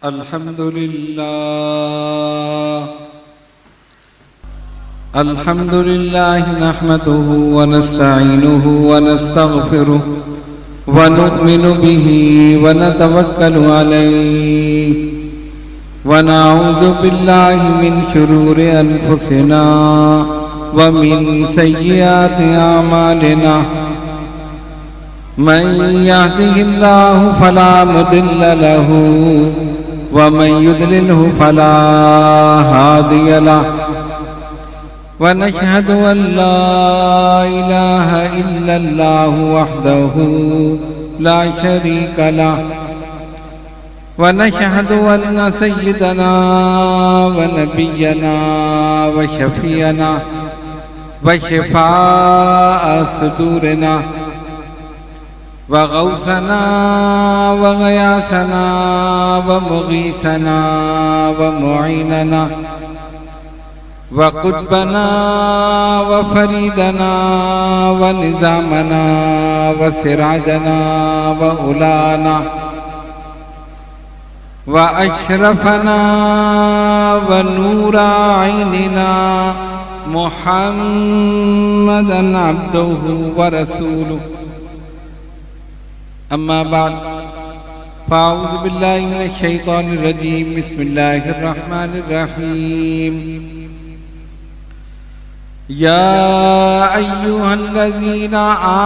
الحمد لله نحمده ونستعينه ونستغفره ونؤمن به ونتوكل عليه ونعوذ بالله من شرور أنفسنا ومن سيئات أعمالنا من يهده الله فلا مضل له ومن يضلله فلا هادي له ونشهد أن لا إله إلا الله وحده لا شريك له ونشهد أن سيدنا ونبينا وشفيعنا وشفاء صدورنا وغوثنا وغياثنا ومغيثنا ومعيننا وقطبنا وفريدنا ونظامنا وسراجنا وأولانا وأشرفنا ونور عيننا محمدا عبده ورسوله أما بعد فأعوذ بالله من الشيطان الرجيم بسم الله الرحمن الرحيم يا أيها الذين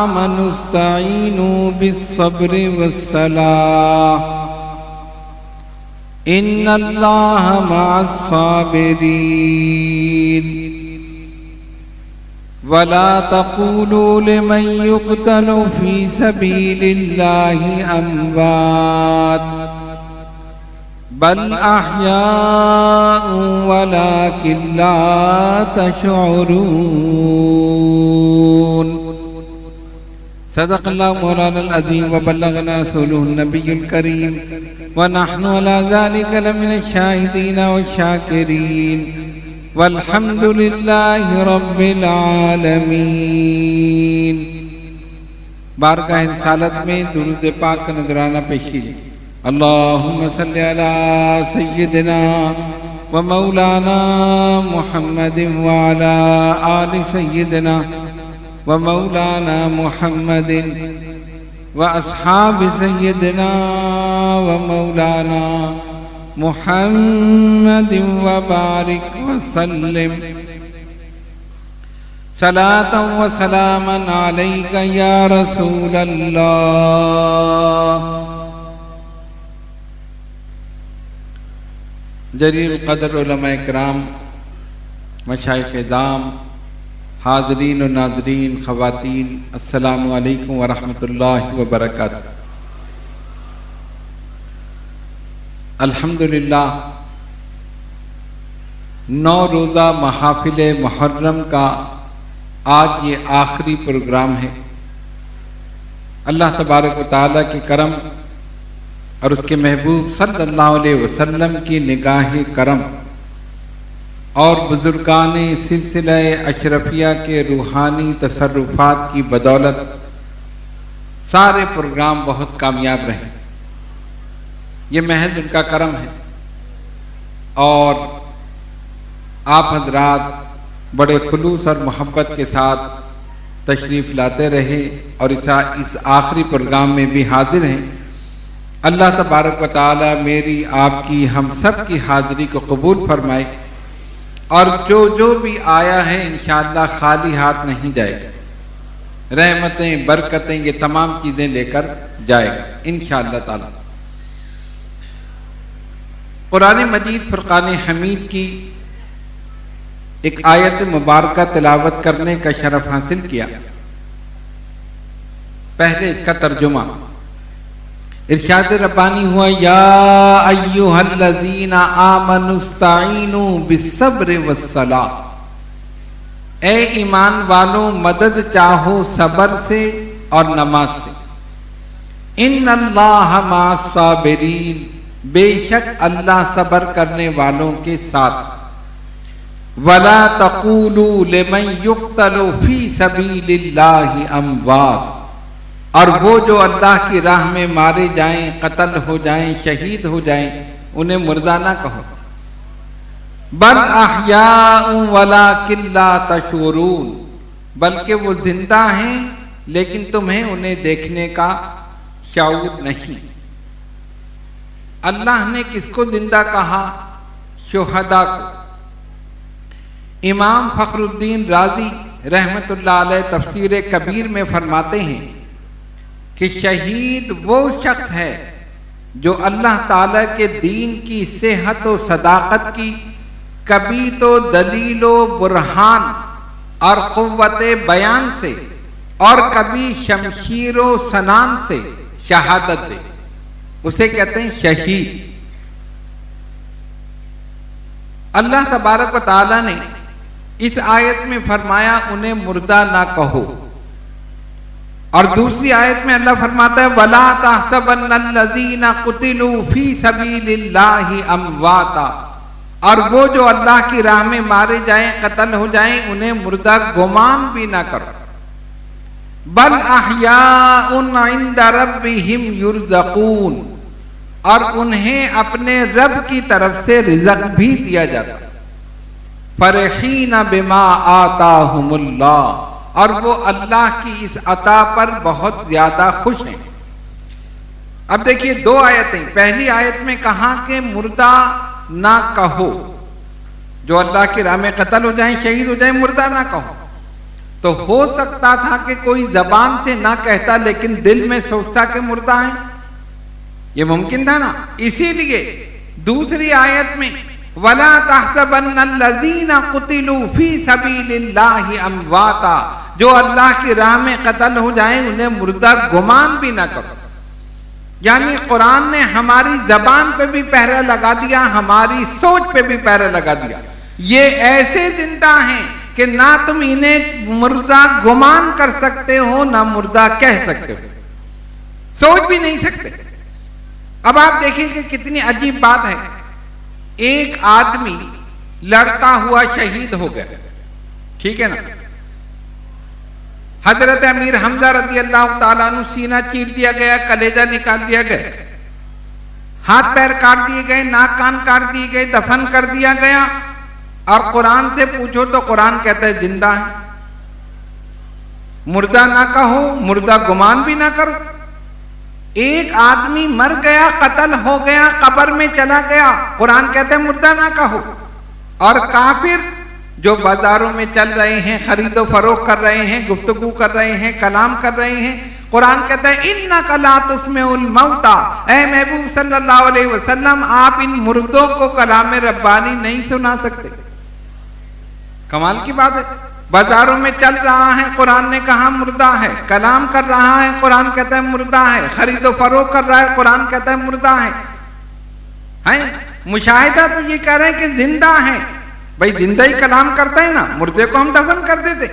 آمنوا استعينوا بالصبر والصلاة إن الله مع الصابرين ولا تقولوا لمن يقتل في سبيل الله أموات بل أحياء ولكن لا تشعرون صدق الله مولانا العظيم وبلغنا رسوله النبي الكريم ونحن على ذلك لمن الشاهدين والشاكرين والحمد لله رب العالمین۔ بارگاہ رسالت میں درود پاک کا نذرانہ پیش کیجیے۔ اللہم صلی علی سیدنا و مولانا محمد وعلی آل سیدنا و مولانا محمد و اصحاب سیدنا و مولانا محمد وبارک وسلم صلاة و سلاما علیک یا رسول اللہ۔ جلیل القدر علماء کرام، مشائخ اعظام، حاضرین و ناظرین، خواتین، السلام علیکم ورحمۃ اللہ وبرکاتہ۔ الحمدللہ 9 روزہ محافل محرم کا آج یہ آخری پروگرام ہے۔ اللہ تبارک و تعالیٰ کے کرم اور اس کے محبوب صلی اللہ علیہ وسلم کی نگاہ کرم اور بزرگان سلسلہ اشرفیہ کے روحانی تصرفات کی بدولت سارے پروگرام بہت کامیاب رہے۔ یہ محض ان کا کرم ہے، اور آپ حضرات بڑے خلوص اور محبت کے ساتھ تشریف لاتے رہے اور اس آخری پروگرام میں بھی حاضر ہیں۔ اللہ تبارک و تعالی میری، آپ کی، ہم سب کی حاضری کو قبول فرمائے، اور جو بھی آیا ہے انشاءاللہ خالی ہاتھ نہیں جائے گا، رحمتیں، برکتیں، یہ تمام چیزیں لے کر جائے گا انشاءاللہ تعالی۔ قرآن مجید فرقان حمید کی ایک آیت مبارکہ تلاوت کرنے کا شرف حاصل کیا۔ پہلے اس کا ترجمہ، ارشاد ربانی ہوا، یا ایھا الذین آمنوا استعینوا بالصبر والصلاۃ، اے ایمان والوں مدد چاہو صبر سے اور نماز سے۔ ان اللہ مع الصابرین، بے شک اللہ صبر کرنے والوں کے ساتھ۔ وَلَا تَقُولُوا لِمَنْ يُقْتَلُ فِي سَبِيلِ اللَّهِ أَمْوَاتٌ، اور وہ جو اللہ کی راہ میں مارے جائیں، قتل ہو جائیں، شہید ہو جائیں، انہیں مردہ نہ کہو. بل احیاء ولکن لا تشعرون، بلکہ وہ زندہ ہیں لیکن تمہیں انہیں دیکھنے کا شعور نہیں. اللہ نے کس کو زندہ کہا؟ شہداء کو. امام فخر الدین رازی رحمت اللہ علیہ تفسیر کبیر میں فرماتے ہیں کہ شہید وہ شخص ہے جو اللہ تعالیٰ کے دین کی صحت و صداقت کی کبھی تو دلیل و برہان اور قوت بیان سے اور کبھی شمشیر و سنان سے شہادت دے، اسے کہتے ہیں شہید. اللہ تبارک و تعالیٰ نے اس آیت میں فرمایا انہیں مردہ نہ کہو، اور دوسری آیت میں اللہ فرماتا ہے وَلَا تَحْسَبَنَّ الَّذِينَ قُتِلُوا فِي سَبِيلِ اللَّهِ أَمْوَاتًا، اور وہ جو اللہ کی راہ میں مارے جائیں، قتل ہو جائیں، انہیں مردہ گمان بھی نہ کرو. بل احیاء عند ربهم يرزقون، اور انہیں اپنے رب کی طرف سے رزق بھی دیا جاتا. فرحین بما آتاہم اللہ، اور وہ اللہ کی اس عطا پر بہت زیادہ خوش ہیں. اب دیکھیے دو آیتیں. پہلی آیت میں کہا کہ مردہ نہ کہو، جو اللہ کی راہ میں قتل ہو جائیں، شہید ہو جائیں، مردہ نہ کہو. تو ہو سکتا تھا کہ کوئی زبان سے نہ کہتا لیکن دل میں سوچتا کہ مردہ ہیں، یہ ممکن تھا نا. اسی لیے دوسری آیت میں وَلَا تَحْسَبَنَّ الَّذِينَ قُتِلُوا فِي سَبِيلِ اللَّهِ أَمْوَاتًا، جو اللہ کی راہ میں قتل ہو جائیں انہیں مردہ گمان بھی نہ کرو. یعنی قرآن نے ہماری زبان پہ بھی پہرا لگا دیا، ہماری سوچ پہ بھی پہرا لگا دیا. یہ ایسے زندہ ہیں کہ نہ تم انہیں مردہ گمان کر سکتے ہو نہ مردہ کہہ سکتے ہو، سوچ بھی نہیں سکتے. اب آپ دیکھیں کہ کتنی عجیب بات ہے. ایک آدمی لڑتا ہوا شہید ہو گیا، ٹھیک ہے نا. حضرت امیر حمزہ رضی اللہ تعالیٰ عنہ سینہ چیر دیا گیا، کلیجہ نکال دیا گیا، ہاتھ پیر کاٹ دیے گئے، ناک کان کاٹ دیے گئے، دفن کر دیا گیا. اور قرآن سے پوچھو تو قرآن کہتا ہے زندہ ہے. مردہ نہ کہو، مردہ گمان بھی نہ کرو. ایک آدمی مر گیا، قتل ہو گیا، قبر میں چلا گیا، قرآن کہتا ہے مردہ نہ کہو. اور کافر جو بازاروں میں چل رہے ہیں، خرید و فروخت کر رہے ہیں، گفتگو کر رہے ہیں، کلام کر رہے ہیں، قرآن کہتا ہے اِنَّكَ لَا تُسْمِعُ الْمَوْتَى، اے محبوب صلی اللہ علیہ وسلم آپ ان مردوں کو کلام ربانی نہیں سنا سکتے. کمال کی بات ہے. بازاروں میں چل رہا ہے، قرآن نے کہا مردہ ہے. کلام کر رہا ہے، قرآن کہتا ہے مردہ ہے. خرید و فروخت کر رہا ہے، قرآن کہتا ہے مردہ ہے. مشاہدہ تو یہ کہہ رہے ہیں کہ زندہ ہے. بھائی زندہ ہی کلام کرتا ہے نا، مردے کو ہم دفن کر دیتے.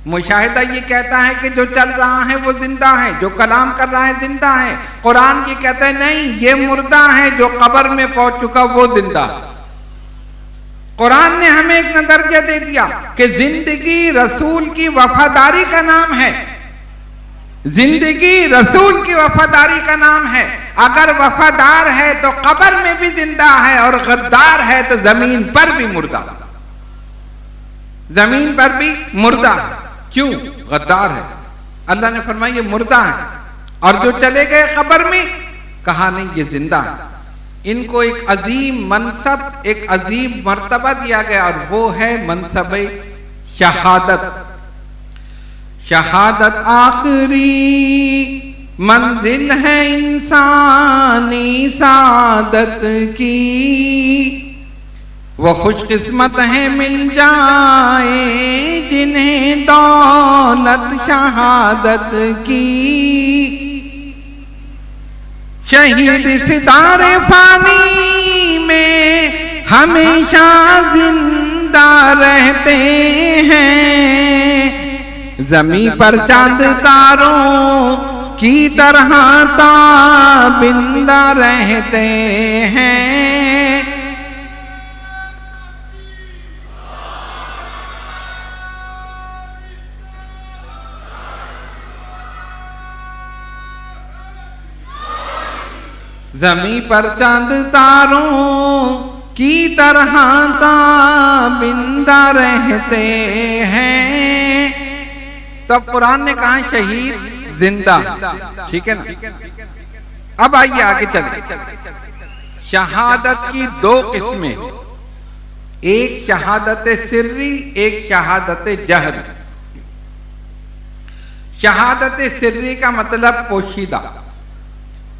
مشاہدہ یہ کہتا ہے کہ جو چل رہا ہے وہ زندہ ہے، جو کلام کر رہا ہے زندہ ہے. قرآن یہ کہتا ہے نہیں، یہ مردہ ہے، جو قبر میں پہنچ چکا وہ زندہ. قرآن نے ہمیں ایک نظریہ دے دیا کہ زندگی رسول کی وفاداری کا نام ہے. زندگی رسول کی وفاداری کا نام ہے. اگر وفادار ہے تو قبر میں بھی زندہ ہے، اور غدار ہے تو زمین پر بھی مردہ. زمین پر بھی مردہ. کیوں؟ غدار ہے. اللہ نے فرمایا یہ مردہ ہے. اور جو چلے گئے قبر میں، کہا نہیں یہ زندہ ہے. ان کو ایک عظیم منصب، ایک عظیم مرتبہ دیا گیا، اور وہ ہے منصب شہادت. شہادت آخری منزل ہے انسانی سعادت کی، وہ خوش قسمت ہیں مل جائے جنہیں دولت شہادت کی. شہید ستارے فانی میں ہمیشہ زندہ رہتے ہیں، زمین پر چاند تاروں کی طرح تابندہ رہتے ہیں. زمیں پر چاند تاروں کی طرح تابندہ رہتے ہیں. تو قرآن نے کہا شہید زندہ، ٹھیک ہے نا. اب آئیے آگے چلیں. شہادت کی دو قسمیں، ایک شہادت سری، ایک شہادت جہری. شہادت سری کا مطلب پوشیدہ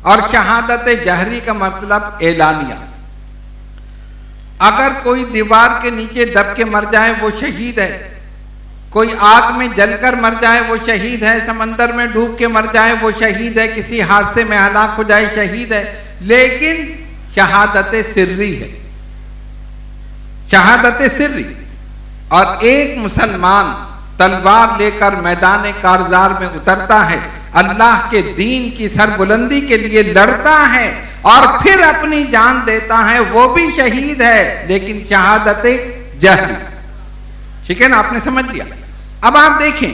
اور شہادت جہری کا مطلب اعلانیہ. اگر کوئی دیوار کے نیچے دب کے مر جائے وہ شہید ہے، کوئی آگ میں جل کر مر جائے وہ شہید ہے، سمندر میں ڈوب کے مر جائے وہ شہید ہے، کسی حادثے میں ہلاک ہو جائے شہید ہے. لیکن شہادت سری ہے، شہادت سری. اور ایک مسلمان تلوار لے کر میدان کارزار میں اترتا ہے، اللہ کے دین کی سربلندی کے لیے لڑتا ہے اور پھر اپنی جان دیتا ہے، وہ بھی شہید ہے لیکن شہادت جہری. ٹھیک ہے نا، آپ نے سمجھ لیا. اب آپ دیکھیں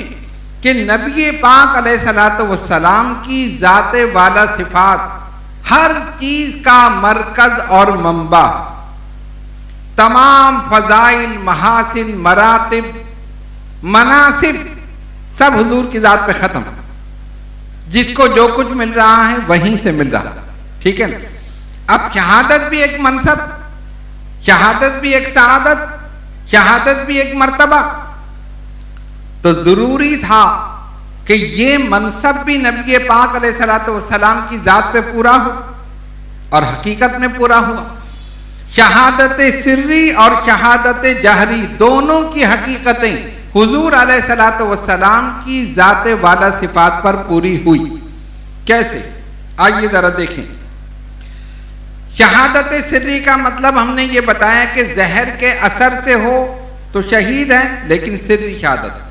کہ نبی پاک علیہ الصلوۃ والسلام کی ذات والا صفات ہر چیز کا مرکز اور منبع، تمام فضائل، محاسن، مراتب، مناسب سب حضور کی ذات پہ ختم. جس کو جو کچھ مل رہا ہے وہیں سے مل رہا ہے. ٹھیک ہے نا. اب شہادت بھی ایک منصب، شہادت بھی ایک سعادت، شہادت بھی ایک مرتبہ. تو ضروری تھا کہ یہ منصب بھی نبی پاک علیہ الصلوۃ والسلام کی ذات پہ پورا ہو اور حقیقت میں پورا ہوا. شہادت سری اور شہادت جہری دونوں کی حقیقتیں حضور علیہ الصلوۃ والسلام کی ذات والا صفات پر پوری ہوئی. کیسے؟ آئیے ذرا دیکھیں. شہادت سری کا مطلب ہم نے یہ بتایا کہ زہر کے اثر سے ہو تو شہید ہے لیکن سری شہادت.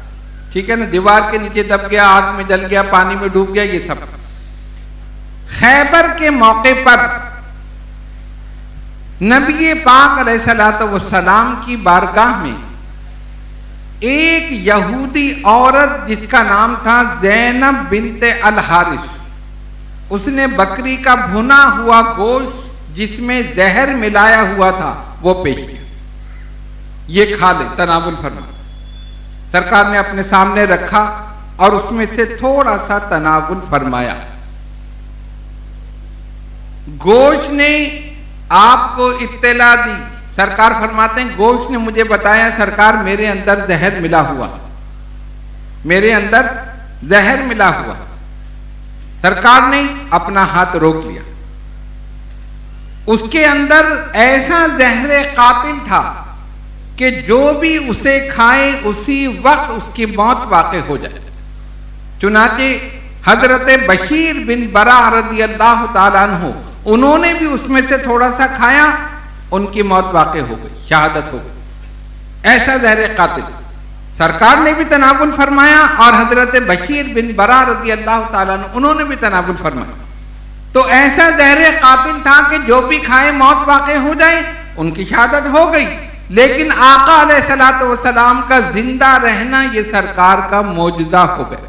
ٹھیک ہے نا. دیوار کے نیچے دب گیا، آگ میں جل گیا، پانی میں ڈوب گیا، یہ سب. خیبر کے موقع پر نبی پاک علیہ الصلوۃ والسلام کی بارگاہ میں ایک یہودی عورت جس کا نام تھا زینب بنت الحارث، اس نے بکری کا بھنا ہوا گوشت جس میں زہر ملایا ہوا تھا وہ پیش کیا. یہ کھا لے، تناول فرما. سرکار نے اپنے سامنے رکھا اور اس میں سے تھوڑا سا تناول فرمایا. گوشت نے آپ کو اطلاع دی. سرکار فرماتے ہیں گوشت نے مجھے بتایا سرکار میرے اندر زہر ملا ہوا، میرے اندر زہر ملا ہوا. سرکار نے اپنا ہاتھ روک لیا. اس کے اندر ایسا زہر قاتل تھا کہ جو بھی اسے کھائے اسی وقت اس کی موت واقع ہو جائے. چنانچہ حضرت بشیر بن برا رضی اللہ تعالیٰ عنہ انہوں نے بھی اس میں سے تھوڑا سا کھایا، ان کی موت واقع ہو گئی، شہادت ہو گئی. ایسا زہر قاتل. سرکار نے بھی تناول فرمایا اور حضرت بشیر بن برا رضی اللہ تعالیٰ عنہ انہوں نے بھی تناول فرمایا. تو ایسا زہر قاتل تھا کہ جو بھی کھائے موت واقع ہو جائے، ان کی شہادت ہو گئی. لیکن آقا علیہ الصلوۃ والسلام کا زندہ رہنا یہ سرکار کا معجزہ ہو گیا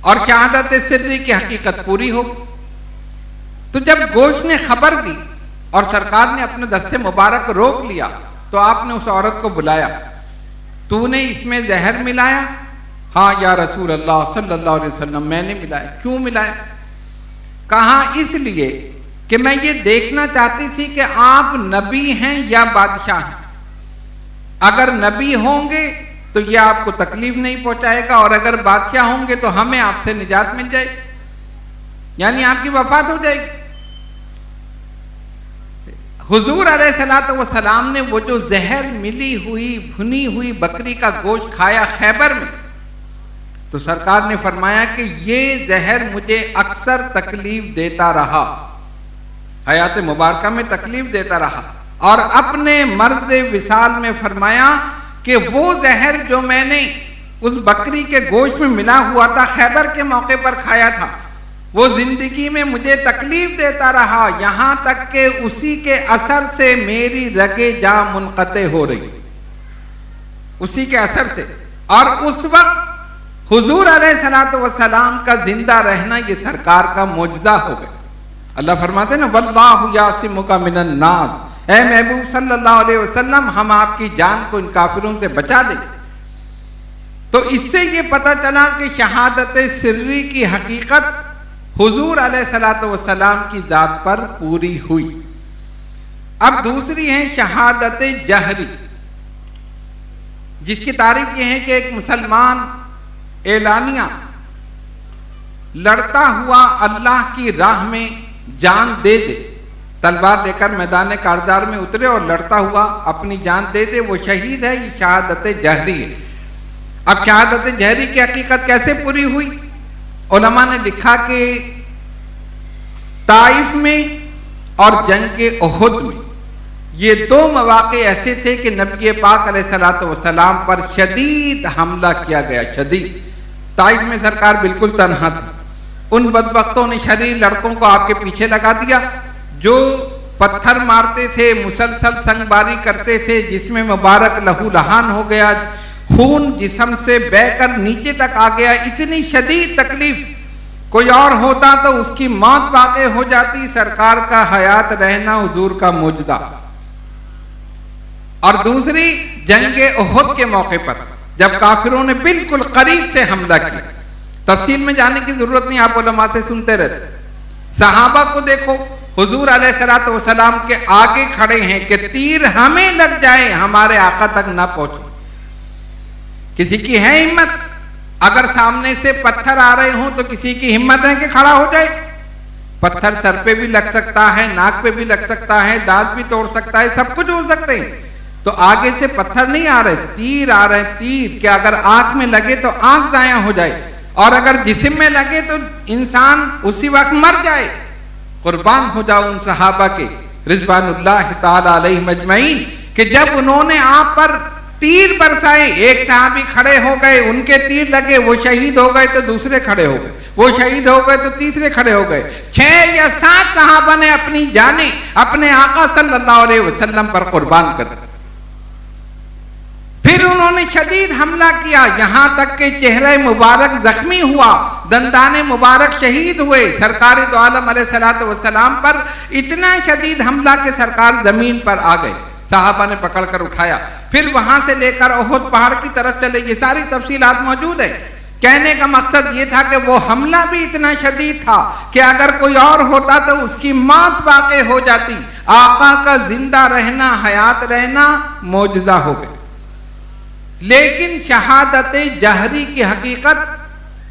اور شہادت سری کی حقیقت پوری ہو. تو جب گوشت نے خبر دی اور سرکار نے اپنے دست مبارک روک لیا تو آپ نے اس عورت کو بلایا. تو نے اس میں زہر ملایا؟ ہاں یا رسول اللہ صلی اللہ علیہ وسلم میں نے ملایا. کیوں ملایا؟ کہا اس لیے کہ میں یہ دیکھنا چاہتی تھی کہ آپ نبی ہیں یا بادشاہ ہیں. اگر نبی ہوں گے تو یہ آپ کو تکلیف نہیں پہنچائے گا اور اگر بادشاہ ہوں گے تو ہمیں آپ سے نجات مل جائے گی، یعنی آپ کی وفات ہو جائے گی. حضور علیہ الصلوۃ والسلام نے وہ جو زہر ملی ہوئی بھنی ہوئی بکری کا گوشت کھایا خیبر میں، تو سرکار نے فرمایا کہ یہ زہر مجھے اکثر تکلیف دیتا رہا، حیات مبارکہ میں تکلیف دیتا رہا. اور اپنے مرض وصال میں فرمایا کہ وہ زہر جو میں نے اس بکری کے گوشت میں ملا ہوا تھا خیبر کے موقع پر کھایا تھا، وہ زندگی میں مجھے تکلیف دیتا رہا یہاں تک کہ اسی کے اثر سے میری رگیں جاں منقطع ہو رہی، اسی کے اثر سے. اور اس وقت حضور علیہ الصلوۃ والسلام کا زندہ رہنا یہ سرکار کا معجزہ ہو گیا. اللہ فرماتے ہیں نا واللہ یعصمک من الناس، اے محبوب صلی اللہ علیہ وسلم ہم آپ کی جان کو ان کافروں سے بچا دیں۔ تو اس سے یہ پتہ چلا کہ شہادت سری کی حقیقت حضور علیہ الصلوۃ والسلام کی ذات پر پوری ہوئی۔ اب دوسری ہے شہادت جہری، جس کی تعریف یہ ہے کہ ایک مسلمان اعلانیہ لڑتا ہوا اللہ کی راہ میں جان دے دے، تلوار لے کر میدان کارزار میں اترے اور لڑتا ہوا اپنی جان دے دے، وہ شہید ہے، یہ شہادت جہری ہے۔ اب شہادت جہری کی حقیقت کیسے پوری ہوئی؟ علماء نے لکھا کہ طائف میں اور جنگ احد میں یہ دو مواقع ایسے تھے کہ نبی پاک علیہ الصلوۃ والسلام پر شدید حملہ کیا گیا، شدید۔ طائف میں سرکار بالکل تنہا تھا، ان بدبختوں نے شریر لڑکوں کو آپ کے پیچھے لگا دیا، جو پتھر مارتے تھے، مسلسل سنگ باری کرتے تھے، جس میں مبارک لہو لہان ہو گیا، خون جسم سے بہہ کر نیچے تک آ گیا، اتنی شدید تکلیف۔ کوئی اور ہوتا تو اس کی موت واقع ہو جاتی، سرکار کا حیات رہنا حضور کا معجزہ۔ اور دوسری جنگ احد کے موقع پر جب کافروں نے بالکل قریب سے حملہ کیا، تفصیل میں جانے کی ضرورت نہیں، آپ علماء سے سنتے رہتے، صحابہ کو دیکھو حضور علیہ الصلوۃ والسلام کے آگے کھڑے ہیں کہ تیر ہمیں لگ جائے ہمارے آقا تک نہ پہنچے۔ کسی کی ہے ہمت؟ اگر سامنے سے پتھر آ رہے ہوں تو کسی کی ہمت ہے کہ کھڑا ہو جائے؟ پتھر سر پہ بھی لگ سکتا ہے، ناک پہ بھی لگ سکتا ہے، دانت بھی توڑ سکتا ہے، سب کچھ ہو سکتے ہیں۔ تو آگے سے پتھر نہیں آ رہے، تیر آ رہے، تیر کہ اگر آنکھ میں لگے تو آنکھ ضائع ہو جائے، اور اگر جسم میں لگے تو انسان اسی وقت مر جائے۔ قربان ہو جاؤ ان صحابہ کے رضوان اللہ تعالی علیہم اجمعین کہ جب انہوں نے آپ پر تیر برسائے، ایک صحابی کھڑے ہو گئے، ان کے تیر لگے، وہ شہید ہو گئے تو دوسرے کھڑے ہو گئے، وہ شہید ہو گئے تو تیسرے کھڑے ہو گئے، 6 یا 7 صحابہ نے اپنی جانیں اپنے آقا صلی اللہ علیہ وسلم پر قربان کر دی۔ پھر انہوں نے شدید حملہ کیا، یہاں تک کہ چہرہ مبارک زخمی ہوا، دندان مبارک شہید ہوئے۔ سرکار دو عالم علیہ الصلوۃ والسلام پر اتنا شدید حملہ کہ سرکار زمین پر آ گئے، صحابہ نے پکڑ کر اٹھایا، پھر وہاں سے لے کر احد پہاڑ کی طرف چلے۔ یہ ساری تفصیلات موجود ہے۔ کہنے کا مقصد یہ تھا کہ وہ حملہ بھی اتنا شدید تھا کہ اگر کوئی اور ہوتا تو اس کی موت واقع ہو جاتی۔ آقا کا زندہ رہنا، حیات رہنا معجزہ ہو گیا۔ لیکن شہادت جہری کی حقیقت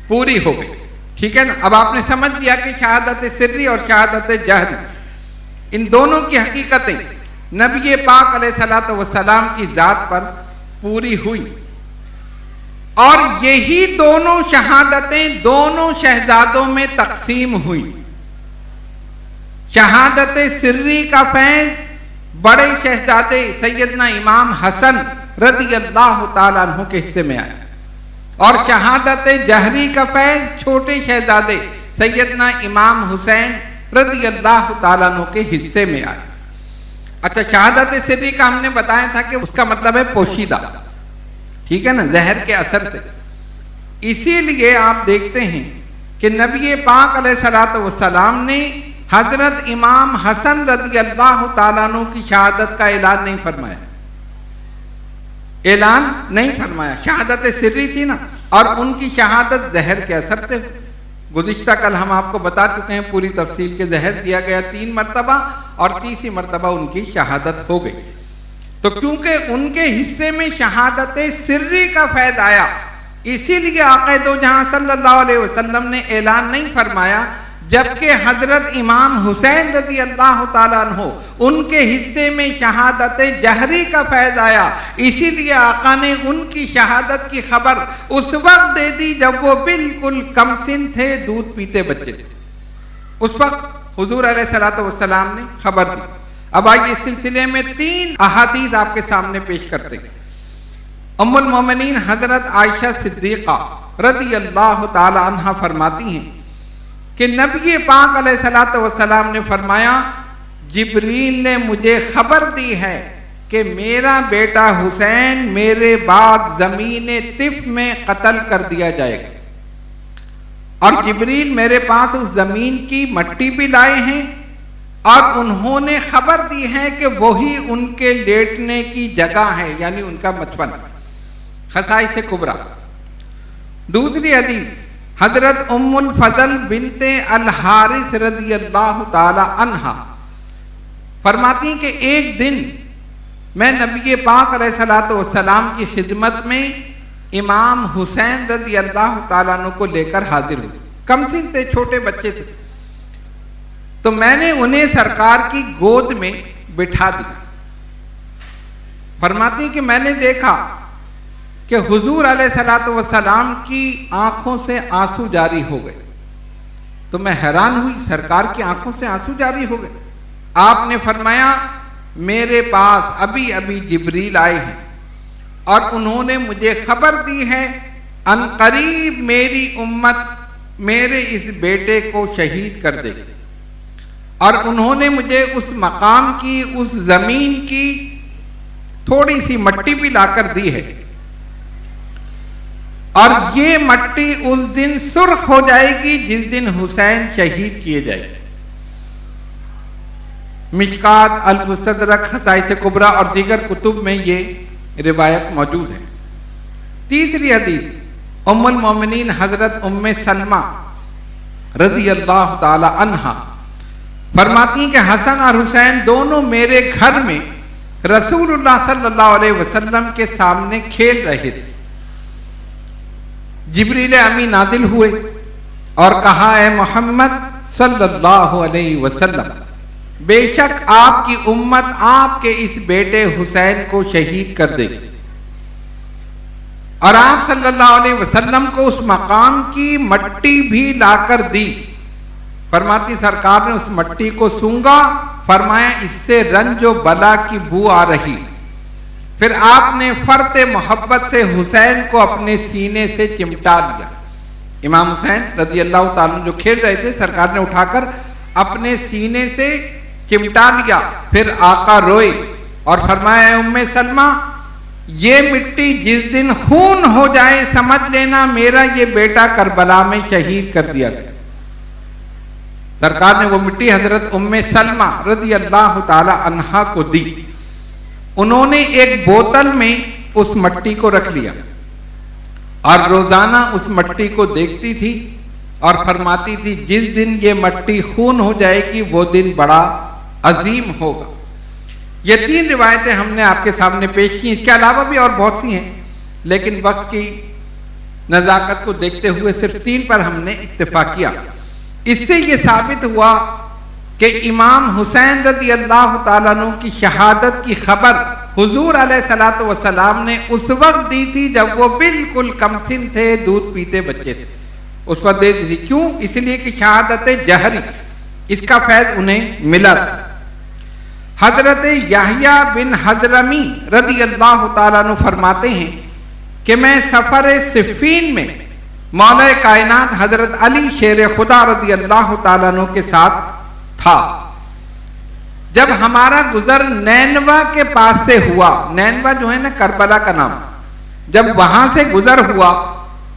پوری ہو گئی، ٹھیک ہے نا؟ اب آپ نے سمجھ لیا کہ شہادت سری اور شہادت جہری، ان دونوں کی حقیقتیں نبی پاک علیہ الصلوۃ والسلام کی ذات پر پوری ہوئی، اور یہی دونوں شہادتیں دونوں شہزادوں میں تقسیم ہوئی۔ شہادت سری کا فیض بڑے شہزادے سیدنا امام حسن رضی اللہ تعالیٰ عنہ کے حصے میں آیا، اور شہادت جہری کا فیض چھوٹے شہزادے سیدنا امام حسین رضی اللہ تعالیٰ عنہ کے حصے میں آیا۔ اچھا، شہادت سری کا ہم نے بتایا تھا کہ اس کا مطلب ہے پوشیدہ، ٹھیک ہے نا، زہر کے اثر سے۔ اسی لیے آپ دیکھتے ہیں کہ نبی پاک علیہ الصلوۃ والسلام نے حضرت امام حسن رضی اللہ تعالیٰ عنہ کی شہادت کا اعلان نہیں فرمایا، اعلان نہیں فرمایا، شہادت سری تھی نا، اور ان کی شہادت زہر کے اثر سے۔ گزشتہ کل ہم آپ کو بتا چکے ہیں پوری تفصیل کے زہر دیا گیا 3 مرتبہ، اور تیسری مرتبہ ان کی شہادت ہو گئی۔ تو کیونکہ ان کے حصے میں شہادت سری کا فیض آیا، اسی لیے آقا دو جہاں صلی اللہ علیہ وسلم نے اعلان نہیں فرمایا، جبکہ حضرت امام حسین رضی اللہ تعالیٰ عنہ ان کے حصے میں شہادت جہری کا فیض آیا، اسی لیے آقا نے ان کی شہادت کی خبر اس وقت دے دی جب وہ بالکل کم سن تھے، دودھ پیتے بچے تھے، اس وقت حضور علیہ الصلوۃ والسلام نے خبر دی۔ اب آئیے اس سلسلے میں 3 احادیث آپ کے سامنے پیش کرتے ہیں۔ ام المومنین حضرت عائشہ صدیقہ رضی اللہ تعالی عنہا فرماتی ہیں کہ نبی پاک علیہ الصلوۃ والسلام نے فرمایا، جبریل نے مجھے خبر دی ہے کہ میرا بیٹا حسین میرے بعد زمین طف میں قتل کر دیا جائے گا، اور جبریل میرے پاس اس زمین کی مٹی بھی لائے ہیں اور انہوں نے خبر دی ہے کہ وہی ان کے لیٹنے کی جگہ ہے، یعنی ان کا مچھون۔ خصائص کبریٰ۔ دوسری حدیث حضرت ام الفضل بنت الحارث رضی اللہ تعالی عنہا فرماتی ہیں کہ ایک دن میں نبی پاک علیہ الصلوۃ والسلام کی خدمت میں امام حسین رضی اللہ تعالیٰ عنہ کو لے کر حاضر ہوئی۔ کم سن تھے، چھوٹے بچے تھے، تو میں نے انہیں سرکار کی گود میں بٹھا دیا۔ فرماتی ہیں کہ میں نے دیکھا کہ حضور علیہ الصلوۃ والسلام کی آنکھوں سے آنسو جاری ہو گئے، تو میں حیران ہوئی، سرکار کی آنکھوں سے آنسو جاری ہو گئے۔ آپ نے فرمایا میرے پاس ابھی ابھی جبریل آئے ہیں اور انہوں نے مجھے خبر دی ہے ان قریب میری امت میرے اس بیٹے کو شہید کر دے گی، اور انہوں نے مجھے اس مقام کی، اس زمین کی تھوڑی سی مٹی بھی لا کر دی ہے، اور یہ مٹی اس دن سرخ ہو جائے گی جس دن حسین شہید کیے جائے گے۔ مشکات، المستدرک، خصائص کبریٰ اور دیگر کتب میں یہ روایت موجود ہے۔ تیسری حدیث ام المومنین حضرت ام سلمہ رضی اللہ تعالی عنہا فرماتی ہیں کہ حسن اور حسین دونوں میرے گھر میں رسول اللہ صلی اللہ علیہ وسلم کے سامنے کھیل رہے تھے۔ جبریل امین نازل ہوئے اور کہا اے محمد صلی اللہ علیہ وسلم، بے شک آپ کی امت آپ کے اس بیٹے حسین کو شہید کر دے گی، اور آپ صلی اللہ علیہ وسلم کو اس مقام کی مٹی بھی لا کر دی۔ فرماتی سرکار نے اس مٹی کو سونگا، فرمایا اس سے رنج و بلا کی بو آ رہی۔ پھر آپ نے فرط محبت سے حسین کو اپنے سینے سے چمٹا لیا۔ امام حسین رضی اللہ تعالیٰ جو کھیل رہے تھے، سرکار نے اٹھا کر اپنے سینے سے چمٹا لیا۔ پھر آقا روئے اور فرمایا اے ام سلمہ، یہ مٹی جس دن خون ہو جائے سمجھ لینا میرا یہ بیٹا کربلا میں شہید کر دیا گیا۔ سرکار نے وہ مٹی حضرت ام سلمہ رضی اللہ تعالی عنہا کو دی۔ انہوں نے ایک بوتل میں اس مٹی کو رکھ لیا اور روزانہ اس مٹی کو دیکھتی تھی اور فرماتی تھی جس دن یہ مٹی خون ہو جائے گی وہ دن بڑا عظیم ہوگا۔ یہ تین روایتیں ہم نے آپ کے سامنے پیش کی، اس کے علاوہ بھی اور بہت سی ہیں، لیکن وقت کی نزاکت کو دیکھتے ہوئے صرف تین پر ہم نے اکتفا کیا۔ اس سے یہ ثابت ہوا کہ امام حسین رضی اللہ تعالیٰ عنہ کی شہادت کی خبر حضور علیہ الصلوۃ والسلام نے اس وقت دی تھی جب وہ بالکل کم سن تھے، دودھ پیتے بچے تھے، اس وقت دے دی تھی۔ کیوں؟ اس لیے کہ شہادت جہری، اس کا فیض انہیں ملا تھا۔ حضرت یحییٰ بن حضرمی رضی اللہ تعالیٰ عنہ فرماتے ہیں کہ میں سفر صفین میں مولا کائنات حضرت علی شیر خدا رضی اللہ تعالیٰ عنہ کے ساتھ تھا۔ جب ہمارا گزر نینوا کے پاس سے ہوا، نینوا جو ہے نا کربلا کا نام، جب وہاں سے گزر ہوا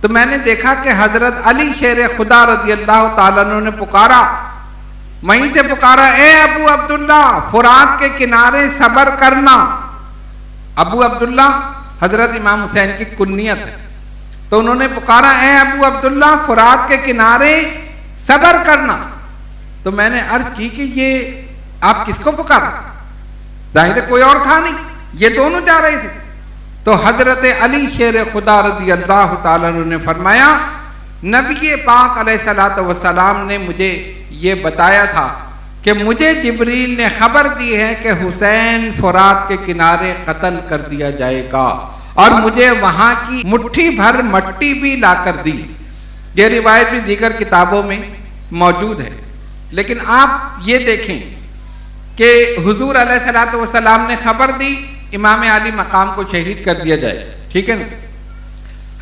تو میں نے دیکھا کہ حضرت علی شیر خدا رضی اللہ تعالیٰ عنہ نے پکارا، وہیں سے پکارا اے ابو عبداللہ، فرات کے کنارے صبر کرنا۔ ابو عبداللہ حضرت امام حسین کی کنیت ہے، تو انہوں نے پکارا اے ابو عبداللہ، فرات کے کنارے صبر کرنا۔ تو میں نے عرض کی کہ یہ آپ کس کو پکارا؟ ظاہر ہے کوئی اور تھا نہیں، یہ دونوں جا رہے تھے۔ تو حضرت علی شیر خدا رضی اللہ تعالیٰ عنہ نے فرمایا نبی پاک علیہ الصلوۃ والسلام نے مجھے یہ بتایا تھا کہ مجھے جبریل نے خبر دی ہے کہ حسین فرات کے کنارے قتل کر دیا جائے گا، اور مجھے وہاں کی مٹھی بھر مٹی بھی لا کر دی۔ یہ روایت بھی دیگر کتابوں میں موجود ہے۔ لیکن آپ یہ دیکھیں کہ حضور علیہ الصلوۃ والسلام نے خبر دی امام علی مقام کو شہید کر دیا جائے، ٹھیک ہے نا؟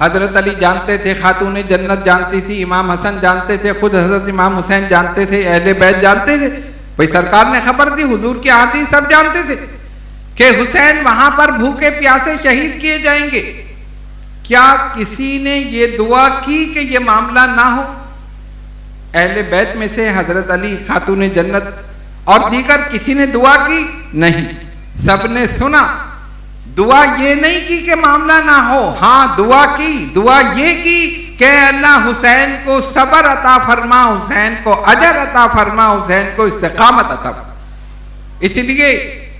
حضرت علی جانتے تھے، خاتون جنت جانتی تھی، امام حسن جانتے تھے، خود حضرت امام حسین جانتے تھے، اہل بیت جانتے تھے، بھئی سرکار نے خبر دی، حضور کی احادیث سب جانتے تھے کہ حسین وہاں پر بھوکے پیاسے شہید کیے جائیں گے۔ کیا کسی نے یہ دعا کی کہ یہ معاملہ نہ ہو؟ اہل بیت میں سے حضرت علی، خاتون جنت اور دیگر کسی نے دعا کی نہیں، سب نے سنا۔ دعا یہ نہیں کی کہ معاملہ نہ ہو، ہاں دعا کی، دعا یہ کی کہ اللہ حسین کو صبر عطا فرما، حسین کو اجر عطا فرما، حسین کو استقامت عطا فرما۔ اس لیے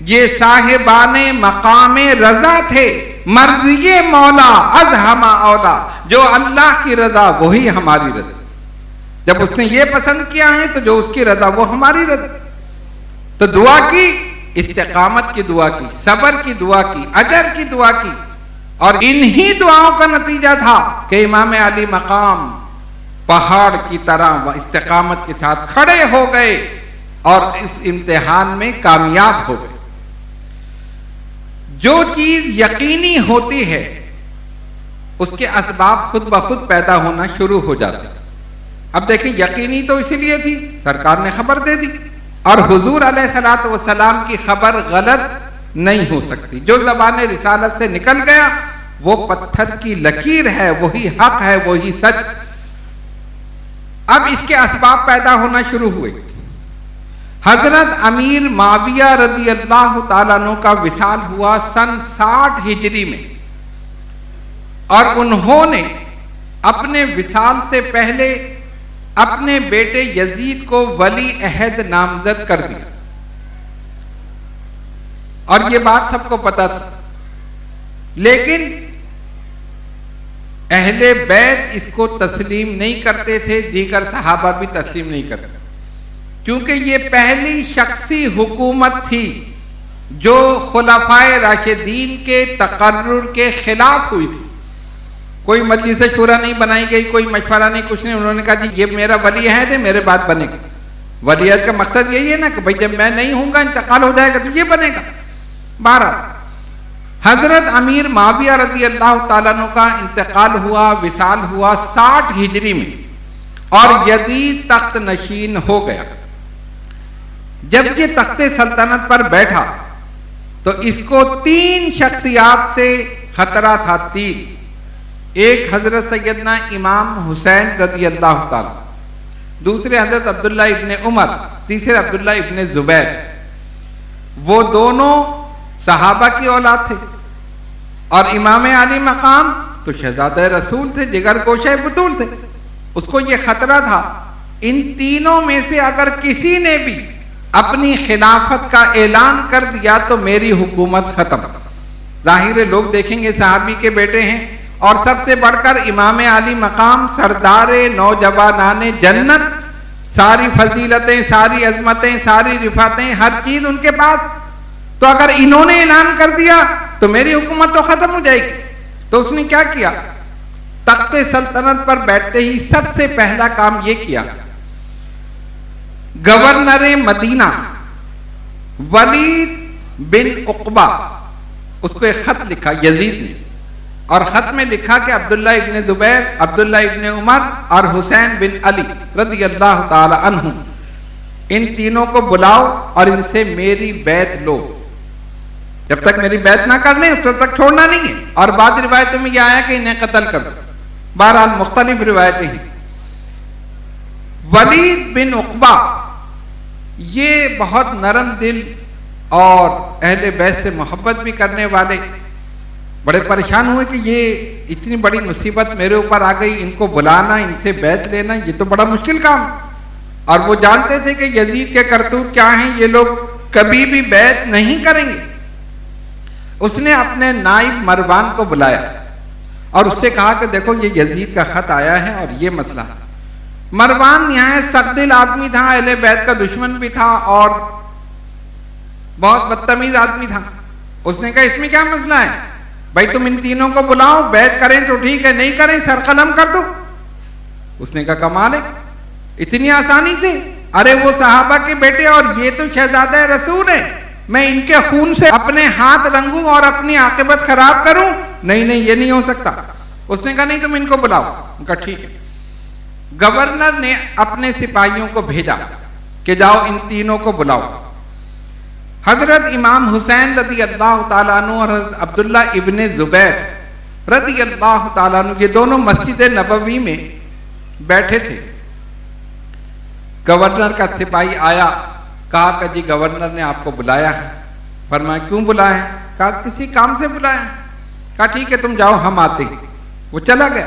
یہ صاحبان مقام رضا تھے، مرضی مولا از ہما اولا، جو اللہ کی رضا وہی ہماری رضا۔ جب اس نے یہ پسند کیا ہے تو جو اس کی رضا وہ ہماری رضا۔ تو دعا کی، استقامت کی دعا کی، صبر کی دعا کی، اجر کی دعا کی، اور انہی دعاؤں کا نتیجہ تھا کہ امام علی مقام پہاڑ کی طرح استقامت کے ساتھ کھڑے ہو گئے اور اس امتحان میں کامیاب ہو گئے۔ جو چیز یقینی ہوتی ہے اس کے اسباب خود بخود پیدا ہونا شروع ہو جاتے ہیں۔ اب دیکھیں، یقینی تو اسی لیے تھی، سرکار نے خبر دے دی، اور حضور علیہ الصلوۃ والسلام کی خبر غلط نہیں ہو سکتی۔ جو زبان رسالت سے نکل گیا وہ پتھر کی لکیر ہے، وہی حق ہے، وہی سچ۔ اب اس کے اسباب پیدا ہونا شروع ہوئے۔ حضرت امیر معاویہ رضی اللہ تعالیٰ عنہ کا وصال ہوا سن 60 ہجری میں، اور انہوں نے اپنے وصال سے پہلے اپنے بیٹے یزید کو ولی عہد نامزد کر دیا، اور یہ بات سب کو پتا تھا، لیکن اہل بیت اس کو تسلیم نہیں کرتے تھے، دیگر صحابہ بھی تسلیم نہیں کرتے، کیونکہ یہ پہلی شخصی حکومت تھی جو خلفائے راشدین کے تقرر کے خلاف ہوئی تھی۔ کوئی مجلس شورا نہیں بنائی گئی، کوئی مشورہ نہیں، کچھ نہیں، انہوں نے کہا جی یہ میرا ولی عہد ہے، میرے بعد بنے گا۔ ولی عہد کا مقصد یہی ہے نا کہ بھئی جب میں نہیں ہوں گا، انتقال ہو جائے گا تو یہ بنے گا۔ 12 حضرت امیر معاویہ رضی اللہ تعالیٰ عنہ کا انتقال ہوا، وصال ہوا 60 ہجری میں، اور یزید تخت نشین ہو گیا۔ جب یہ تخت سلطنت پر بیٹھا تو اس کو 3 شخصیات سے خطرہ تھا، 3۔ ایک حضرت سیدنا امام حسین رضی اللہ تعالیٰ، دوسرے حضرت عبداللہ ابن عمر، تیسرے عبداللہ ابن زبیر۔ وہ دونوں صحابہ کی اولاد تھے، اور امام علی مقام تو شہزادہ رسول تھے، جگر گوشہ بطول تھے۔ اس کو یہ خطرہ تھا ان تینوں میں سے اگر کسی نے بھی اپنی خلافت کا اعلان کر دیا تو میری حکومت ختم۔ ظاہر لوگ دیکھیں گے صحابی کے بیٹے ہیں، اور سب سے بڑھ کر امام علی مقام سردار نوجوانان جنت، ساری فضیلتیں، ساری عظمتیں، ساری رفعتیں، ہر چیز ان کے پاس، تو اگر انہوں نے اعلان کر دیا تو میری حکومت تو ختم ہو جائے گی۔ تو اس نے کیا کیا؟ تخت سلطنت پر بیٹھتے ہی سب سے پہلا کام یہ کیا، گورنر مدینہ ولید بن عقبہ، اس کو ایک خط لکھا یزید نے، اور خط میں لکھا کہ عبداللہ ابن زبیر، عبداللہ ابن عمر اور حسین بن علی رضی اللہ تعالی عنہ، ان تینوں کو بلاؤ اور ان سے میری بیعت لو۔ جب تک میری بیعت نہ کر لیں اس وقت تک چھوڑنا نہیں ہے۔ اور بعض روایتوں میں یہ آیا کہ انہیں قتل کر دو۔ بہرحال مختلف روایتیں ہیں۔ ولید بن عقبہ یہ بہت نرم دل اور اہل بیت سے محبت بھی کرنے والے، بڑے پریشان ہوئے کہ یہ اتنی بڑی مصیبت میرے اوپر آ گئی، ان کو بلانا، ان سے بیعت لینا یہ تو بڑا مشکل کام ہے۔ اور وہ جانتے تھے کہ یزید کے کرتوت کیا ہیں، یہ لوگ کبھی بھی بیعت نہیں کریں گے۔ اس نے اپنے نائب مروان کو بلایا اور اس سے کہا کہ دیکھو یہ یزید کا خط آیا ہے اور یہ مسئلہ۔ مروان نہایت سخت دل آدمی تھا، اہل بیت کا دشمن بھی تھا اور بہت بدتمیز آدمی تھا۔ اس نے کہا اس میں کیا مسئلہ ہے بھائی، تم ان تینوں کو بلاؤ، بیعت کریں تو ٹھیک ہے، نہیں کریں سر قلم کر دو۔ اس نے کہا کمال ہے، اتنی آسانی سے؟ ارے وہ صحابہ کے بیٹے اور یہ تو شہزادہ رسول ہیں، میں ان کے خون سے اپنے ہاتھ رنگوں اور اپنی عاقبت خراب کروں؟ نہیں نہیں یہ نہیں ہو سکتا۔ اس نے کہا نہیں تم ان کو بلاؤ۔ ان کا ٹھیک ہے۔ گورنر نے اپنے سپاہیوں کو بھیجا کہ جاؤ ان تینوں کو بلاؤ۔ حضرت امام حسین رضی اللہ تعالیٰ عنہ اور حضرت عبداللہ ابن زبیر رضی اللہ تعالیٰ عنہ، یہ دونوں مسجد نبوی میں بیٹھے تھے۔ گورنر کا سپاہی آیا کہا کہ جی گورنر نے آپ کو بلایا ہے. فرمایا کیوں بلایا ہے؟ کہا کسی کام سے بلایا ہے. کہا ٹھیک ہے تم جاؤ ہم آتے ہیں. وہ چلا گیا.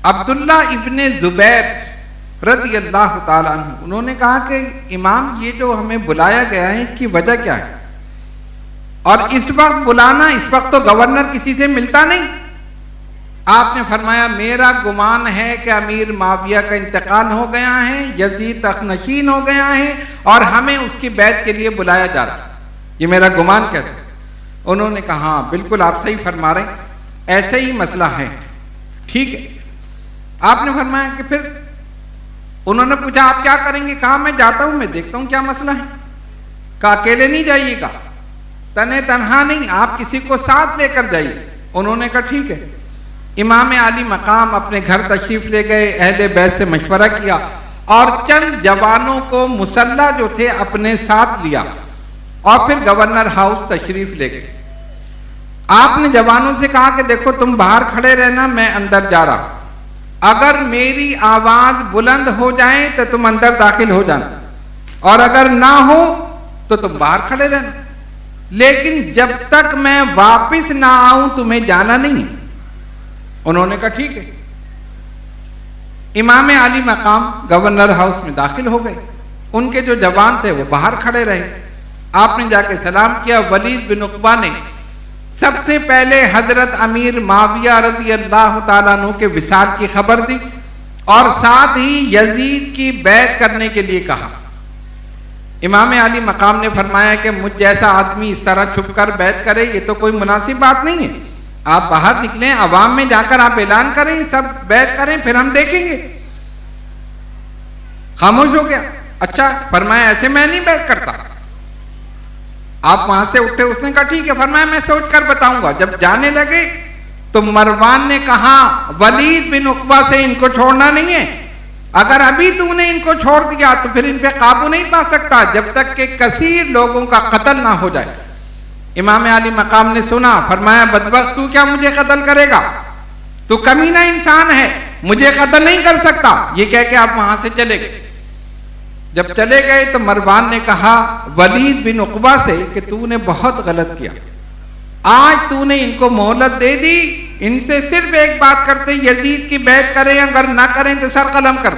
عبداللہ ابن زبیر رضی اللہ تعالیٰ عنہ انہوں نے کہا کہ امام یہ جو ہمیں بلایا گیا ہے اس کی وجہ کیا ہے؟ اور اس وقت بلانا، اس وقت تو گورنر کسی سے ملتا نہیں. آپ نے فرمایا میرا گمان ہے کہ امیر معاویہ کا انتقال ہو گیا ہے، یزید تخت ہو گیا ہے اور ہمیں اس کی بیعت کے لیے بلایا جا رہا ہے. یہ میرا گمان کہتا ہے. انہوں نے کہا ہاں بالکل آپ صحیح فرما رہے ہیں، ایسے ہی مسئلہ ہے. ٹھیک ہے. آپ نے فرمایا کہ پھر انہوں نے پوچھا آپ کیا کریں گے؟ کہا میں جاتا ہوں، میں دیکھتا ہوں کیا مسئلہ ہے. کہا اکیلے نہیں جائیے گا، تنہا نہیں، آپ کسی کو ساتھ لے کر جائیے. انہوں نے کہا ٹھیک ہے. امام عالی مقام اپنے گھر تشریف لے گئے، اہل بیت سے مشورہ کیا اور چند جوانوں کو مسلح جو تھے اپنے ساتھ لیا اور پھر گورنر ہاؤس تشریف لے گئے. آپ نے جوانوں سے کہا کہ دیکھو تم باہر کھڑے رہنا، میں اندر جا رہا ہوں. اگر میری آواز بلند ہو جائے تو تم اندر داخل ہو جانا اور اگر نہ ہو تو تم باہر کھڑے رہنا، لیکن جب تک میں واپس نہ آؤں تمہیں جانا نہیں. انہوں نے کہا ٹھیک ہے. امام عالی مقام گورنر ہاؤس میں داخل ہو گئے. ان کے جو جوان تھے وہ باہر کھڑے رہے. آپ نے جا کے سلام کیا. ولید بن عقبہ نے سب سے پہلے حضرت امیر معاویہ رضی اللہ تعالیٰ عنہ کے وصال کی خبر دی اور ساتھ ہی یزید کی بیعت کرنے کے لیے کہا. امام علی مقام نے فرمایا کہ مجھ جیسا آدمی اس طرح چھپ کر بیعت کرے یہ تو کوئی مناسب بات نہیں ہے. آپ باہر نکلیں، عوام میں جا کر آپ اعلان کریں، سب بیعت کریں، پھر ہم دیکھیں گے. خاموش ہو گیا. اچھا. فرمایا ایسے میں نہیں بیعت کرتا. آپ وہاں سے اٹھے. اس نے کہا ٹھیک ہے. فرمایا میں سوچ کر بتاؤں گا. جب جانے لگے تو مروان نے کہا ولید بن عقبہ سے ان کو چھوڑنا نہیں ہے. اگر ابھی تو نے ان کو چھوڑ دیا تو پھر ان پہ قابو نہیں پا سکتا جب تک کہ کثیر لوگوں کا قتل نہ ہو جائے. امام علی مقام نے سنا. فرمایا بدبخت تو کیا مجھے قتل کرے گا؟ تو کمینہ انسان ہے، مجھے قتل نہیں کر سکتا. یہ کہہ کے آپ وہاں سے چلے گئے. جب چلے گئے تو مروان نے کہا ولید بن عقبہ سے کہ تو نے بہت غلط کیا. آج تو نے ان کو مہلت دے دی. ان سے صرف ایک بات کرتے یزید کی بیعت کریں، اگر نہ کریں تو سر قلم کر.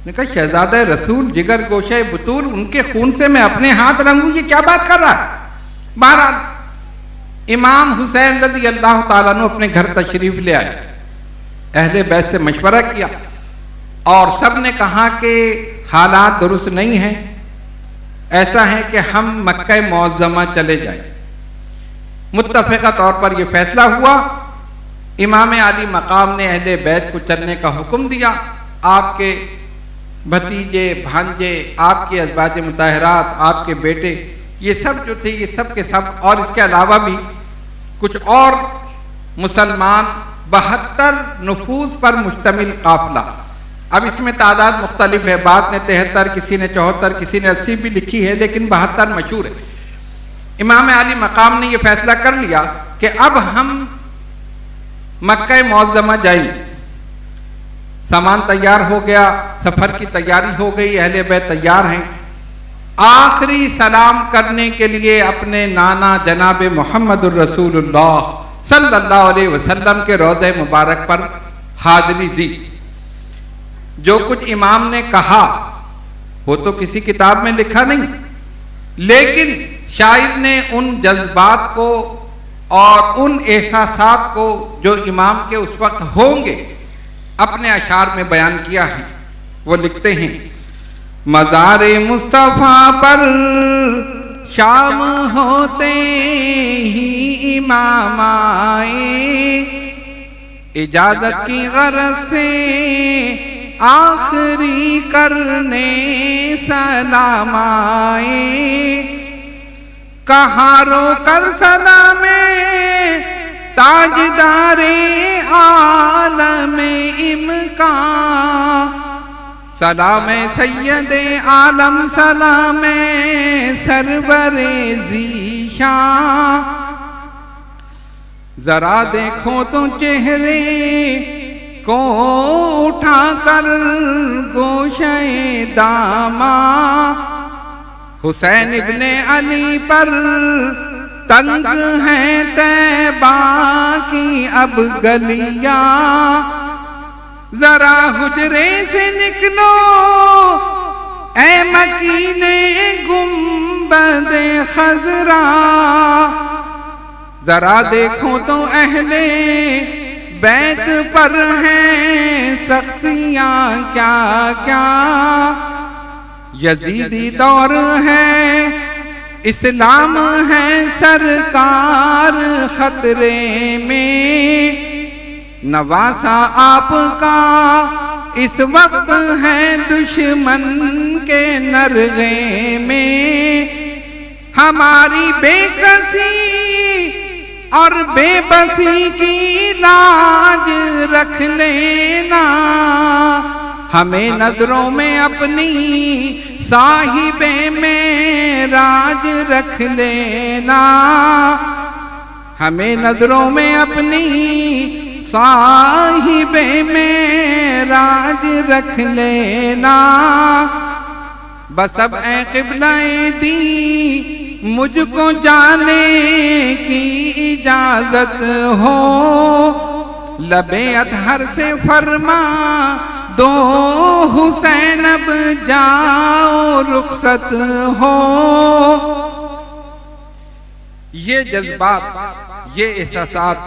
نے کہا شہزادہ رسول جگر گوشہ بطول، ان کے خون سے میں اپنے ہاتھ رنگوں، یہ کیا بات کر رہا ہے؟ بہرحال امام حسین رضی اللہ تعالیٰ عنہ اپنے گھر تشریف لے آئے. اہل بیت سے مشورہ کیا اور سب نے کہا کہ حالات درست نہیں ہیں، ایسا ہے کہ ہم مکہ معظمہ چلے جائیں. متفقہ طور پر یہ فیصلہ ہوا. امام علی مقام نے اہل بیت کو چلنے کا حکم دیا. آپ کے بھتیجے، بھانجے، آپ کے ازواج مطہرات، آپ کے بیٹے، یہ سب جو تھے یہ سب کے سب، اور اس کے علاوہ بھی کچھ اور مسلمان 72 نفوذ پر مشتمل قافلہ. اب اس میں تعداد مختلف ہے، بعض نے 73، کسی نے 74، کسی نے 80 بھی لکھی ہے، لیکن 72 مشہور ہے. امام علی مقام نے یہ فیصلہ کر لیا کہ اب ہم مکہ معظمہ جائیں. سامان تیار ہو گیا، سفر کی تیاری ہو گئی، اہل بیت تیار ہیں. آخری سلام کرنے کے لیے اپنے نانا جناب محمد الرسول اللہ صلی اللہ علیہ وسلم کے روضہ مبارک پر حاضری دی. جو کچھ امام نے کہا وہ تو کسی کتاب میں لکھا نہیں، لیکن شاعر نے ان جذبات کو اور ان احساسات کو جو امام کے اس وقت ہوں گے اپنے اشعار میں بیان کیا ہے. وہ لکھتے ہیں مزار مصطفیٰ پر شام ہوتے ہی امام آئے، اجازت کی غرض سے آخری کرنے سلام آئے. کہاں رو کر سلام تاجدار عالم امکان، سلام سید عالم، سلام سرور ذیشان. ذرا دیکھو تو چہرے کو اٹھا کر گوشے داما حسین ابن علی پر تنگ ہیں طیبہ کی اب گلیاں ذرا حجرے سے نکلو اے مکین گنبد خضرا ذرا دیکھو تو اہل بیت پر ہیں سختیاں کیا کیا یزیدی دور ہے اسلام ہے سرکار خطرے میں نواسا آپ کا اس وقت ہے دشمن کے نرغے میں ہماری بے کسی اور بے بسی کی لاج رکھ لینا ہمیں نظروں میں اپنی صاحب میں راج رکھ لینا ہمیں نظروں میں اپنی صاحب میں راج رکھ لینا بس اب اے قبلہ دی مجھ کو جانے کی اجازت ہو لبے اطہر سے فرما دو حسین اب جاؤ رخصت ہو یہ جذبات یہ احساسات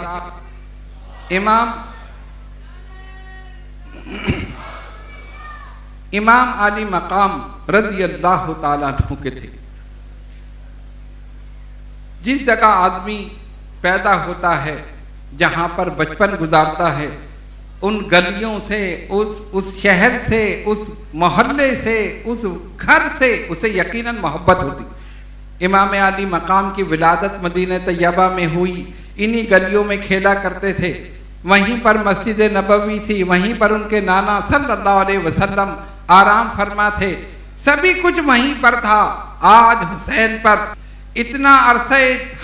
امام علی مقام رضی اللہ تعالیٰ عنہ کے تھے جس جگہ آدمی پیدا ہوتا ہے جہاں پر بچپن گزارتا ہے ان گلیوں سے اس شہر سے اس محلے سے اس گھر سے اسے یقیناً محبت ہوتی امام علی مقام کی ولادت مدینہ طیبہ میں ہوئی انہی گلیوں میں کھیلا کرتے تھے وہیں پر مسجد نبوی تھی وہیں پر ان کے نانا صلی اللہ علیہ وسلم آرام فرما تھے سبھی کچھ وہیں پر تھا آج حسین پر اتنا عرصہ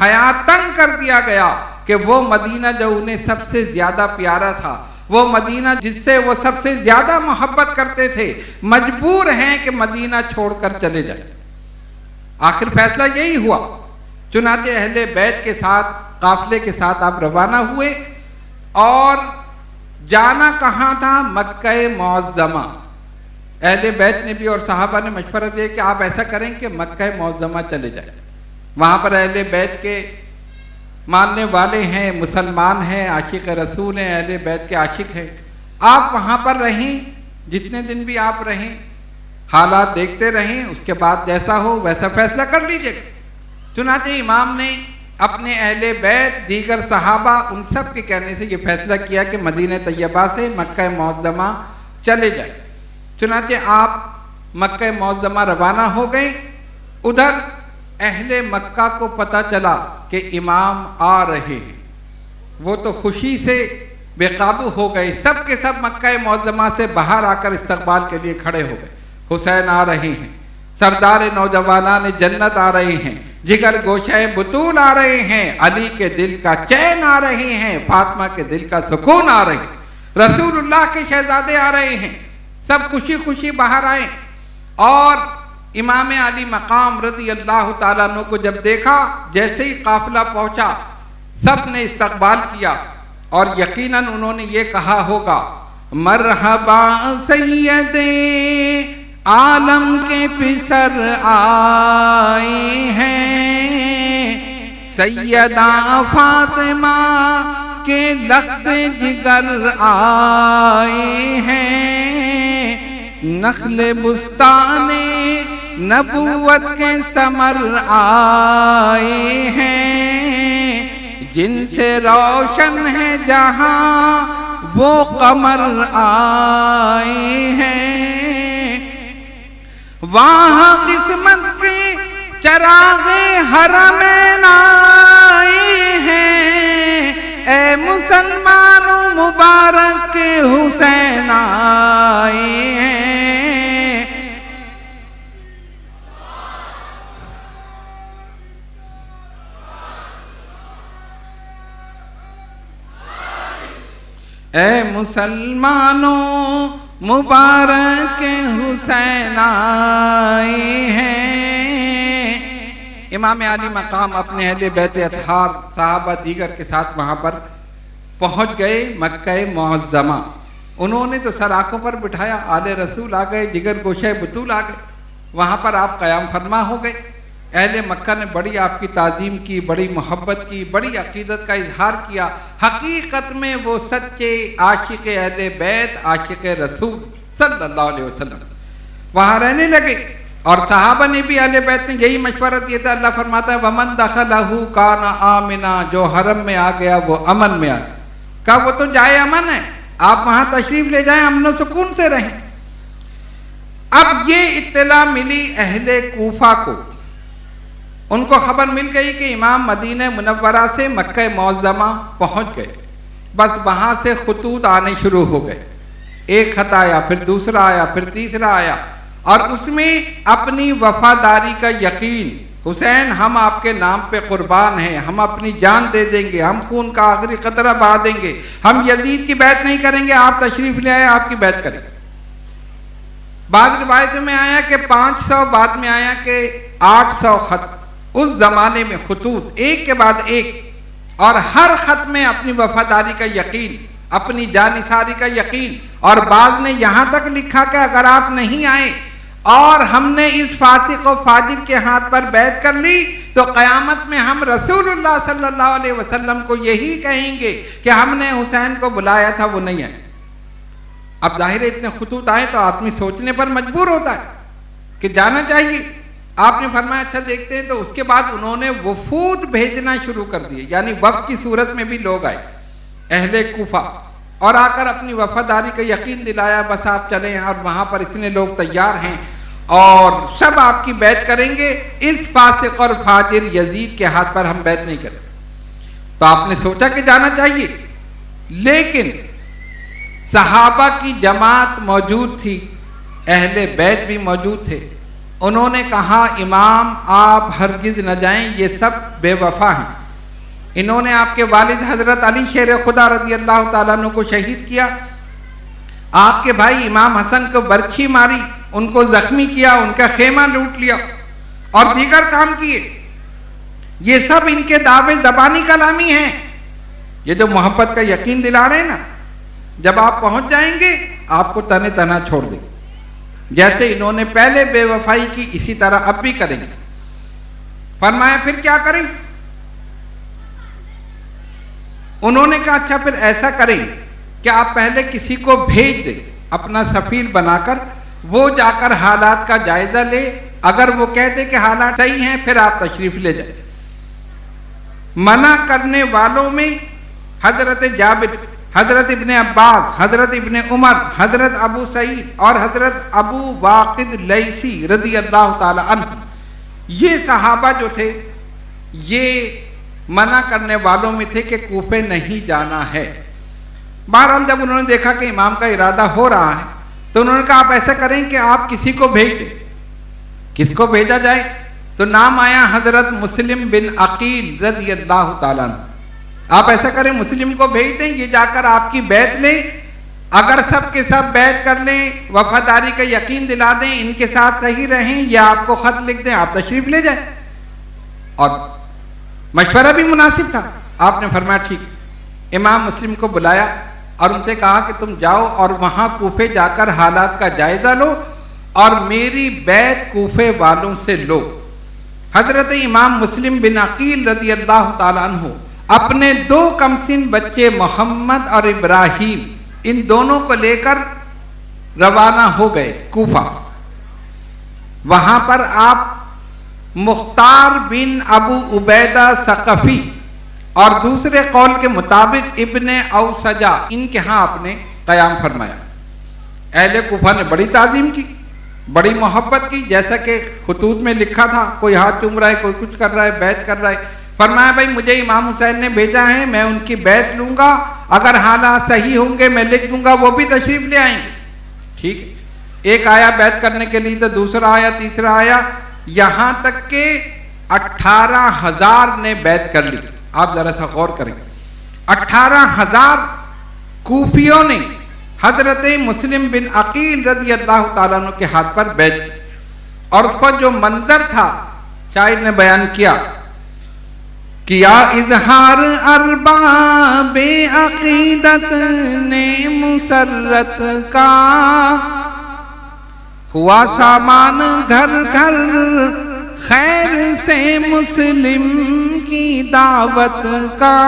حیات تنگ کر دیا گیا کہ وہ مدینہ جو انہیں سب سے زیادہ پیارا تھا وہ مدینہ جس سے وہ سب سے زیادہ محبت کرتے تھے مجبور ہیں کہ مدینہ چھوڑ کر چلے جائیں آخر فیصلہ یہی ہوا چنانچہ اہل بیت کے ساتھ قافلے کے ساتھ آپ روانہ ہوئے اور جانا کہاں تھا مکہ معظمہ اہل بیت نے بھی اور صحابہ نے مشورہ دیا کہ آپ ایسا کریں کہ مکہ معظمہ چلے جائیں وہاں پر اہل بیت کے ماننے والے ہیں مسلمان ہیں عاشق رسول ہیں اہل بیت کے عاشق ہیں آپ وہاں پر رہیں جتنے دن بھی آپ رہیں حالات دیکھتے رہیں اس کے بعد جیسا ہو ویسا فیصلہ کر لیجئے چنانچہ امام نے اپنے اہل بیت دیگر صحابہ ان سب کے کہنے سے یہ فیصلہ کیا کہ مدینہ طیبہ سے مکہ معظمہ چلے جائیں چنانچہ آپ مکہ معظمہ روانہ ہو گئے ادھر اہل مکہ کو پتہ چلا کہ امام آ رہے ہیں وہ تو خوشی سے بے قابو ہو گئے سب کے سب مکہ معظمہ سے باہر آ کر استقبال کے لیے کھڑے ہو گئے حسین آ رہے ہیں سردار نوجوانان جنت آ رہے ہیں جگر گوشہ بطول آ رہے ہیں علی کے دل کا چین آ رہے ہیں فاطمہ کے دل کا سکون آ رہے ہیں رسول اللہ کے شہزادے آ رہے ہیں سب خوشی خوشی باہر آئے اور امام علی مقام رضی اللہ تعالیٰ عنہ کو جب دیکھا جیسے ہی قافلہ پہنچا سب نے استقبال کیا اور یقیناً انہوں نے یہ کہا ہوگا مرحبا سید عالم کے پسر آئے ہیں سیدہ فاطمہ کے لخت جگر آئے ہیں نخل بستان نبوت کے ثمر آئے ہیں جن سے روشن ہے جہاں وہ قمر آئے ہیں وہاں قسمت کے چراغ حرمین آئے ہیں اے مسلمانوں مبارک کے حسین آئے ہیں اے مسلمانوں مبارک حسین آئے ہیں۔ امام علی مقام اپنے اہل بیت اطہار صحابہ دیگر کے ساتھ وہاں پر پہنچ گئے مکہ معظمہ۔ انہوں نے تو سر آنکھوں پر بٹھایا، آل رسول آ گئے، جگر گوشہ بطول آ گئے، وہاں پر آپ قیام فرما ہو گئے۔ اہل مکہ نے بڑی آپ کی تعظیم کی، بڑی محبت کی، بڑی عقیدت کا اظہار کیا۔ حقیقت میں وہ سچے عاشق اہل بیت، عاشق رسول صلی اللہ علیہ وسلم وہاں رہنے لگے۔ اور صحابہ نے بھی اہل بیت نے یہی مشورہ دیا تھا۔ اللہ فرماتا ہے وَمَن دَخَلَهُ كَانَ آمِنًا، جو حرم میں آ گیا وہ امن میں آ گیا۔ کہا وہ تو جائے امن ہے، آپ وہاں تشریف لے جائیں، امن و سکون سے رہیں۔ اب یہ اطلاع ملی اہل کوفہ کو، ان کو خبر مل گئی کہ امام مدینہ منورہ سے مکہ معظمہ پہنچ گئے۔ بس وہاں سے خطوط آنے شروع ہو گئے، ایک خط آیا، پھر دوسرا آیا، پھر تیسرا آیا، اور اس میں اپنی وفاداری کا یقین، حسین ہم آپ کے نام پہ قربان ہیں، ہم اپنی جان دے دیں گے، ہم خون کا آخری قطرہ بہا دیں گے، ہم یزید کی بیعت نہیں کریں گے، آپ تشریف لے آئے، آپ کی بیعت کریں گے۔ بعض روایتوں میں آیا کہ 500، بعد میں آیا کہ 800 خط اس زمانے میں، خطوط ایک کے بعد ایک، اور ہر خط میں اپنی وفاداری کا یقین، اپنی جانثاری کا یقین۔ اور بعض نے یہاں تک لکھا کہ اگر آپ نہیں آئے اور ہم نے اس فاسق و فاجر کے ہاتھ پر بیعت کر لی تو قیامت میں ہم رسول اللہ صلی اللہ علیہ وسلم کو یہی کہیں گے کہ ہم نے حسین کو بلایا تھا، وہ نہیں آئے۔ اب ظاہر ہے اتنے خطوط آئے تو آدمی سوچنے پر مجبور ہوتا ہے کہ جانا چاہیے۔ آپ نے فرمایا اچھا دیکھتے ہیں، تو اس کے بعد انہوں نے وفود بھیجنا شروع کر دیے، یعنی وفد کی صورت میں بھی لوگ آئے اہل کوفہ، اور آ کر اپنی وفاداری کا یقین دلایا، بس آپ چلیں، اور وہاں پر اتنے لوگ تیار ہیں اور سب آپ کی بیعت کریں گے، اس فاسق اور فاجر یزید کے ہاتھ پر ہم بیعت نہیں کریں۔ تو آپ نے سوچا کہ جانا چاہیے، لیکن صحابہ کی جماعت موجود تھی، اہل بیت بھی موجود تھے۔ انہوں نے کہا امام آپ ہرگز نہ جائیں، یہ سب بے وفا ہیں۔ انہوں نے آپ کے والد حضرت علی شیر خدا رضی اللہ تعالیٰ عنہ کو شہید کیا، آپ کے بھائی امام حسن کو برچھی ماری، ان کو زخمی کیا، ان کا خیمہ لوٹ لیا اور دیگر کام کیے۔ یہ سب ان کے دعوے زبانی کلامی ہیں، یہ جو محبت کا یقین دلا رہے ہیں نا، جب آپ پہنچ جائیں گے آپ کو تنے تنہا چھوڑ دیں گے۔ جیسے انہوں نے پہلے بے وفائی کی، اسی طرح اب بھی کریں گے۔ فرمایا پھر کیا کریں؟ انہوں نے کہا اچھا پھر ایسا کریں کہ آپ پہلے کسی کو بھیج دیں اپنا سفیر بنا کر، وہ جا کر حالات کا جائزہ لے، اگر وہ کہتے کہ حالات صحیح ہیں پھر آپ تشریف لے جائیں۔ منع کرنے والوں میں حضرت جابر، حضرت ابن عباس، حضرت ابن عمر، حضرت ابو سعید اور حضرت ابو واقد لیثی رضی اللہ تعالی عنہ، یہ صحابہ جو تھے یہ منع کرنے والوں میں تھے کہ کوفے نہیں جانا ہے۔ بہرحال جب انہوں نے دیکھا کہ امام کا ارادہ ہو رہا ہے تو انہوں نے کہا آپ ایسا کریں کہ آپ کسی کو بھیج دیں۔ کس کو بھیجا جائے؟ تو نام آیا حضرت مسلم بن عقیل رضی اللہ تعالیٰ عنہ۔ آپ ایسا کریں مسلم کو بھیج دیں، یہ جا کر آپ کی بیعت لیں، اگر سب کے سب بیعت کر لیں، وفاداری کا یقین دلا دیں، ان کے ساتھ صحیح رہیں، یا آپ کو خط لکھ دیں، آپ تشریف لے جائیں۔ اور مشورہ بھی مناسب تھا۔ آپ نے فرمایا ٹھیک ہے۔ امام مسلم کو بلایا اور ان سے کہا کہ تم جاؤ اور وہاں کوفے جا کر حالات کا جائزہ لو اور میری بیعت کوفے والوں سے لو۔ حضرت امام مسلم بن عقیل رضی اللہ تعالیٰ عنہ اپنے 2 کمسن بچے محمد اور ابراہیم، ان دونوں کو لے کر روانہ ہو گئے کوفہ۔ وہاں پر آپ مختار بن ابو عبیدہ ثقفی اور دوسرے قول کے مطابق ابن اوسجہ، ان کے ہاں آپ نے قیام فرمایا۔ اہل کوفہ نے بڑی تعظیم کی، بڑی محبت کی، جیسا کہ خطوط میں لکھا تھا، کوئی ہاتھ چوم رہا ہے، کوئی کچھ کر رہا ہے، بیعت کر رہا ہے۔ فرمایا بھائی مجھے امام حسین نے بھیجا ہے، میں ان کی بیعت لوں گا، اگر حالات صحیح ہوں گے میں لکھ دوں گا، وہ بھی تشریف لے آئیں گے۔ ٹھیک ہے، ایک آیا بیعت کرنے کے لیے، تو دوسرا آیا، تیسرا آیا، یہاں تک کہ 18,000 نے بیعت کر لی۔ آپ ذرا سا غور کریں، 18,000 کوفیوں نے حضرت مسلم بن عقیل رضی اللہ تعالیٰ عنہ کے ہاتھ پر بیعت کی، اور اس پر جو منظر تھا شاعر نے بیان کیا اظہار ارباب عقیدت نے مسرت کا، ہوا سامان گھر گھر خیر سے مسلم کی دعوت کا،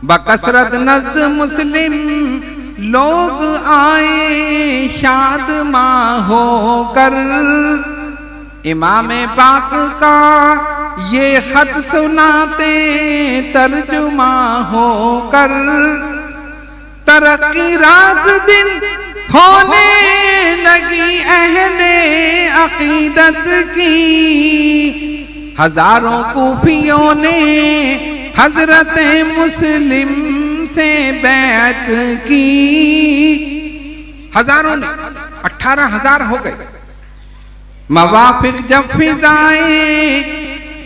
بکثرت نزد مسلم لوگ آئے شادماں ہو کر، امام پاک کا یہ خط سناتے ترجمہ ہو کر، ترقی رات دن ہونے لگی اہل عقیدت کی، ہزاروں کوفیوں نے حضرت مسلم سے بیعت کی، ہزاروں نے 18,000 ہو گئے۔ موافق جب فضائیں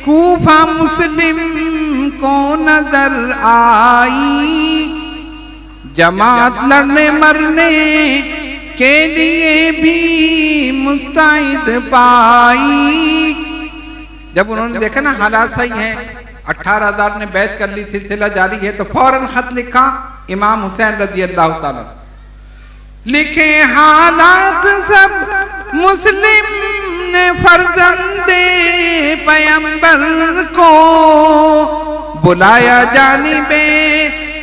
کوفہ مسلم کو نظر آئی، جماعت لڑنے مرنے کے لیے بھی مستعد پائی۔ جب انہوں نے دیکھا نا حالات صحیح ہیں، 18,000 نے بیعت کر لی، سلسلہ جاری ہے، تو فوراً خط لکھا امام حسین رضی اللہ تعالیٰ، لکھے حالات سب مسلم نے فرزند پیمبر کو، بلایا جانب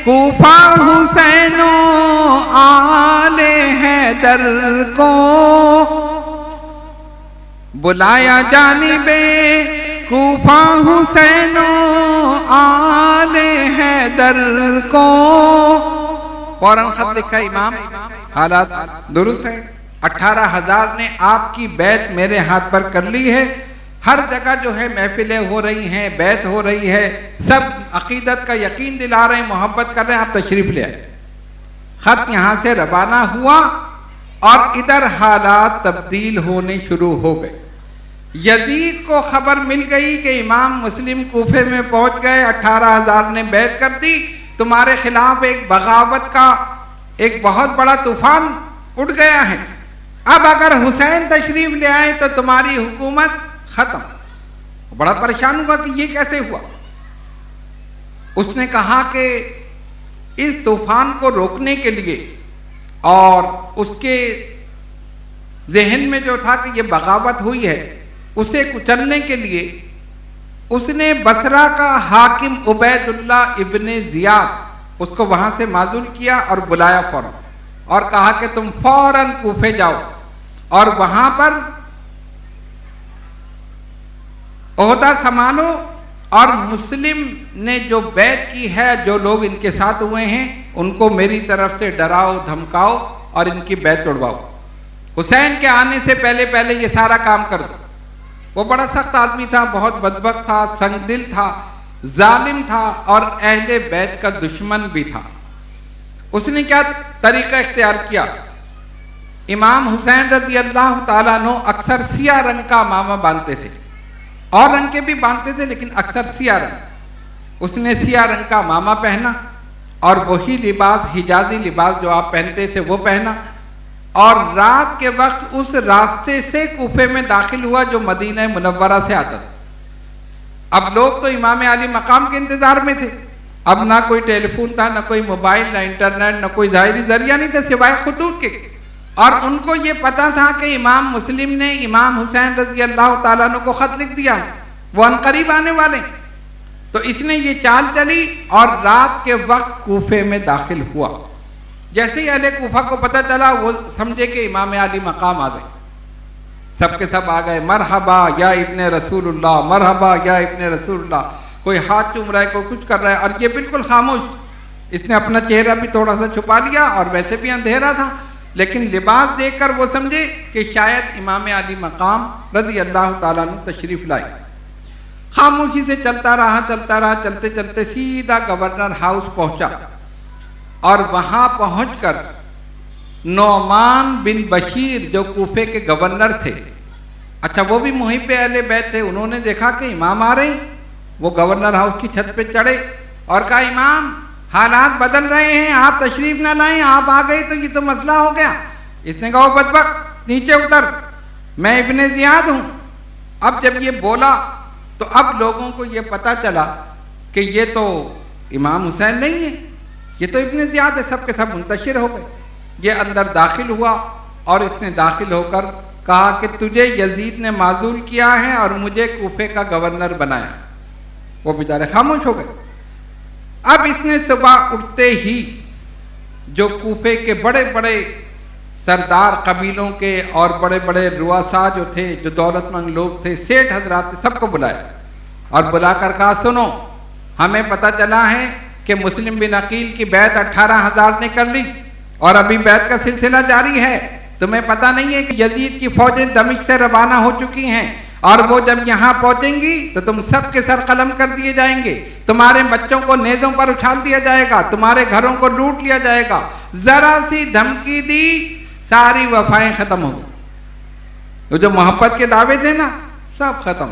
کوفہ حسین و آل حیدر کو، بلایا جانب کوفہ حسین و آل حیدر کو، فوراً خط لکھا امام، حالات درست ہے، 18,000 نے آپ کی بیعت میرے ہاتھ پر کر لی ہے، ہر جگہ جو ہے محفلیں ہو رہی ہیں، بیعت ہو رہی ہے، سب عقیدت کا یقین دلا رہے ہیں، محبت کر رہے ہیں، آپ تشریف لے آئے۔ خط یہاں سے روانہ ہوا اور ادھر حالات تبدیل ہونے شروع ہو گئے۔ یزید کو خبر مل گئی کہ امام مسلم کوفے میں پہنچ گئے، 18,000 نے بیعت کر دی، تمہارے خلاف ایک بغاوت کا ایک بہت بڑا طوفان اٹھ گیا ہے، اب اگر حسین تشریف لے آئے تو تمہاری حکومت ختم۔ بڑا پریشان ہوا کہ یہ کیسے ہوا۔ اس نے کہا کہ اس طوفان کو روکنے کے لیے اور اس کے ذہن میں جو تھا کہ یہ بغاوت ہوئی ہے، اسے کچلنے کے لیے اس نے بصرہ کا حاکم عبید اللہ ابن زیاد اس کو وہاں سے معزول کیا اور بلایا فوراً، اور کہا کہ تم فوراً کوفے جاؤ اور وہاں پر عہدہ سنبھالو، اور مسلم نے جو بیعت کی ہے، جو لوگ ان کے ساتھ ہوئے ہیں، ان کو میری طرف سے ڈراؤ دھمکاؤ اور ان کی بیعت توڑواؤ، حسین کے آنے سے پہلے پہلے یہ سارا کام کر دو۔ وہ بڑا سخت آدمی تھا، بہت بدبخت تھا، سنگ دل تھا، ظالم تھا اور اہل بیت کا دشمن بھی تھا۔ اس نے کیا طریقہ اختیار کیا؟ امام حسین رضی اللہ تعالیٰ عنہ اکثر سیاہ رنگ کا امامہ باندھتے تھے، اور رنگ کے بھی باندھتے تھے لیکن اکثر سیاہ رنگ۔ اس نے سیاہ رنگ کا امامہ پہنا اور وہی لباس، حجازی لباس جو آپ پہنتے تھے وہ پہنا، اور رات کے وقت اس راستے سے کوفے میں داخل ہوا جو مدینہ منورہ سے آتا تھا۔ اب لوگ تو امام عالی مقام کے انتظار میں تھے، اب نہ کوئی ٹیلی فون تھا، نہ کوئی موبائل، نہ انٹرنیٹ، نہ کوئی ظاہری ذریعہ نہیں تھا سوائے خطوط کے، اور ان کو یہ پتا تھا کہ امام مسلم نے امام حسین رضی اللہ تعالیٰ عنہ کو خط لکھ دیا، وہ عنقریب آنے والے۔ تو اس نے یہ چال چلی اور رات کے وقت کوفے میں داخل ہوا۔ جیسے ہی اہل کوفہ کو پتہ چلا، وہ سمجھے کہ امام عالی مقام آ گئے، سب کے سب آ گئے، مرحبا یا ابن رسول اللہ، مرحبا یا ابن رسول اللہ، کوئی ہاتھ چوم رہا ہے، کوئی کچھ کر رہا ہے، اور یہ بالکل خاموش۔ اس نے اپنا چہرہ بھی تھوڑا سا چھپا لیا، اور ویسے بھی اندھیرا تھا، لیکن لباس دیکھ کر وہ سمجھے کہ شاید امام علی مقام رضی اللہ تعالیٰ عنہ تشریف لائے۔ خاموشی سے چلتا رہا، چلتے چلتے سیدھا گورنر ہاؤس پہنچا، اور وہاں پہنچ کر نعمان بن بشیر جو کوفے کے گورنر تھے، اچھا وہ بھی محب اہل بیت تھے، انہوں نے دیکھا کہ امام آ رہے ہیں، وہ گورنر ہاؤس کی چھت پہ چڑھے اور کہا امام حالات بدل رہے ہیں، آپ تشریف نہ لائیں، آپ آ گئے تو یہ تو مسئلہ ہو گیا۔ اس نے کہا بدبخت نیچے اتر، میں ابن زیاد ہوں۔ اب جب یہ بولا تو اب لوگوں کو یہ پتا چلا کہ یہ تو امام حسین نہیں ہے، یہ تو ابن زیاد ہے، سب کے سب منتشر ہو گئے۔ یہ اندر داخل ہوا اور اس نے داخل ہو کر کہا کہ تجھے یزید نے معزول کیا ہے اور مجھے کوفے کا گورنر بنایا۔ وہ بیچارے خاموش ہو گئے۔ اب اس نے صبح اٹھتے ہی جو کوفے کے بڑے بڑے سردار قبیلوں کے اور بڑے بڑے رؤساء جو تھے، جو دولت مند لوگ تھے، سیٹھ حضرات تھے، سب کو بلایا اور بلا کر کہا سنو، ہمیں پتہ چلا ہے کہ مسلم بن عقیل کی بیعت 18,000 نے کر لی اور ابھی بیعت کا سلسلہ جاری ہے۔ تمہیں پتہ نہیں ہے کہ یزید کی فوجیں دمشق سے روانہ ہو چکی ہیں اور وہ جب یہاں پہنچیں گی تو تم سب کے سر قلم کر دیے جائیں گے، تمہارے بچوں کو نیزوں پر اچھال دیا جائے گا، تمہارے گھروں کو لوٹ لیا جائے گا۔ ذرا سی دھمکی دی، ساری وفائیں ختم ہو گئی۔ وہ جو محبت کے دعوے تھے نا، سب ختم،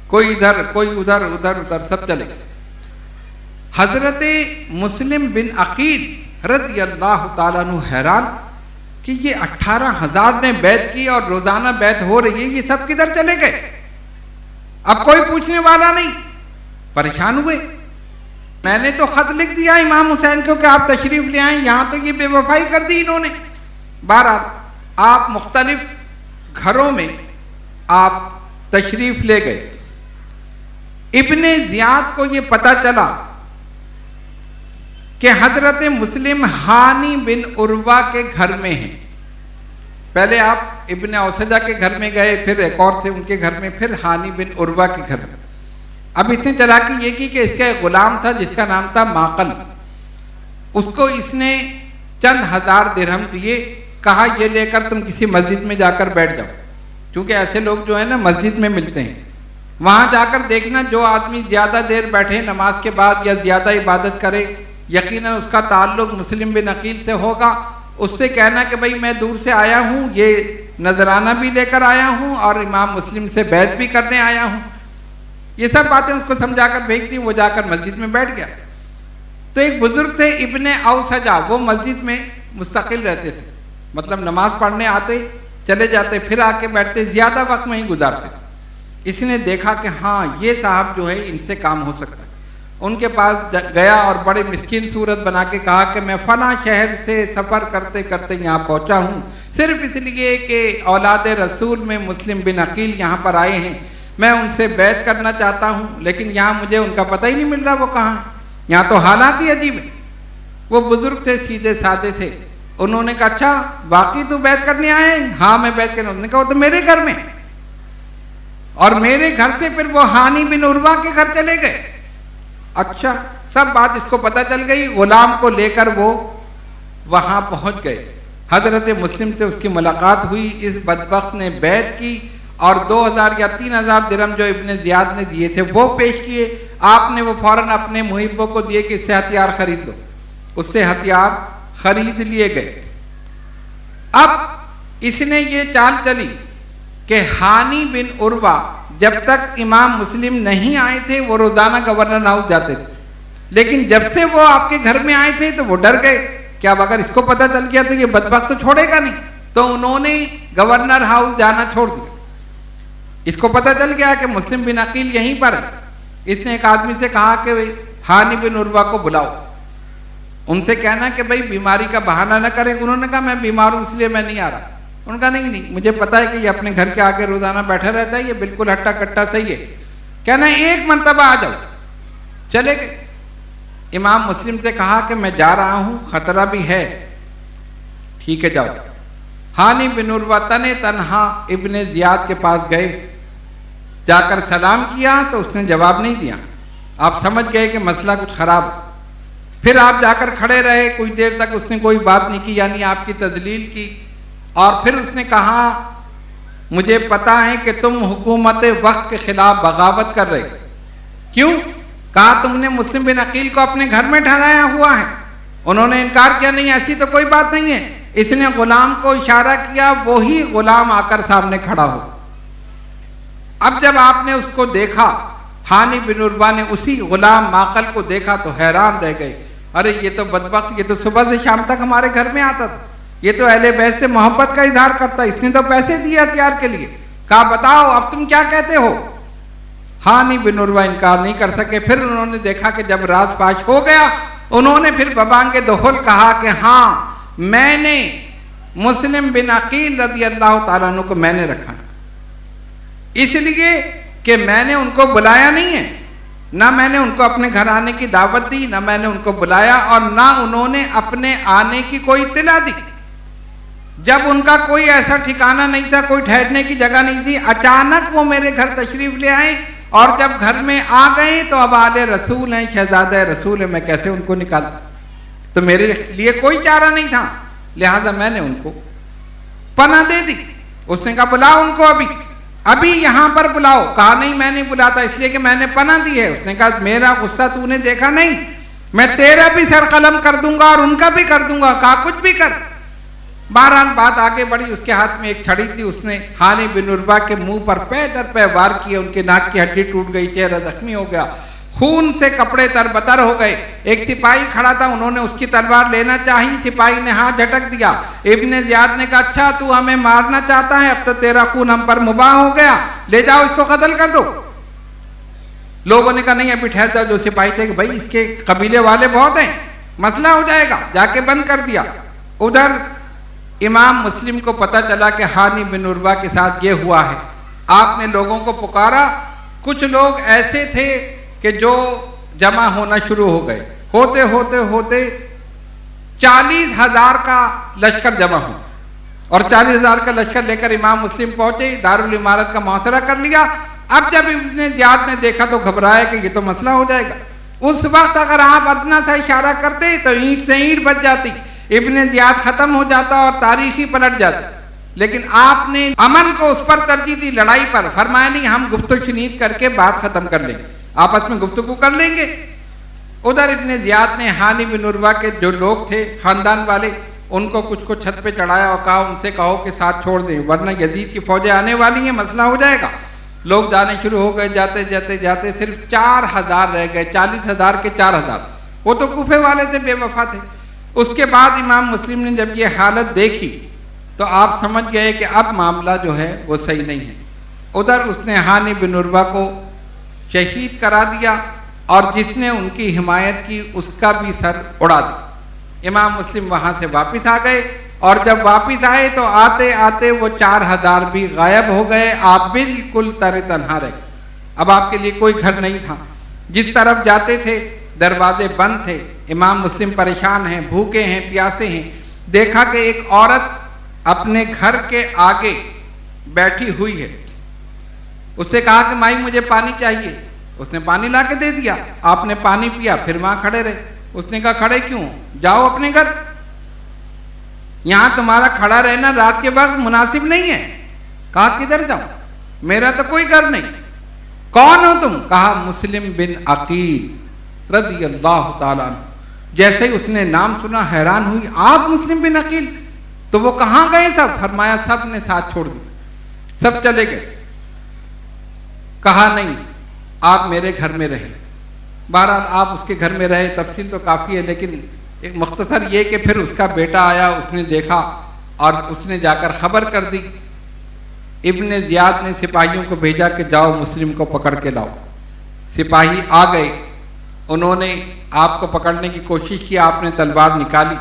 کوئی ادھر کوئی ادھر، ادھر ادھر سب چلے گئے۔ حضرت مسلم بن عقیل رضی اللہ تعالیٰ عنہ حیران کہ یہ 18,000 نے بیعت کی اور روزانہ بیعت ہو رہی ہے، یہ سب کدھر چلے گئے؟ اب کوئی پوچھنے والا نہیں، پریشان ہوئے۔ میں نے تو خط لکھ دیا امام حسین کو کہ آپ تشریف لے آئیں، یہاں تو یہ بے وفائی کر دی انہوں نے۔ بہرحال آپ مختلف گھروں میں آپ تشریف لے گئے۔ ابن زیاد کو یہ پتہ چلا کہ حضرت مسلم ہانی بن عروہ کے گھر میں ہیں۔ پہلے آپ ابن اوسجہ کے گھر میں گئے، پھر ایک اور تھے ان کے گھر میں، پھر ہانی بن عروہ کے گھر میں۔ اب اس نے چلاکی یہ کی کہ اس کا ایک غلام تھا جس کا نام تھا ماقل، اس کو اس نے چند ہزار درہم دیے، کہا یہ لے کر تم کسی مسجد میں جا کر بیٹھ جاؤ، کیونکہ ایسے لوگ جو ہے نا مسجد میں ملتے ہیں، وہاں جا کر دیکھنا جو آدمی زیادہ دیر بیٹھے نماز کے بعد یا زیادہ عبادت کرے، یقیناً اس کا تعلق مسلم بن عقیل سے ہوگا۔ اس سے کہنا کہ بھئی میں دور سے آیا ہوں، یہ نذرانہ بھی لے کر آیا ہوں اور امام مسلم سے بیعت بھی کرنے آیا ہوں۔ یہ سب باتیں اس کو سمجھا کر بھیج دی، وہ جا کر مسجد میں بیٹھ گیا۔ تو ایک بزرگ تھے ابن اوسجہ، وہ مسجد میں مستقل رہتے تھے، مطلب نماز پڑھنے آتے چلے جاتے، پھر آ کے بیٹھتے، زیادہ وقت وہیں گزارتے۔ اس نے دیکھا کہ ہاں یہ صاحب جو ہے ان سے کام ہو سکتا ہے، ان کے پاس گیا اور بڑے مسکین صورت بنا کے کہا کہ میں فلاں شہر سے سفر کرتے کرتے یہاں پہنچا ہوں، صرف اس لیے کہ اولاد رسول میں مسلم بن عقیل یہاں پر آئے ہیں، میں ان سے بیعت کرنا چاہتا ہوں، لیکن یہاں مجھے ان کا پتہ ہی نہیں مل رہا وہ کہاں ہیں، یہاں تو حالات ہی عجیب ہیں۔ وہ بزرگ تھے، سیدھے سادے تھے، انہوں نے کہا اچھا واقعی تو بیعت کرنے آئے ہیں؟ ہاں میں بیعت کرنے۔ انہوں نے کہا وہ تو میرے گھر میں، اور میرے گھر سے پھر وہ ہانی بن عروہ کے گھر چلے گئے۔ اچھا، سب بات اس کو پتہ چل گئی، غلام کو لے کر وہ وہاں پہنچ گئے۔ حضرت مسلم سے اس کی ملاقات ہوئی، اس بدبخت نے بیعت کی اور 2,000 یا 3,000 درہم جو ابن زیاد نے دیے تھے وہ پیش کیے۔ آپ نے وہ فوراً اپنے محبوں کو دیے کہ اس سے ہتھیار خرید لو، اس سے ہتھیار خرید لیے گئے۔ اب اس نے یہ چال چلی کہ ہانی بن عروہ جب تک امام مسلم نہیں آئے تھے وہ روزانہ گورنر ہاؤس جاتے تھے، لیکن جب سے وہ آپ کے گھر میں آئے تھے تو وہ ڈر گئے کہ اب اگر اس کو پتہ چل گیا تو یہ بدبخت تو چھوڑے گا نہیں، تو انہوں نے گورنر ہاؤس جانا چھوڑ دیا۔ اس کو پتہ چل گیا کہ مسلم بن عقیل یہیں پر ہے۔ اس نے ایک آدمی سے کہا کہ ہانی بن عروہ کو بلاؤ، ان سے کہنا کہ بھئی بیماری کا بہانہ نہ کریں۔ انہوں نے کہا میں بیمار ہوں اس لیے میں نہیں آ رہا۔ انہوں نے کہا نہیں مجھے پتا ہے کہ یہ اپنے گھر کے آگے روزانہ بیٹھا رہتا ہے، یہ بالکل ہٹا کٹا صحیح ہے، کہنا ایک مرتبہ آ جاؤ۔ چلے گئے۔ امام مسلم سے کہا کہ میں جا رہا ہوں، خطرہ بھی ہے، ٹھیک ہے جاؤ۔ ہانی بن عروہ تنے تنہا ابن زیاد کے پاس گئے، جا کر سلام کیا تو اس نے جواب نہیں دیا۔ آپ سمجھ گئے کہ مسئلہ کچھ خراب ہے۔ پھر آپ جا کر کھڑے رہے، کچھ دیر تک اس نے کوئی بات نہیں کی، یعنی آپ کی تذلیل کی، اور پھر اس نے کہا مجھے پتا ہے کہ تم حکومت وقت کے خلاف بغاوت کر رہے، کیوں؟ کہا تم نے مسلم بن عقیل کو اپنے گھر میں ٹھہرایا ہوا ہے۔ انہوں نے انکار کیا نہیں ایسی تو کوئی بات نہیں ہے۔ اس نے غلام کو اشارہ کیا، وہی غلام آ کر سامنے کھڑا ہو۔ اب جب آپ نے اس کو دیکھا، ہانی بن عروہ نے اسی غلام ماقل کو دیکھا تو حیران رہ گئے ارے یہ تو بدبخت، یہ تو صبح سے شام تک ہمارے گھر میں آتا تھا، یہ تو اہل بیت سے محبت کا اظہار کرتا، اس نے تو پیسے دیے ہتھیار کے لیے۔ کہا بتاؤ اب تم کیا کہتے ہو؟ ہانی بن عروہ انکار نہیں کر سکے۔ پھر انہوں نے دیکھا کہ جب راز فاش ہو گیا، انہوں نے پھر ببانگ دہل کہا کہ ہاں میں نے مسلم بن عقیل رضی اللہ تعالیٰ عنہ کو میں نے رکھا، اس لیے کہ میں نے ان کو بلایا نہیں ہے، نہ میں نے ان کو اپنے گھر آنے کی دعوت دی، نہ میں نے ان کو بلایا، اور نہ انہوں نے اپنے آنے کی کوئی اطلاع دی۔ جب ان کا کوئی ایسا ٹھکانہ نہیں تھا، کوئی ٹھہرنے کی جگہ نہیں تھی، اچانک وہ میرے گھر تشریف لے آئے، اور جب گھر میں آ گئے تو اب آل رسول ہیں، شہزادہ رسول ہیں، میں کیسے ان کو نکالا؟ تو میرے لیے کوئی چارہ نہیں تھا، لہذا میں نے ان کو پناہ دے دی۔ اس نے کہا بلاؤ ان کو، ابھی یہاں پر بلاؤ۔ کہا نہیں میں نہیں بلاتا، اس لیے کہ میں نے پناہ دی ہے۔ اس نے کہا میرا غصہ تو نے دیکھا نہیں، میں تیرا بھی سر قلم کر دوں گا اور ان کا بھی کر دوں گا۔ کہا کچھ بھی کر۔ بہرحال بات آگے بڑھی، اس کے ہاتھ میں ایک چھڑی تھی، اس نے ہانی بن عروہ کے منہ پر پے در پے وار کیے، ان کے ناک کی ہڈی ٹوٹ گئی، چہرہ زخمی ہو گیا، خون سے کپڑے تربتر ہو گئے۔ ایک سپاہی کھڑا تھا، انہوں نے اس کی تلوار لینا چاہی، سپاہی نے ہاتھ جھٹک دیا۔ ابن زیاد نے کہا اچھا تو ہمیں مارنا چاہتا ہے، اب تو تیرا خون ہم پر مباح ہو گیا، لے جاؤ اس کو قتل کر دو۔ لوگوں نے کہا نہیں ابھی ٹھہر جاؤ۔ جو سپاہی تھے کہ بھائی اس کے قبیلے والے بہت ہیں، مسئلہ ہو جائے گا، جا کے بند کر دیا۔ ادھر امام مسلم کو پتہ چلا کہ ہانی بن عروہ کے ساتھ یہ ہوا ہے۔ آپ نے لوگوں کو پکارا، کچھ لوگ ایسے تھے کہ جو جمع ہونا شروع ہو گئے، ہوتے ہوتے ہوتے 40,000 کا لشکر جمع ہو، اور 40,000 کا لشکر لے کر امام مسلم پہنچے، دارالامارت کا محاصرہ کر لیا۔ اب جب ابن زیاد نے دیکھا تو گھبرایا کہ یہ تو مسئلہ ہو جائے گا۔ اس وقت اگر آپ ادنا سا اشارہ کرتے تو اینٹ سے اینٹ بچ جاتی، ابن زیاد ختم ہو جاتا اور تاریخ ہی پلٹ جاتی، لیکن آپ نے امن کو اس پر ترجیح دی، لڑائی پر۔ فرمایا نہیں ہم گفت و شنید کر کے بات ختم کر لیں گے، آپس میں گفتگو کر لیں گے۔ ادھر ابن زیاد نے ہانی بن عروہ کے جو لوگ تھے خاندان والے، ان کو کچھ کو چھت پہ چڑھایا اور کہا ان سے کہو کہ ساتھ چھوڑ دیں ورنہ یزید کی فوجیں آنے والی ہیں، مسئلہ ہو جائے گا۔ لوگ جانے شروع ہو گئے، جاتے جاتے جاتے صرف 4,000 رہ گئے، 40,000 کے 4,000۔ وہ تو کوفے والے سے بے وفا تھے۔ اس کے بعد امام مسلم نے جب یہ حالت دیکھی تو آپ سمجھ گئے کہ اب معاملہ جو ہے وہ صحیح نہیں ہے۔ ادھر اس نے ہانی بن عروہ کو شہید کرا دیا، اور جس نے ان کی حمایت کی اس کا بھی سر اڑا دیا۔ امام مسلم وہاں سے واپس آ گئے، اور جب واپس آئے تو آتے آتے وہ 4,000 بھی غائب ہو گئے، آپ بالکل تنہا رہ گئے۔ اب آپ کے لیے کوئی گھر نہیں تھا، جس طرف جاتے تھے دروازے بند تھے، امام مسلم پریشان ہیں، بھوکے ہیں، پیاسے ہیں۔ دیکھا کہ ایک عورت اپنے گھر کے آگے بیٹھی ہوئی ہے، اس سے کہا کہ مائی مجھے پانی چاہیے۔ اس نے پانی لا کے دے دیا، آپ نے پانی پیا، پھر وہاں کھڑے رہے۔ اس نے کہا کھڑے کیوں، جاؤ اپنے گھر، یہاں تمہارا کھڑا رہنا رات کے وقت مناسب نہیں ہے۔ کہا کدھر جاؤں، میرا تو کوئی گھر نہیں۔ کون ہو تم؟ کہا مسلم بن عقیل رضی اللہ تعالیٰ عنہ۔ جیسے ہی اس نے نام سنا حیران ہوئی، آپ مسلم بن عقیل؟ تو وہ کہاں گئے سب؟ فرمایا سب نے ساتھ چھوڑ دی، سب چلے گئے۔ کہا نہیں آپ میرے گھر میں رہیں۔ بہرحال آپ اس کے گھر میں رہے، تفصیل تو کافی ہے، لیکن ایک مختصر یہ کہ پھر اس کا بیٹا آیا، اس نے دیکھا اور اس نے جا کر خبر کر دی۔ ابن زیاد نے سپاہیوں کو بھیجا کہ جاؤ مسلم کو پکڑ کے لاؤ۔ سپاہی آ گئے، انہوں نے آپ کو پکڑنے کی کوشش کی، آپ نے تلوار نکالی،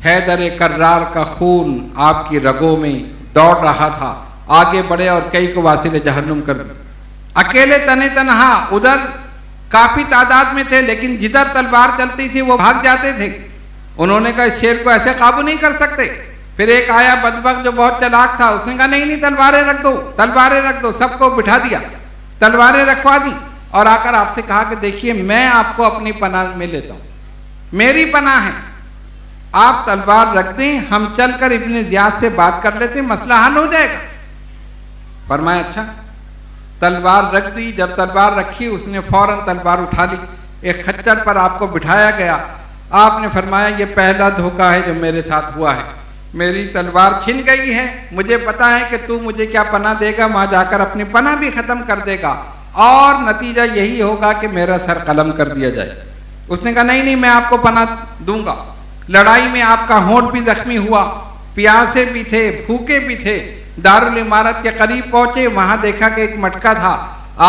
حیدر کرار کا خون آپ کی رگوں میں دوڑ رہا تھا، آگے بڑھے اور کئی کو واصل جہنم کر دی۔ اکیلے تنہا، ادھر کافی تعداد میں تھے، لیکن جدھر تلوار چلتی تھی وہ بھاگ جاتے تھے۔ انہوں نے کہا اس شیر کو ایسے قابو نہیں کر سکتے۔ پھر ایک آیا بدبخت جو بہت چلاک تھا، اس نے کہا نہیں تلواریں رکھ دو، تلواریں رکھ دو، سب کو بٹھا دیا، تلواریں رکھوا دی، اور آ کر آپ سے کہا کہ دیکھیے میں آپ کو اپنی پناہ میں لیتا ہوں، میری پناہ ہے، آپ تلوار رکھ دیں، ہم چل کر ابن زیاد سے بات کر لیتے، مسئلہ حل ہو جائے گا۔ فرمایا اچھا۔ تلوار رکھ دی، جب تلوار رکھی اس نے فوراً تلوار اٹھا لی، ایک خچر پر آپ کو بٹھایا گیا۔ آپ نے فرمایا یہ پہلا دھوکہ ہے جو میرے ساتھ ہوا ہے، میری تلوار چھن گئی ہے، مجھے پتا ہے کہ تو مجھے کیا پناہ دے گا، وہاں جا کر اپنی پناہ بھی ختم کر دے گا، اور نتیجہ یہی ہوگا کہ میرا سر قلم کر دیا جائے۔ اس نے کہا نہیں نہیں میں آپ کو پناہ دوں گا. لڑائی میں آپ کا ہونٹ بھی زخمی ہوا, پیاسے بھی تھے, بھوکے بھی تھے, دارالعمارت کے قریب پہنچے, وہاں دیکھا کہ ایک مٹکا تھا.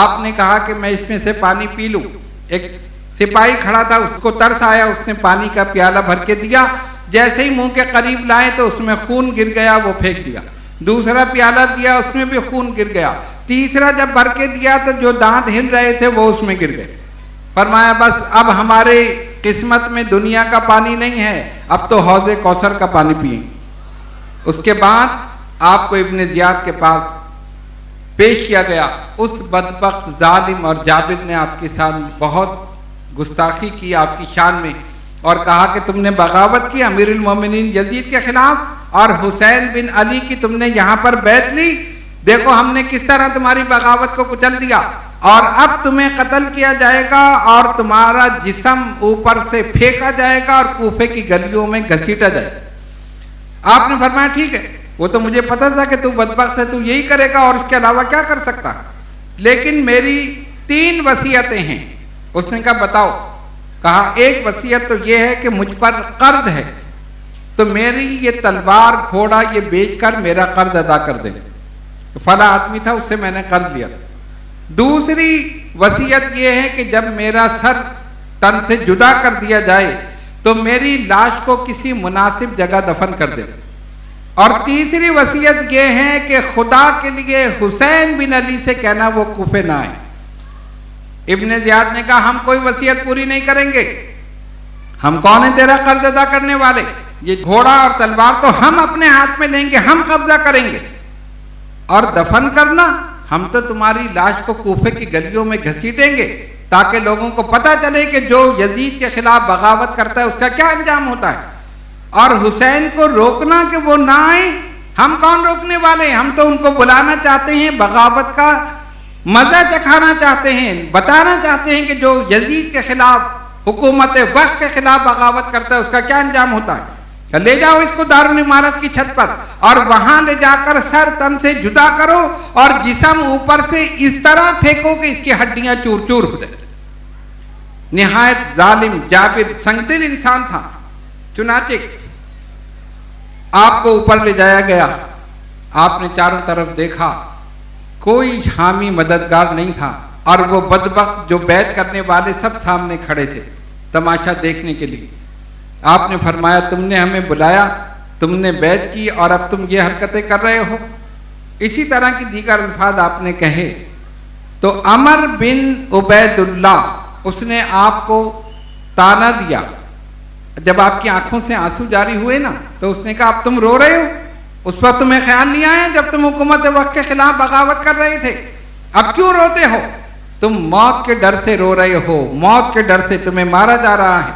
آپ نے کہا کہ میں اس میں سے پانی پی لوں. ایک سپاہی کھڑا تھا, اس کو ترس آیا, اس نے پانی کا پیالہ بھر کے دیا. جیسے ہی منہ کے قریب لائے تو اس میں خون گر گیا, وہ پھینک دیا. دوسرا پیالہ دیا, اس میں بھی خون گر گیا. تیسرا جب بھر کے دیا تو جو دانت ہل رہے تھے وہ اس میں گر گئے. فرمایا بس اب ہمارے قسمت میں دنیا کا پانی نہیں ہے, اب تو حوض کوثر کا پانی پئیں. اس کے بعد آپ کو ابن زیاد کے پاس پیش کیا گیا. اس بدبخت ظالم اور جابر نے آپ کے ساتھ بہت گستاخی کی آپ کی شان میں, اور کہا کہ تم نے بغاوت کی امیر المومنین یزید کے خلاف, اور حسین بن علی کی تم نے یہاں پر بیعت لی. دیکھو ہم نے کس طرح تمہاری بغاوت کو کچل دیا, اور اب تمہیں قتل کیا جائے گا اور تمہارا جسم اوپر سے پھینکا جائے گا اور کوفے کی گلیوں میں گھسیٹا جائے گا. آپ نے فرمایا ٹھیک ہے, وہ تو مجھے پتا تھا کہ تو بدبخت ہے, تو یہی کرے گا اور اس کے علاوہ کیا کر سکتا, لیکن میری 3 وصیتیں ہیں. اس نے کہا بتاؤ. کہا ایک وصیت تو یہ ہے کہ مجھ پر قرض ہے, تو میری یہ تلوار گھوڑا یہ بیچ کر میرا قرض ادا کر دے. فلاں آدمی تھا, اس سے میں نے قرض لیا تھا. دوسری وصیت یہ ہے کہ جب میرا سر تن سے جدا کر دیا جائے تو میری لاش کو کسی مناسب جگہ دفن کر دے. اور تیسری وصیت یہ ہے کہ خدا کے لیے حسین بن علی سے کہنا وہ کوفے نہ آئے. ابن زیاد نے کہا ہم کوئی وصیت پوری نہیں کریں گے, ہم کون ہیں تیرا قرض ادا کرنے والے, یہ گھوڑا اور تلوار تو ہم اپنے ہاتھ میں لیں گے, ہم قبضہ کریں گے, اور دفن کرنا ہم تو تمہاری لاش کو کوفے کی گلیوں میں گھسیٹیں گے تاکہ لوگوں کو پتہ چلے کہ جو یزید کے خلاف بغاوت کرتا ہے اس کا کیا انجام ہوتا ہے. اور حسین کو روکنا کہ وہ نہ آئے, ہم کون روکنے والے ہیں, ہم تو ان کو بلانا چاہتے ہیں, بغاوت کا مزہ چکھانا چاہتے ہیں, بتانا چاہتے ہیں کہ جو یزید کے خلاف حکومت وقت کے خلاف بغاوت کرتا ہے اس کا کیا انجام ہوتا ہے. لے جاؤ اس کو دارالعمارت کی چھت پر اور وہاں لے جا کر سر تن سے جدا کرو اور جسم اوپر سے اس طرح پھینکو کہ اس کی ہڈیاں چور چور ہو جائے. نہایت ظالم جابر سنگدل انسان تھا. چنانچہ آپ کو اوپر لے جایا گیا. آپ نے چاروں طرف دیکھا, کوئی حامی مددگار نہیں تھا, اور وہ بدبخت جو بیعت کرنے والے سب سامنے کھڑے تھے تماشا دیکھنے کے لیے. آپ نے فرمایا تم نے ہمیں بلایا, تم نے بیعت کی, اور اب تم یہ حرکتیں کر رہے ہو. اسی طرح کی دیگر الفاظ آپ نے کہے. تو عمر بن عبید اللہ اس نے آپ کو تانا دیا. جب آپ کی آنکھوں سے آنسو جاری ہوئے نا تو اس نے کہا اب تم رو رہے ہو, اس پر تمہیں خیال نہیں آیا جب تم حکومت وقت کے خلاف بغاوت کر رہے تھے, اب کیوں روتے ہو؟ تم موت کے ڈر سے رو رہے ہو, موت کے ڈر سے تمہیں مارا جا رہا ہے.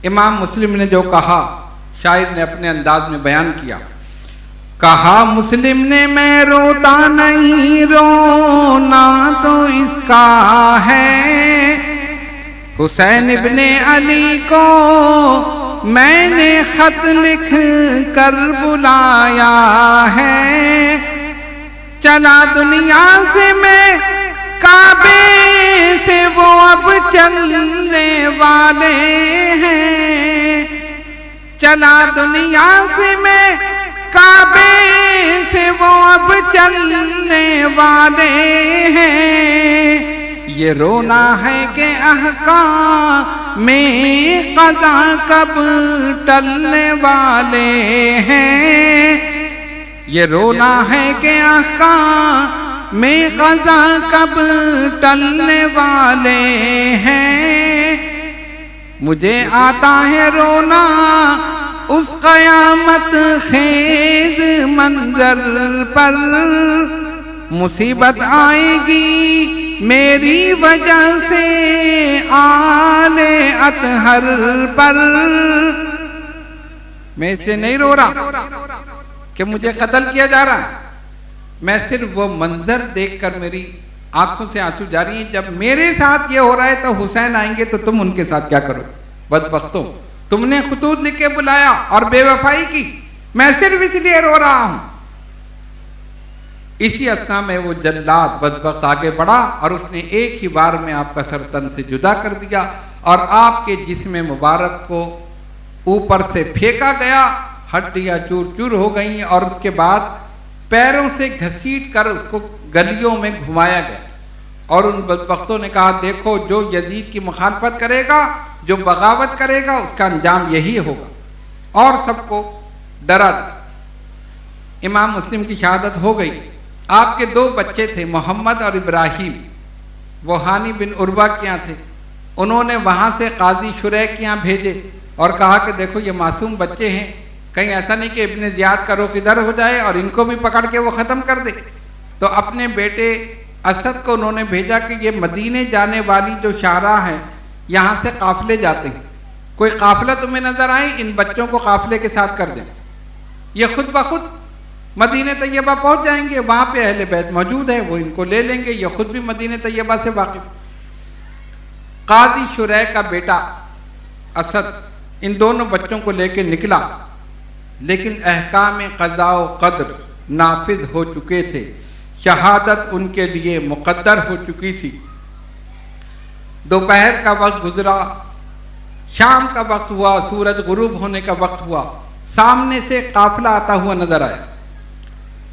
امام مسلم نے جو کہا شاعر نے اپنے انداز میں بیان کیا. کہا مسلم نے میں روتا نہیں, رونا تو اس کا ہے, حسین ابن علی کو میں نے خط لکھ کر بلایا ہے. چلا دنیا سے میں کعبے سے وہ اب چلنے والے ہیں. چلا دنیا سے میں کعبے سے وہ اب چلنے والے ہیں. یہ رونا ہے کہ احکام میں قضا کب ٹلنے والے ہیں. یہ رونا ہے کہ احکام میں قضا کب ٹلنے والے ہیں. مجھے آتا ہے رونا اس قیامت خیز منظر پر, مصیبت آئے گی میری وجہ سے آل اطہر پر. میں اس سے نہیں رو رہا کہ مجھے قتل کیا جا رہا, میں صرف وہ منظر دیکھ کر میری آنکھوں سے آنسو جاری ہیں. جب میرے ساتھ یہ ہو رہا ہے تو حسین آئیں گے تو تم ان کے ساتھ کیا کرو؟ بدبختوں, تم نے خطوط لکھ کے بلایا اور بے وفائی کی, میں صرف اس لیے رو رہا ہوں. اسی اثنا میں وہ جلاد بدبخت آگے بڑھا اور اس نے ایک ہی بار میں آپ کا سر تن سے جدا کر دیا اور آپ کے جسم مبارک کو اوپر سے پھینکا گیا، ہڈیاں چور چور ہو گئیں اور اس کے بعد پیروں سے گھسیٹ کر اس کو گلیوں میں گھمایا گیا، اور ان بدبختوں نے کہا دیکھو جو یزید کی مخالفت کرے گا، جو بغاوت کرے گا، اس کا انجام یہی ہوگا، اور سب کو ڈرا دیا۔ امام مسلم کی شہادت ہو گئی۔ آپ کے 2 بچے تھے، محمد اور ابراہیم، وہ ہانی بن عروہ کے یہاں تھے۔ انہوں نے وہاں سے قاضی شریح کے یہاں بھیجے اور کہا کہ دیکھو یہ معصوم بچے ہیں، کہیں ایسا نہیں کہ ابن زیاد کا رخ ادھر ہو جائے اور ان کو بھی پکڑ کے وہ ختم کر دے۔ تو اپنے بیٹے اسد کو انہوں نے بھیجا کہ یہ مدینے جانے والی جو شاہراہ ہے یہاں سے قافلے جاتے ہیں، کوئی قافلہ تمہیں نظر آئے ان بچوں کو قافلے کے ساتھ کر دیں، یہ خود بخود مدینہ طیبہ پہنچ جائیں گے، وہاں پہ اہل بیت موجود ہے، وہ ان کو لے لیں گے، یہ خود بھی مدینہ طیبہ سے واقف۔ قاضی شریح کا بیٹا اسد ان دونوں بچوں کو لے کے نکلا، لیکن احکام قضاء و قدر نافذ ہو چکے تھے، شہادت ان کے لیے مقدر ہو چکی تھی۔ دوپہر کا وقت گزرا، شام کا وقت ہوا، سورج غروب ہونے کا وقت ہوا، سامنے سے قافلہ آتا ہوا نظر آیا۔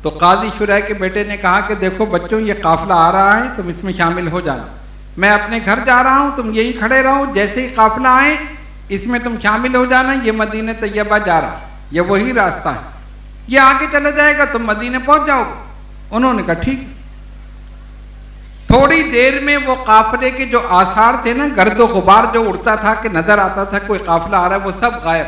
تو قاضی شریح کے بیٹے نے کہا کہ دیکھو بچوں یہ قافلہ آ رہا ہے، تم اس میں شامل ہو جانا، میں اپنے گھر جا رہا ہوں، تم یہیں کھڑے رہو، جیسے ہی قافلہ آئے اس میں تم شامل ہو جانا، یہ مدینہ طیبہ جا رہا ہے، یہ وہی راستہ ہے، یہ آگے چلا جائے گا، تم مدینہ پہنچ جاؤ گے۔ انہوں نے کہا ٹھیک۔ تھوڑی دیر میں وہ قافلے کے جو آثار تھے نا، گرد و غبار جو اڑتا تھا کہ نظر آتا تھا کوئی قافلہ آ رہا ہے، وہ سب غائب،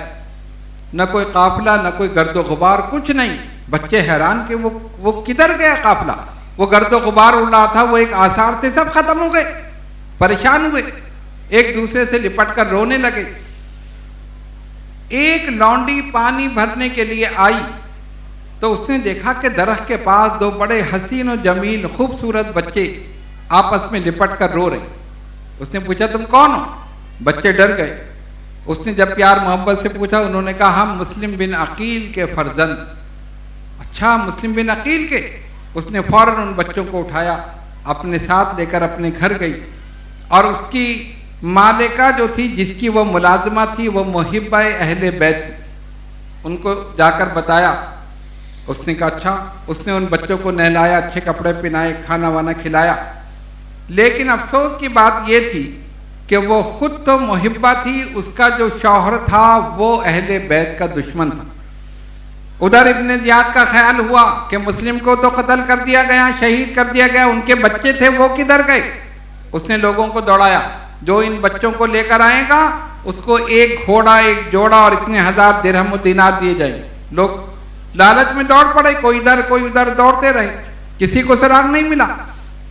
نہ کوئی قافلہ نہ کوئی گرد و غبار، کچھ نہیں۔ بچے حیران کہ وہ کدھر گیا قافلہ، وہ گرد و غبار اڑ رہا تھا، وہ ایک آثار تھے سب ختم ہو گئے، پریشان ہوئے، ایک دوسرے سے لپٹ کر رونے لگے۔ ایک لونڈی پانی بھرنے کے لیے آئی تو اس نے دیکھا کہ درخت کے پاس 2 بڑے حسین و جمیل خوبصورت بچے آپس میں لپٹ کر رو رہے۔ اس نے پوچھا تم کون ہو؟ بچے ڈر گئے۔ اس نے جب پیار محبت سے پوچھا، انہوں نے کہا ہم مسلم بن عقیل کے فرزند۔ اچھا مسلم بن عقیل کے؟ اس نے فوراً ان بچوں کو اٹھایا، اپنے ساتھ لے کر اپنے گھر گئی، اور اس کی مالکہ جو تھی جس کی وہ ملازمہ تھی وہ محبہ اہل بیت تھی، ان کو جا کر بتایا۔ اس نے کہا اچھا۔ اس نے ان بچوں کو نہلایا، اچھے کپڑے پہنائے، کھانا وانا کھلایا، لیکن افسوس کی بات یہ تھی کہ وہ خود تو محبہ تھی، اس کا جو شوہر تھا وہ اہل بیت کا دشمن تھا۔ ادھر ابن زیاد کا خیال ہوا کہ مسلم کو تو قتل کر دیا گیا، شہید کر دیا گیا، ان کے بچے تھے وہ کدھر گئے؟ اس نے لوگوں کو دوڑایا، جو ان بچوں کو لے کر آئے گا اس کو ایک گھوڑا، ایک جوڑا اور اتنے 1000 درہم و دینار دیے جائیں گے۔ لوگ لالچ میں دوڑ پڑے، کوئی ادھر کوئی ادھر دوڑتے رہے، کسی کو سراغ نہیں ملا۔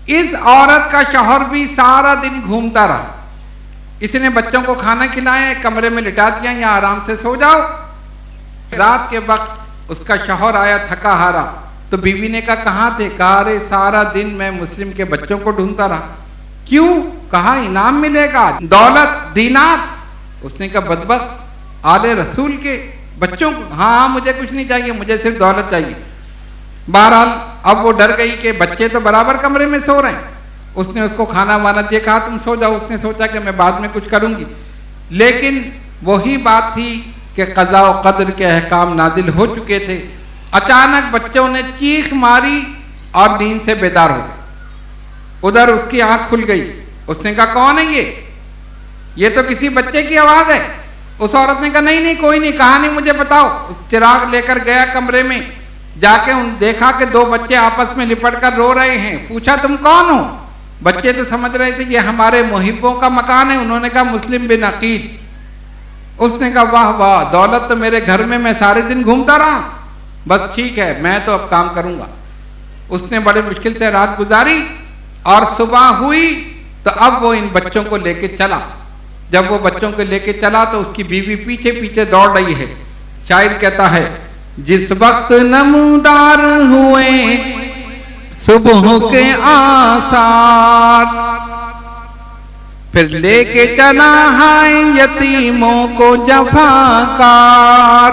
اس عورت کا شوہر بھی سارا دن گھومتا رہا، اس نے بچوں کو کھانا کھلایا، ایک کمرے میں لٹا دیا، یہاں آرام سے سو جاؤ۔ رات کے وقت اس کا شوہر آیا تھکا ہارا، تو بیوی نے کہا کہاں تھے؟ کہا ارے سارا دن میں مسلم کے بچوں کو ڈھونڈتا رہا۔ کیوں؟ کہا انعام ملے گا، دولت، دینار۔ اس نے کہا بدبخت، آل رسول کے بچوں کو؟ ہاں مجھے کچھ نہیں چاہیے، مجھے صرف دولت چاہیے۔ بہرحال اب وہ ڈر گئی کہ بچے تو برابر کمرے میں سو رہے ہیں۔ اس نے اس کو کھانا وانا دیا، کہا تم سو جاؤ۔ اس نے سوچا کہ میں بعد میں کچھ کروں گی، لیکن وہی بات تھی کہ قضاء و قدر کے احکام نازل ہو چکے تھے۔ اچانک بچوں نے چیخ ماری اور نیند سے بیدار ہو گئے۔ ادھر اس کی آنکھ کھل گئی، اس نے کہا کون ہے یہ تو کسی بچے کی آواز ہے۔ اس عورت نے کہا نہیں کوئی نہیں، کہا نہیں مجھے بتاؤ۔ اس چراغ لے کر گیا کمرے میں، جا کے دیکھا کہ 2 بچے آپس میں لپٹ کر رو رہے ہیں۔ پوچھا تم کون ہو؟ بچے تو سمجھ رہے تھے یہ ہمارے محبوں کا مکان ہے۔ انہوں نے کہا مسلم بن عقیل۔ اس نے کہا واہ واہ، دولت تو میرے گھر میں سارے دن گھومتا رہا، بس ٹھیک ہے میں تو اب کام کروں گا۔ اس نے بڑے مشکل سے رات گزاری اور صبح ہوئی تو اب وہ ان بچوں کو لے کے چلا۔ جب وہ بچوں کو لے کے چلا تو اس کی بیوی پیچھے پیچھے دوڑ رہی ہے۔ شاعر کہتا ہے جس وقت نمودار ہوئے صبح کے آثار، پھر لے کے چلا ہے یتیموں کو جفاکار۔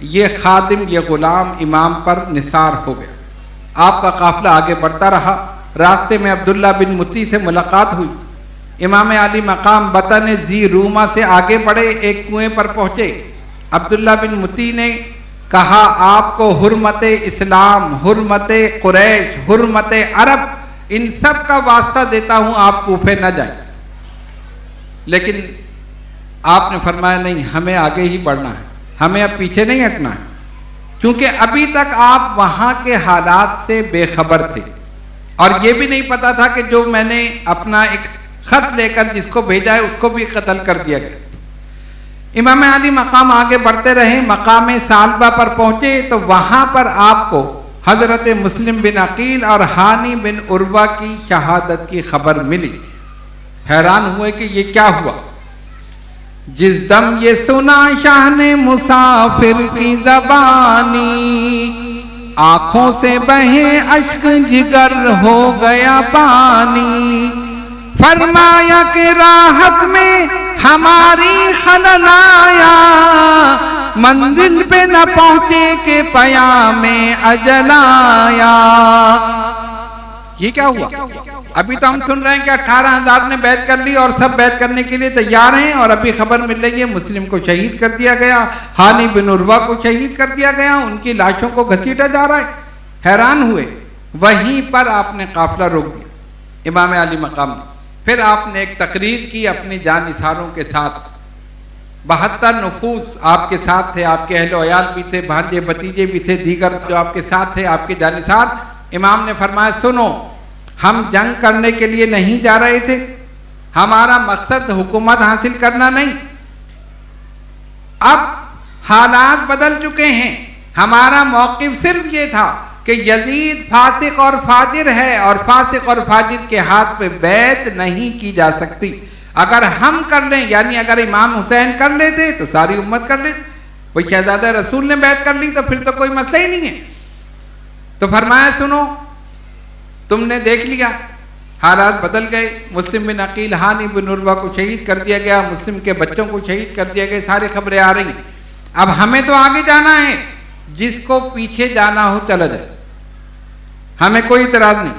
یہ خادم یہ غلام امام پر نثار ہو گیا۔ آپ کا قافلہ آگے بڑھتا رہا، راستے میں عبداللہ بن متی سے ملاقات ہوئی۔ امام علی مقام بطن ذی روما سے آگے بڑھے، ایک کنویں پر پہنچے۔ عبداللہ بن متی نے کہا آپ کو حرمت اسلام، حرمت قریش، حرمت عرب ان سب کا واسطہ دیتا ہوں آپ کوفے نہ جائیں۔ لیکن آپ نے فرمایا نہیں، ہمیں آگے ہی بڑھنا ہے، ہمیں اب پیچھے نہیں ہٹنا ہے، کیونکہ ابھی تک آپ وہاں کے حالات سے بے خبر تھے اور یہ بھی نہیں پتا تھا کہ جو میں نے اپنا ایک خط لے کر جس کو بھیجا ہے اس کو بھی قتل کر دیا گیا۔ امام علی مقام آگے بڑھتے رہے، مقام سالبہ پر پہنچے تو وہاں پر آپ کو حضرت مسلم بن عقیل اور ہانی بن عروہ کی شہادت کی خبر ملی۔ حیران ہوئے کہ یہ کیا ہوا۔ جس دم یہ سنا شاہ نے مسافر کی زبانی، آنکھوں سے بہے اشک جگر ہو گیا پانی، فرمایا کہ راحت میں ہماری خلل آیا، منزل پہ نہ پہنچے کہ پیام اجل آیا۔ یہ کیا ہوا؟ ابھی تو ہم سن رہے ہیں کہ 18,000 نے بیعت کر لی اور سب بیعت کرنے کے لیے تیار ہیں، اور ابھی خبر مل رہی ہے مسلم کو شہید کر دیا گیا، ہانی بن عروہ کو شہید کر دیا گیا، ان کی لاشوں کو گھسیٹا جا رہا ہے۔ حیران ہوئے، وہیں پر آپ نے قافلہ روک دیا امام علی مقام نے۔ پھر آپ نے ایک تقریر کی اپنی جانثاروں کے ساتھ، 72 نفوس آپ کے ساتھ تھے، آپ کے اہل و عیال بھی تھے، بھانجے بھتیجے بھی تھے، دیگر جو آپ کے ساتھ تھے آپ کے جانثار۔ امام نے فرمایا سنو، ہم جنگ کرنے کے لیے نہیں جا رہے تھے، ہمارا مقصد حکومت حاصل کرنا نہیں، اب حالات بدل چکے ہیں، ہمارا موقف صرف یہ تھا کہ یزید فاسق اور فاجر ہے اور فاسق اور فاجر کے ہاتھ پہ بیعت نہیں کی جا سکتی، اگر ہم کر لیں، یعنی اگر امام حسین کر لیتے تو ساری امت کر لیتے، وہ شہزادہ رسول نے بیعت کر لی تو پھر تو کوئی مسئلہ ہی نہیں ہے۔ تو فرمایا سنو، تم نے دیکھ لیا حالات بدل گئے، مسلم بن عقیل ہانی بن عروہ کو شہید کر دیا گیا، مسلم کے بچوں کو شہید کر دیا گیا، ساری خبریں آ رہی ہیں، اب ہمیں تو آگے جانا ہے، جس کو پیچھے جانا ہو چلا جائے، ہمیں کوئی اعتراض نہیں،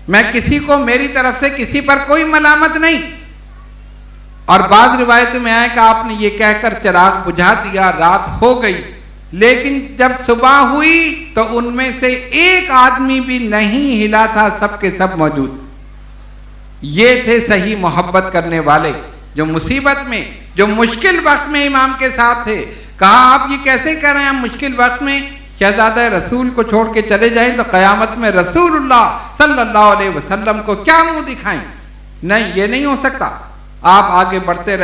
میں کسی کو میری طرف سے کسی پر کوئی ملامت نہیں۔ اور بعض روایتوں میں آیا کہ آپ نے یہ کہہ کر چراغ بجھا دیا، رات ہو گئی، لیکن جب صبح ہوئی تو ان میں سے ایک آدمی بھی نہیں ہلا تھا، سب کے سب موجود۔ یہ تھے صحیح محبت کرنے والے، جو مصیبت میں، جو مشکل وقت میں امام کے ساتھ تھے۔ کہا آپ یہ کیسے کر رہے ہیں، مشکل وقت میں شہزادہ رسول کو چھوڑ کے چلے جائیں تو قیامت میں رسول اللہ صلی اللہ علیہ وسلم کو کیا منہ دکھائیں؟ نہیں، یہ نہیں ہو سکتا۔ آپ آگے بڑھتے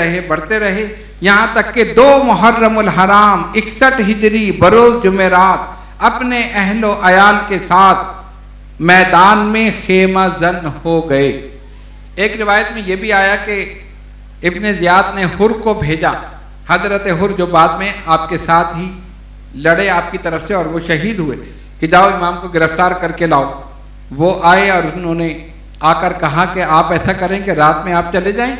رہے یہاں تک کہ 2 محرم الحرام 61 ہجری بروز جمعرات اپنے اہل و عیال کے ساتھ میدان میں خیمہ زن ہو گئے۔ ایک روایت میں یہ بھی آیا کہ ابن زیاد نے حر کو بھیجا، حضرت حر جو بعد میں آپ کے ساتھ ہی لڑے آپ کی طرف سے اور وہ شہید ہوئے، کہ جاؤ امام کو گرفتار کر کے لاؤ۔ وہ آئے اور انہوں نے آ کر کہا کہ آپ ایسا کریں کہ رات میں آپ چلے جائیں،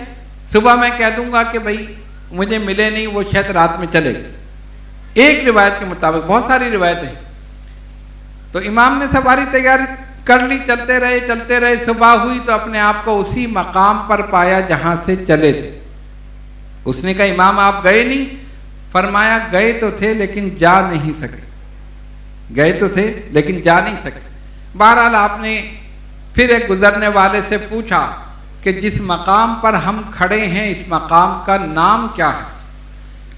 صبح میں کہہ دوں گا کہ بھائی مجھے ملے نہیں، وہ شاید رات میں چلے۔ ایک روایت کے مطابق، بہت ساری روایتیں، تو امام نے سواری تیار کر لی، چلتے رہے، صبح ہوئی تو اپنے آپ کو اسی مقام پر پایا جہاں سے چلے تھے۔ اس نے کہا امام آپ گئے نہیں؟ فرمایا گئے تو تھے لیکن جا نہیں سکے، گئے تو تھے لیکن جا نہیں سکے۔ بہرحال آپ نے پھر ایک گزرنے والے سے پوچھا کہ جس مقام پر ہم کھڑے ہیں اس مقام کا نام کیا ہے؟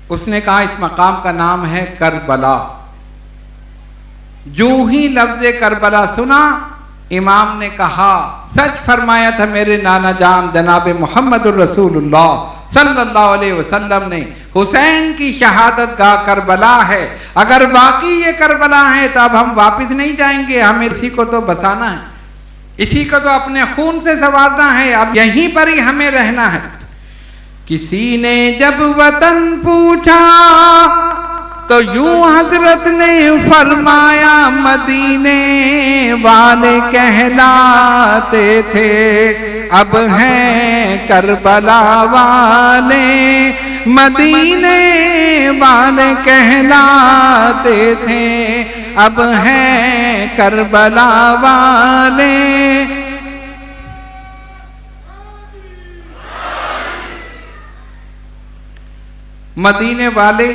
اس نے کہا اس مقام کا نام ہے کربلا۔ جو ہی لفظ کربلا سنا، امام نے کہا سچ فرمایا تھا میرے نانا جان جناب محمد الرسول اللہ صلی اللہ علیہ وسلم نے، حسین کی شہادت گاہ کربلا ہے، اگر واقعی یہ کربلا ہے تو اب ہم واپس نہیں جائیں گے، ہمیں اسی کو تو بسانا ہے، اسی کو تو اپنے خون سے سنوارنا ہے، اب یہیں پر ہی ہمیں رہنا ہے۔ کسی نے جب وطن پوچھا تو یوں حضرت نے فرمایا مدینے والے کہلاتے تھے، اب ہیں کربلا والے مدینے والے کہلاتے تھے، اب ہیں کربلا والے۔ مدینے والے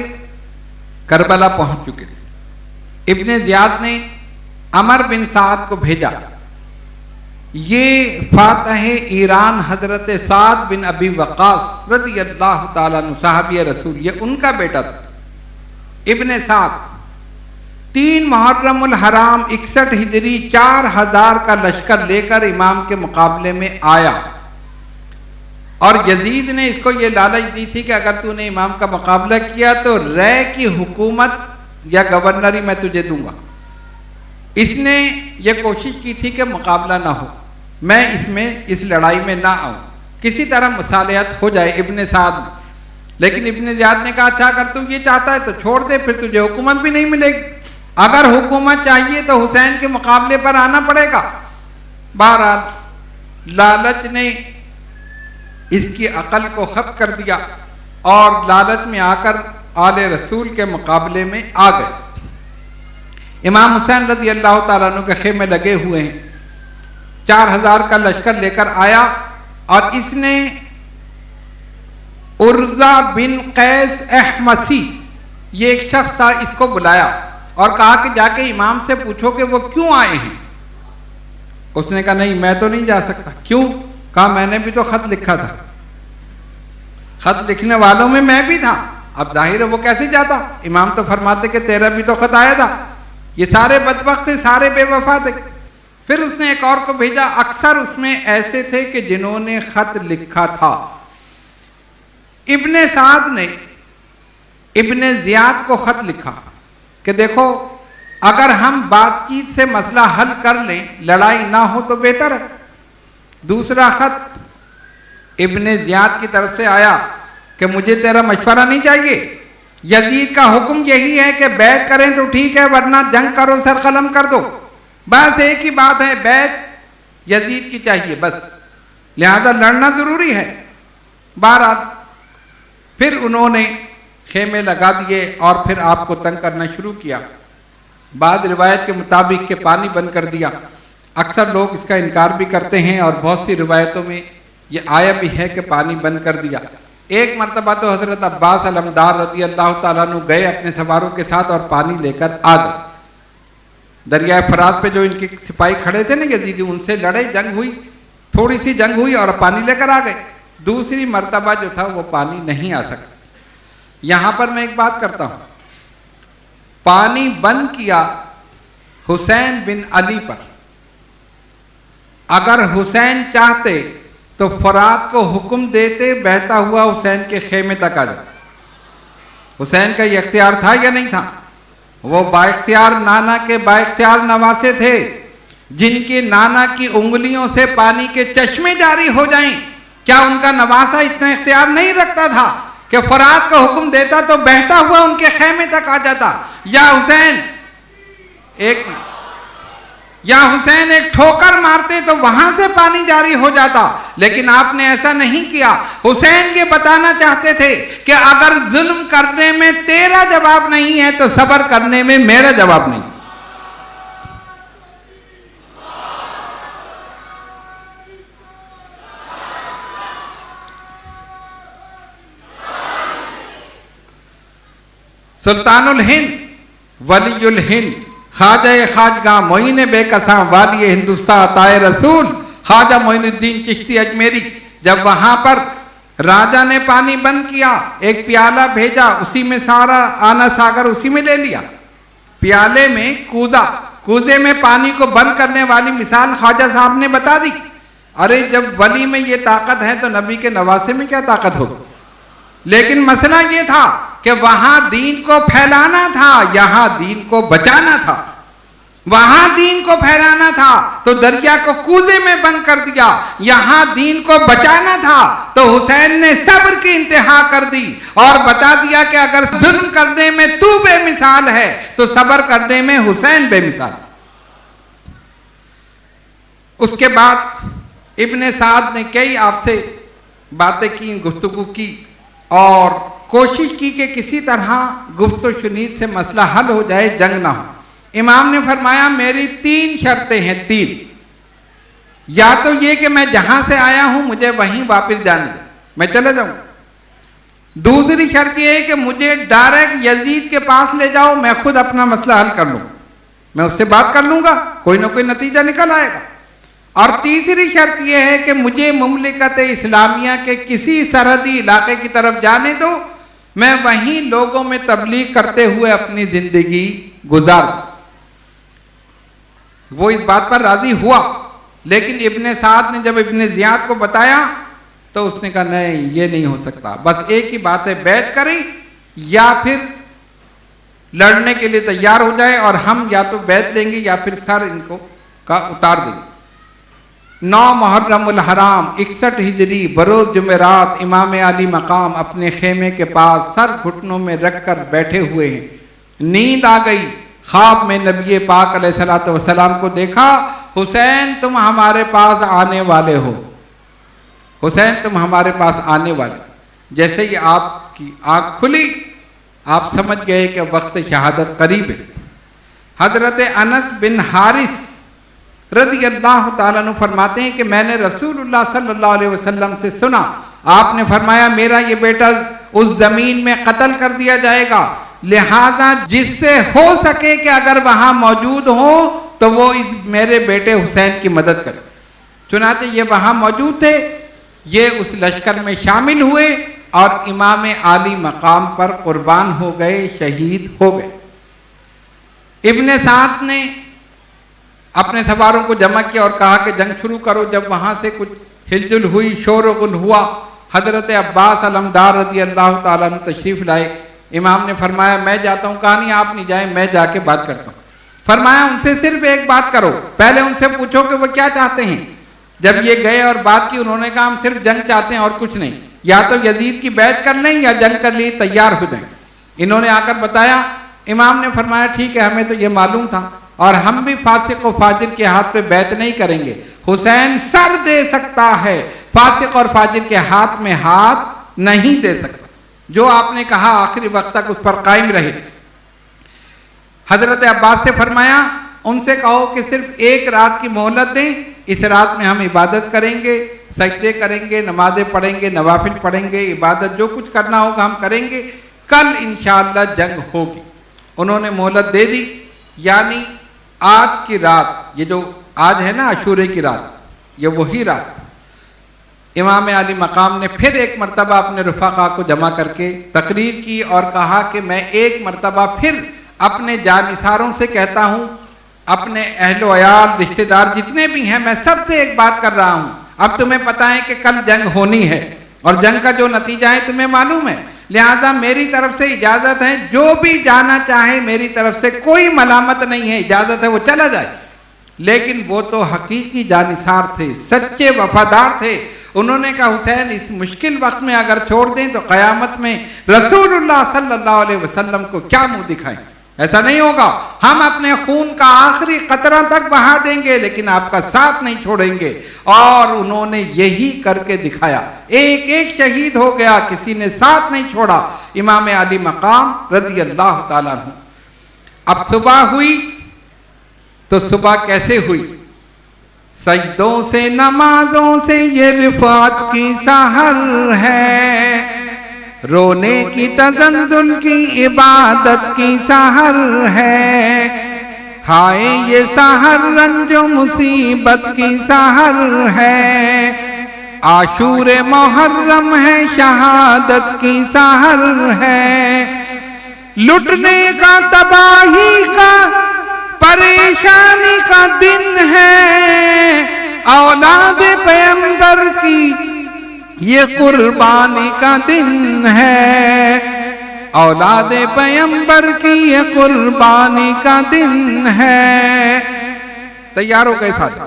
کربلا پہنچ چکے تھے۔ ابن زیاد نے عمر بن سعد کو بھیجا، یہ فاتح ایران حضرت سعد بن ابی وقاص رضی اللہ تعالیٰ عنہ صحابی رسول، یہ ان کا بیٹا تھا۔ ابن سعد 3 محرم الحرام 61 ہجری 4000 کا لشکر لے کر امام کے مقابلے میں آیا، اور یزید نے اس کو یہ لالچ دی تھی کہ اگر تو نے امام کا مقابلہ کیا تو رے کی حکومت یا گورنری میں تجھے دوں گا۔ اس نے یہ کوشش کی تھی کہ مقابلہ نہ ہو، میں اس لڑائی میں نہ آؤں، کسی طرح مصالحت ہو جائے ابن سعد میں۔ لیکن ابن زیاد نے کہا اچھا اگر تو یہ چاہتا ہے تو چھوڑ دے، پھر تجھے حکومت بھی نہیں ملے گی، اگر حکومت چاہیے تو حسین کے مقابلے پر آنا پڑے گا۔ بہرحال لالچ نے اس کی عقل کو ختم کر دیا، اور لالچ میں آ کر آل رسول کے مقابلے میں آ گئے۔ امام حسین رضی اللہ تعالیٰ عنہ کے خیمے لگے ہوئے ہیں، 4000 کا لشکر لے کر آیا، اور اس نے عرضہ بن قیس احمسی، یہ ایک شخص تھا، اس کو بلایا اور کہا کہ جا کے امام سے پوچھو کہ وہ کیوں آئے ہیں۔ اس نے کہا نہیں میں تو نہیں جا سکتا۔ کیوں؟ کہا میں نے بھی تو خط لکھا تھا، خط لکھنے والوں میں میں بھی تھا، اب ظاہر ہے وہ کیسے جاتا؟ امام تو فرماتے کہ تیرا بھی تو خط آیا تھا، یہ سارے بدبخت تھے، سارے بے وفا تھے۔ پھر اس نے ایک اور کو بھیجا، اکثر اس میں ایسے تھے کہ جنہوں نے خط لکھا تھا۔ ابن سعد نے ابن زیاد کو خط لکھا کہ دیکھو اگر ہم بات چیت سے مسئلہ حل کر لیں، لڑائی نہ ہو تو بہتر ہے۔ دوسرا خط ابن زیاد کی طرف سے آیا کہ مجھے تیرا مشورہ نہیں چاہیے، یزید کا حکم یہی ہے کہ بیعت کریں تو ٹھیک ہے ورنہ جنگ کرو، سر قلم کر دو، بس ایک ہی بات ہے، بیعت یزید کی چاہیے بس، لہذا لڑنا ضروری ہے۔ بہرحال پھر انہوں نے خیمے لگا دیے اور پھر آپ کو تنگ کرنا شروع کیا۔ بعض روایت کے مطابق کہ پانی بند کر دیا، اکثر لوگ اس کا انکار بھی کرتے ہیں، اور بہت سی روایتوں میں یہ آیا بھی ہے کہ پانی بند کر دیا۔ ایک مرتبہ تو حضرت عباس علمدار رضی اللہ تعالیٰ عنہ گئے اپنے سواروں کے ساتھ اور پانی لے کر آ گئے۔ دریائے فرات پہ جو ان کے سپاہی کھڑے تھے نا یزیدی، ان سے لڑے، جنگ ہوئی، تھوڑی سی جنگ ہوئی اور پانی لے کر آ گئے۔ دوسری مرتبہ جو تھا وہ پانی نہیں آ سکتا۔ یہاں پر میں ایک بات کرتا ہوں، پانی بند کیا حسین بن علی پر، اگر حسین چاہتے تو فرات کو حکم دیتے بہتا ہوا حسین کے خیمے تک آ جائے۔ حسین کا یہ اختیار تھا یا نہیں تھا؟ وہ با اختیار نانا کے با اختیار نواسے تھے، جن کے نانا کی انگلیوں سے پانی کے چشمے جاری ہو جائیں، کیا ان کا نواسا اتنا اختیار نہیں رکھتا تھا کہ فرات کا حکم دیتا تو بہتا ہوا ان کے خیمے تک آ جاتا؟ یا حسین ایک ٹھوکر مارتے تو وہاں سے پانی جاری ہو جاتا، لیکن آپ نے ایسا نہیں کیا۔ حسین یہ بتانا چاہتے تھے کہ اگر ظلم کرنے میں تیرا جواب نہیں ہے تو صبر کرنے میں میرا جواب نہیں۔ سلطان الہند، ولی الہند، خواجہ خواجگاں معین بے کساں، والی ہندوستان عطائے رسول، خواجہ معین الدین چشتی اجمیری، جب وہاں پر راجہ نے پانی بند کیا، ایک پیالہ بھیجا، اسی میں سارا آنا ساگر اسی میں لے لیا، پیالے میں کوزے میں پانی کو بند کرنے والی مثال خواجہ صاحب نے بتا دی۔ ارے جب ولی میں یہ طاقت ہے تو نبی کے نواسے میں کیا طاقت ہوگی؟ لیکن مسئلہ یہ تھا کہ وہاں دین کو پھیلانا تھا، یہاں دین کو بچانا تھا۔ وہاں دین کو پھیلانا تھا تو دریا کو کوزے میں بند کر دیا، یہاں دین کو بچانا تھا تو حسین نے صبر کی انتہا کر دی اور بتا دیا کہ اگر ظلم کرنے میں تو بے مثال ہے تو صبر کرنے میں حسین بے مثال۔ اس کے بعد ابن سعد نے کئی آپ سے باتیں کی، گفتگو کی، اور کوشش کی کہ کسی طرح گفت و شنید سے مسئلہ حل ہو جائے، جنگ نہ ہو۔ امام نے فرمایا میری 3 شرطیں ہیں، 3۔ یا تو یہ کہ میں جہاں سے آیا ہوں مجھے وہیں واپس جانے دیں، میں چلے جاؤں۔ دوسری شرط یہ ہے کہ مجھے ڈائریکٹ یزید کے پاس لے جاؤ، میں خود اپنا مسئلہ حل کر لوں، میں اس سے بات کر لوں گا، کوئی نہ کوئی نتیجہ نکل آئے گا۔ اور تیسری شرط یہ ہے کہ مجھے مملکت اسلامیہ کے کسی سرحدی علاقے کی طرف جانے دو، میں وہیں لوگوں میں تبلیغ کرتے ہوئے اپنی زندگی گزار دوں۔ وہ اس بات پر راضی ہوا، لیکن ابن سعد نے جب ابن زیاد کو بتایا تو اس نے کہا نہیں، یہ نہیں ہو سکتا، بس ایک ہی بات ہے، بیعت کریں یا پھر لڑنے کے لیے تیار ہو جائے، اور ہم یا تو بیعت لیں گے یا پھر سر ان کو کا اتار دیں گے۔ 9 محرم الحرام 61 ہجری بروز جمعرات امام علی مقام اپنے خیمے کے پاس سر گھٹنوں میں رکھ کر بیٹھے ہوئے ہیں۔ نیند آ گئی، خواب میں نبی پاک علیہ الصلوۃ والسلام کو دیکھا، حسین تم ہمارے پاس آنے والے ہو، حسین تم ہمارے پاس آنے والے۔ جیسے ہی آپ کی آنکھ کھلی آپ سمجھ گئے کہ وقت شہادت قریب ہے۔ حضرت انس بن حارث رضی اللہ تعالیٰ عنہ فرماتے ہیں کہ میں نے رسول اللہ صلی اللہ علیہ وسلم سے سنا، آپ نے فرمایا میرا یہ بیٹا اس زمین میں قتل کر دیا جائے گا، لہذا جس سے ہو سکے کہ اگر وہاں موجود ہو تو وہ اس میرے بیٹے حسین کی مدد کرے۔ چنانچہ یہ وہاں موجود تھے، یہ اس لشکر میں شامل ہوئے اور امام عالی مقام پر قربان ہو گئے، شہید ہو گئے۔ ابن سعد نے اپنے سواروں کو جمع کیا اور کہا کہ جنگ شروع کرو۔ جب وہاں سے کچھ ہلجل ہوئی، شور و غل ہوا، حضرت عباس علمدار رضی اللہ تعالیٰ عنہ تشریف لائے۔ امام نے فرمایا میں جاتا ہوں، کہا نہیں آپ نہیں جائیں، میں جا کے بات کرتا ہوں۔ فرمایا ان سے صرف ایک بات کرو، پہلے ان سے پوچھو کہ وہ کیا چاہتے ہیں۔ جب یہ گئے اور بات کی، انہوں نے کہا ہم صرف جنگ چاہتے ہیں اور کچھ نہیں، یا تو یزید کی بیعت کر لیں یا جنگ کر لیے تیار ہو جائیں۔ انہوں نے آ کر بتایا، امام نے فرمایا ٹھیک ہے، ہمیں تو یہ معلوم تھا، اور ہم بھی فاسق و فاجر کے ہاتھ پہ بیعت نہیں کریں گے۔ حسین سر دے سکتا ہے، فاسق اور فاجر کے ہاتھ میں ہاتھ نہیں دے سکتا۔ جو آپ نے کہا آخری وقت تک اس پر قائم رہے۔ حضرت عباس سے فرمایا ان سے کہو کہ صرف ایک رات کی مہلت دیں، اس رات میں ہم عبادت کریں گے، سجدے کریں گے، نمازیں پڑھیں گے، نوافل پڑھیں گے، عبادت جو کچھ کرنا ہوگا ہم کریں گے، کل انشاءاللہ جنگ ہوگی۔ انہوں نے مہلت دے دی، یعنی آج کی رات، یہ جو آج ہے نا عاشورے کی رات، یہ وہی رات۔ امام علی مقام نے پھر ایک مرتبہ اپنے رفقا کو جمع کر کے تقریر کی اور کہا کہ میں ایک مرتبہ پھر اپنے جانثاروں سے کہتا ہوں، اپنے اہل و عیال رشتہ دار جتنے بھی ہیں، میں سب سے ایک بات کر رہا ہوں، اب تمہیں پتہ ہے کہ کل جنگ ہونی ہے اور جنگ کا جو نتیجہ ہے تمہیں معلوم ہے، لہذا میری طرف سے اجازت ہے، جو بھی جانا چاہے میری طرف سے کوئی ملامت نہیں ہے، اجازت ہے وہ چلا جائے۔ لیکن وہ تو حقیقی جانثار تھے، سچے وفادار تھے۔ انہوں نے کہا حسین اس مشکل وقت میں اگر چھوڑ دیں تو قیامت میں رسول اللہ صلی اللہ علیہ وسلم کو کیا منہ دکھائیں، ایسا نہیں ہوگا، ہم اپنے خون کا آخری قطرہ تک بہا دیں گے لیکن آپ کا ساتھ نہیں چھوڑیں گے۔ اور انہوں نے یہی کر کے دکھایا، ایک ایک شہید ہو گیا، کسی نے ساتھ نہیں چھوڑا۔ امام علی مقام رضی اللہ تعالیٰ عنہ۔ اب صبح ہوئی تو صبح کیسے ہوئی؟ سجدوں سے نمازوں سے یہ رفعت کی سحر ہے، رونے کی تزلزل کی عبادت کی سحر ہے، ہائے یہ سحر رنج و مصیبت کی سحر ہے، عاشور محرم ہے شہادت کی سحر ہے، لٹنے کا تباہی کا پریشانی کا دن ہے، اولاد پیغمبر کی یہ قربانی کا دن ہے، اولاد پیغمبر کی یہ قربانی کا دن ہے۔ تیار ہو گئے ساتھ؟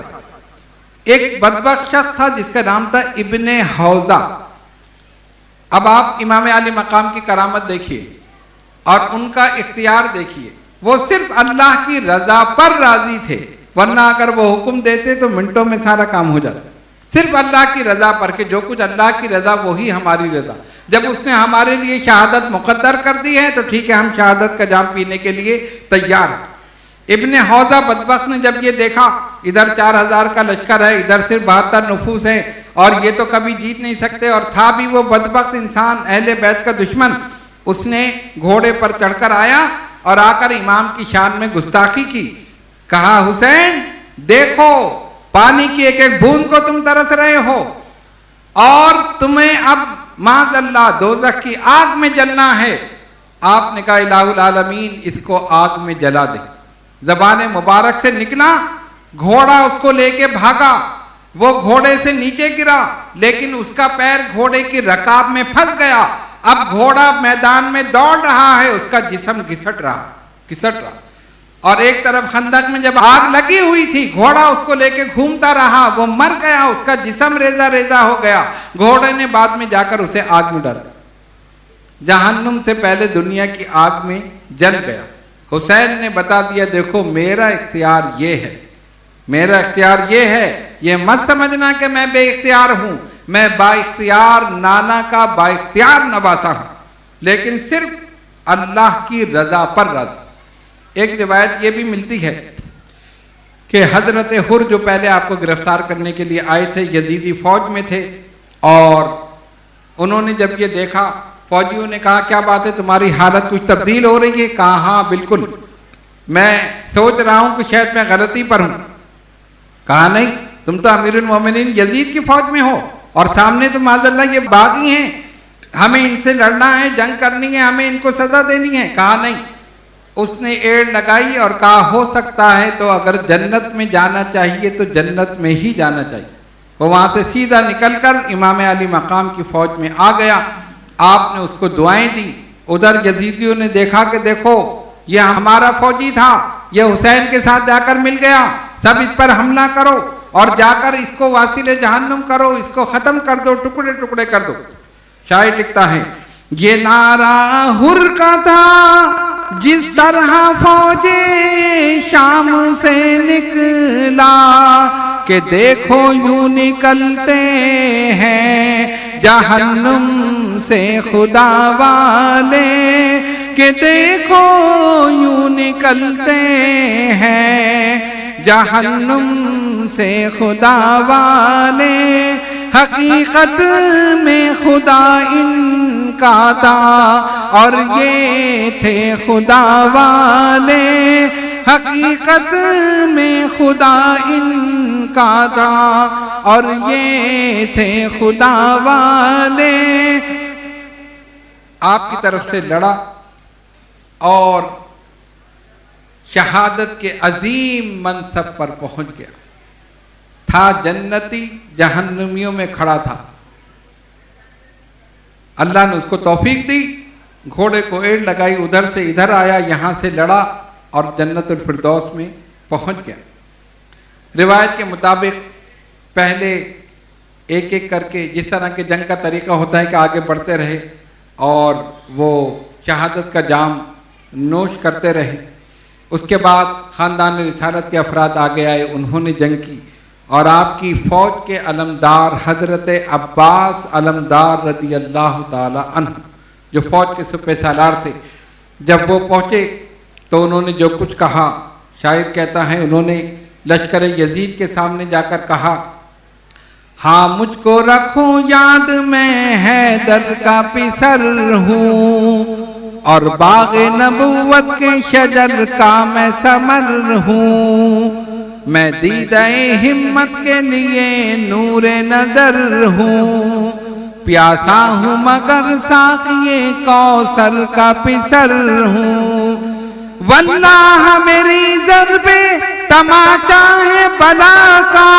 ایک بدبخت شخص تھا جس کا نام تھا ابن حوزہ۔ اب آپ امام علی مقام کی کرامت دیکھیے اور ان کا اختیار دیکھیے، وہ صرف اللہ کی رضا پر راضی تھے، ورنہ اگر وہ حکم دیتے تو منٹوں میں سارا کام ہو جاتا۔ صرف اللہ کی رضا پر کہ جو کچھ اللہ کی رضا وہی ہماری رضا. جب اس نے ہمارے لیے شہادت مقدر کر دی ہے تو ٹھیک ہے، ہم شہادت کا جام پینے کے لیے تیار ہیں. ابن حوزہ بدبخت نے جب یہ دیکھا ادھر 4000 کا لشکر ہے، ادھر صرف 72 نفوس ہیں اور یہ تو کبھی جیت نہیں سکتے، اور تھا بھی وہ بدبخت انسان اہل بیت کا دشمن، اس نے گھوڑے پر چڑھ کر آیا اور آ کر امام کی شان میں گستاخی کی. کہا حسین دیکھو پانی کی ایک ایک بوند کو تم ترس رہے ہو اور تمہیں اب معاذ اللہ دوزخ کی آگ میں جلنا ہے. آپ نے کہا الہ العالمین اس کو آگ میں جلا دے. زبان مبارک سے نکلا، گھوڑا اس کو لے کے بھاگا، وہ گھوڑے سے نیچے گرا لیکن اس کا پیر گھوڑے کی رکاب میں پھنس گیا. اب گھوڑا میدان میں دوڑ رہا ہے، اس کا جسم گھسٹ رہا. اور ایک طرف خندق میں جب آگ لگی ہوئی تھی، گھوڑا اس کو لے کے گھومتا رہا، وہ مر گیا، اس کا جسم ریزہ ریزہ ہو گیا. گھوڑے نے بعد میں جا کر اسے آگ میں ڈالا. جہنم سے پہلے دنیا کی آگ میں جل گیا. حسین نے بتا دیا دیکھو میرا اختیار یہ ہے، میرا اختیار یہ ہے. یہ مت سمجھنا کہ میں بے اختیار ہوں، میں با اختیار نانا کا با اختیار نواسا ہوں، لیکن صرف اللہ کی رضا پر راضی. ایک روایت یہ بھی ملتی ہے کہ حضرت حر جو پہلے آپ کو گرفتار کرنے کے لیے آئے تھے، یزیدی فوج میں تھے، اور انہوں نے جب یہ دیکھا، فوجیوں نے کہا کیا بات ہے تمہاری حالت کچھ تبدیل ہو رہی ہے؟ کہا ہاں بالکل، میں سوچ رہا ہوں کہ شاید میں غلطی پر ہوں. کہا نہیں، تم تو امیر المومنین یزید کی فوج میں ہو اور سامنے تو معاذ اللہ یہ باغی ہیں، ہمیں ان سے لڑنا ہے، جنگ کرنی ہے، ہمیں ان کو سزا دینی ہے. کہا نہیں. اس نے ایڑ لگائی اور کہا ہو سکتا ہے تو اگر جنت میں جانا چاہیے تو جنت میں ہی جانا چاہیے. وہ وہاں سے سیدھا نکل کر امام علی مقام کی فوج میں آ گیا. آپ نے اس کو دعائیں دی. ادھر یزیدیوں نے دیکھا کہ دیکھو یہ ہمارا فوجی تھا، یہ حسین کے ساتھ جا کر مل گیا، سب اس پر حملہ کرو اور جا کر اس کو واصل جہنم کرو، اس کو ختم کر دو، ٹکڑے ٹکڑے کر دو. شاعر لکھتا ہے یہ نعرہ حر کا تھا جس طرح فوج شام سے نکلا کہ دیکھو یوں نکلتے ہیں جہنم سے خدا والے، کہ دیکھو یوں نکلتے ہیں جہنم سے خدا والے. حقیقت میں خدا ان کا تھا اور یہ تھے خدا والے، حقیقت میں خدا ان کا تھا اور یہ تھے خدا والے. آپ کی طرف سے لڑا اور شہادت کے عظیم منصب پر پہنچ گیا. تھا جنتی، جہنمیوں میں کھڑا تھا. اللہ نے اس کو توفیق دی، گھوڑے کو ایڑ لگائی، ادھر سے ادھر آیا، یہاں سے لڑا اور جنت الفردوس میں پہنچ گیا. روایت کے مطابق پہلے ایک ایک کر کے، جس طرح کے جنگ کا طریقہ ہوتا ہے کہ آگے بڑھتے رہے اور وہ شہادت کا جام نوش کرتے رہے. اس کے بعد خاندان رسالت کے افراد آگے آئے، انہوں نے جنگ کی اور آپ کی فوج کے علمدار حضرت عباس علمدار رضی اللہ تعالی عنہ جو فوج کے سپہ سالار تھے، جب وہ پہنچے تو انہوں نے جو کچھ کہا، شاعر کہتا ہے انہوں نے لشکر یزید کے سامنے جا کر کہا ہاں مجھ کو رکھو یاد میں حیدر کا پسر ہوں اور باغ نبوت کے شجر کا میں ثمر ہوں، میں دیدہ ہمت کے لیے نور نظر ہوں، پیاسا ہوں مگر ساقی کوثر کا پسر ہوں، واللہ میری ضرب تماچا ہے بلا کا،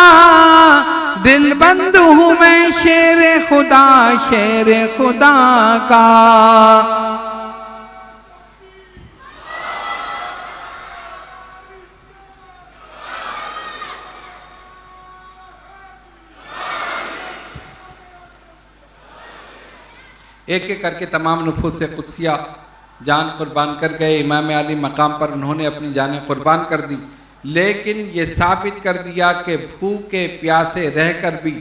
دل بند ہوں میں شیر خدا کا. ایک ایک کر کے تمام نفوس قدسیہ جان قربان کر گئے. امام علی مقام پر انہوں نے اپنی جانیں قربان کر دی، لیکن یہ ثابت کر دیا کہ بھوکے پیاسے رہ کر بھی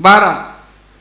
12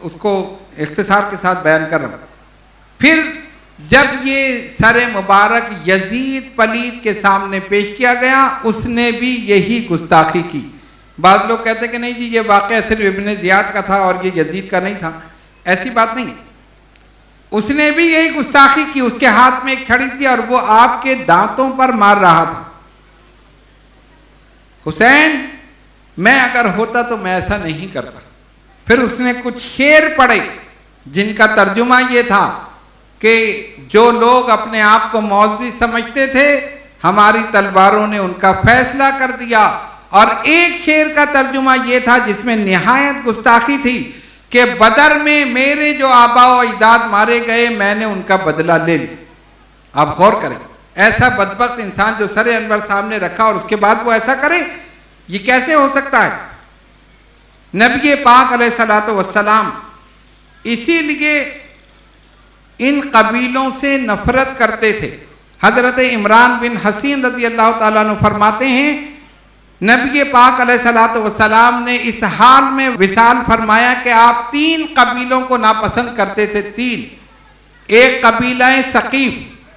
اس کو اختصار کے ساتھ بیان کر رہا ہوں۔ پھر جب یہ سر مبارک یزید پلید کے سامنے پیش کیا گیا، اس نے بھی یہی گستاخی کی۔ بعض لوگ کہتے ہیں کہ نہیں جی یہ واقعہ صرف ابن زیاد کا تھا اور یہ یزید کا نہیں تھا، ایسی بات نہیں۔ اس نے بھی یہی گستاخی کی، اس کے ہاتھ میں ایک چھڑی تھی اور وہ آپ کے دانتوں پر مار رہا تھا۔ حسین میں اگر ہوتا تو میں ایسا نہیں کرتا۔ پھر اس نے کچھ شعر پڑھے جن کا ترجمہ یہ تھا کہ جو لوگ اپنے آپ کو معزز سمجھتے تھے، ہماری تلواروں نے ان کا فیصلہ کر دیا۔ اور ایک شعر کا ترجمہ یہ تھا جس میں نہایت گستاخی تھی کہ بدر میں میرے جو آبا و اجداد مارے گئے، میں نے ان کا بدلہ لے لیا۔ آپ غور کریں، ایسا بدبخت انسان جو سر انور سامنے رکھا اور اس کے بعد وہ ایسا کرے، یہ کیسے ہو سکتا ہے؟ نبی پاک علیہ الصلوۃ والسلام اسی لیے ان قبیلوں سے نفرت کرتے تھے۔ حضرت عمران بن حسین رضی اللہ تعالیٰ عنہ فرماتے ہیں نبی پاک علیہ الصلوۃ والسلام نے اس حال میں وصال فرمایا کہ آپ 3 قبیلوں کو ناپسند کرتے تھے۔ 3، ایک قبیلہ ثقیف،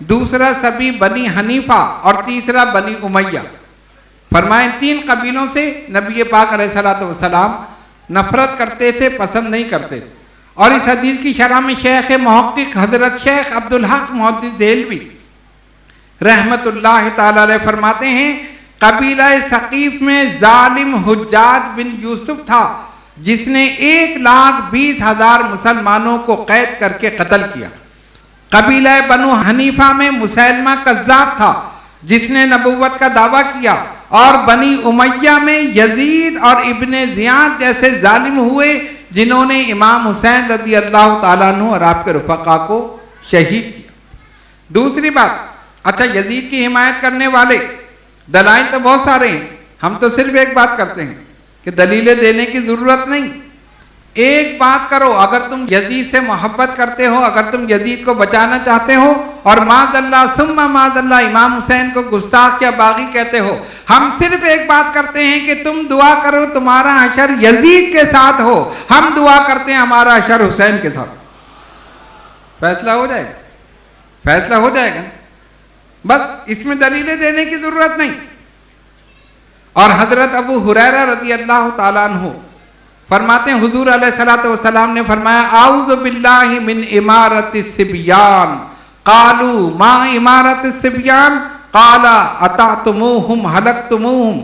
دوسرا سبی بنی حنیفہ اور تیسرا بنی امیہ۔ فرمائیں 3 قبیلوں سے نبی پاک علیہ الصلوۃ والسلام نفرت کرتے تھے، پسند نہیں کرتے تھے۔ اور اس حدیث کی شرح میں شیخ محقق حضرت شیخ عبدالحق محدث دہلوی رحمت اللہ تعالی علیہ فرماتے ہیں قبیلہ ثقیف میں ظالم حجاج بن یوسف تھا جس نے 1,20,000 مسلمانوں کو قید کر کے قتل کیا۔ قبیلہ بنو حنیفہ میں مسیلمہ کذاب تھا جس نے نبوت کا دعویٰ کیا، اور بنی امیہ میں یزید اور ابن زیاد جیسے ظالم ہوئے جنہوں نے امام حسین رضی اللہ تعالیٰ عنہ اور آپ کے رفقا کو شہید کیا۔ دوسری بات، اچھا یزید کی حمایت کرنے والے دلائل تو بہت سارے ہیں، ہم تو صرف ایک بات کرتے ہیں کہ دلیلیں دینے کی ضرورت نہیں۔ ایک بات کرو، اگر تم یزید سے محبت کرتے ہو، اگر تم یزید کو بچانا چاہتے ہو اور معاذ اللہ ثم معاذ اللہ امام حسین کو گستاخ یا باغی کہتے ہو، ہم صرف ایک بات کرتے ہیں کہ تم دعا کرو تمہارا حشر یزید کے ساتھ ہو، ہم دعا کرتے ہیں ہمارا حشر حسین کے ساتھ۔ فیصلہ ہو جائے گا، فیصلہ ہو جائے گا، بس اس میں دلیلیں دینے کی ضرورت نہیں۔ اور حضرت ابو ہریرہ رضی اللہ تعالیٰ عنہ فرماتے ہیں حضور علیہ الصلوۃ والسلام نے فرمایا اعوذ باللہ من امارت الصبیان، قالوا ما امارت الصبیان، قال اطعتموہم ہلکتموہم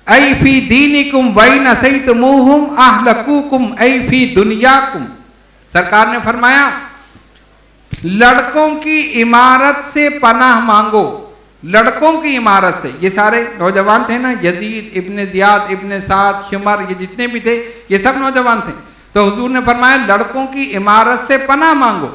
ای فی دینکم وین نسیتموہم اہلکوکم ای فی دنیاکم۔ سرکار نے فرمایا لڑکوں کی عمارت سے پناہ مانگو، لڑکوں کی عمارت سے۔ یہ سارے نوجوان تھے نا، یزید، ابن زیاد، ابن سعد، شمر، یہ جتنے بھی تھے یہ سب نوجوان تھے۔ تو حضور نے فرمایا لڑکوں کی عمارت سے پناہ مانگو۔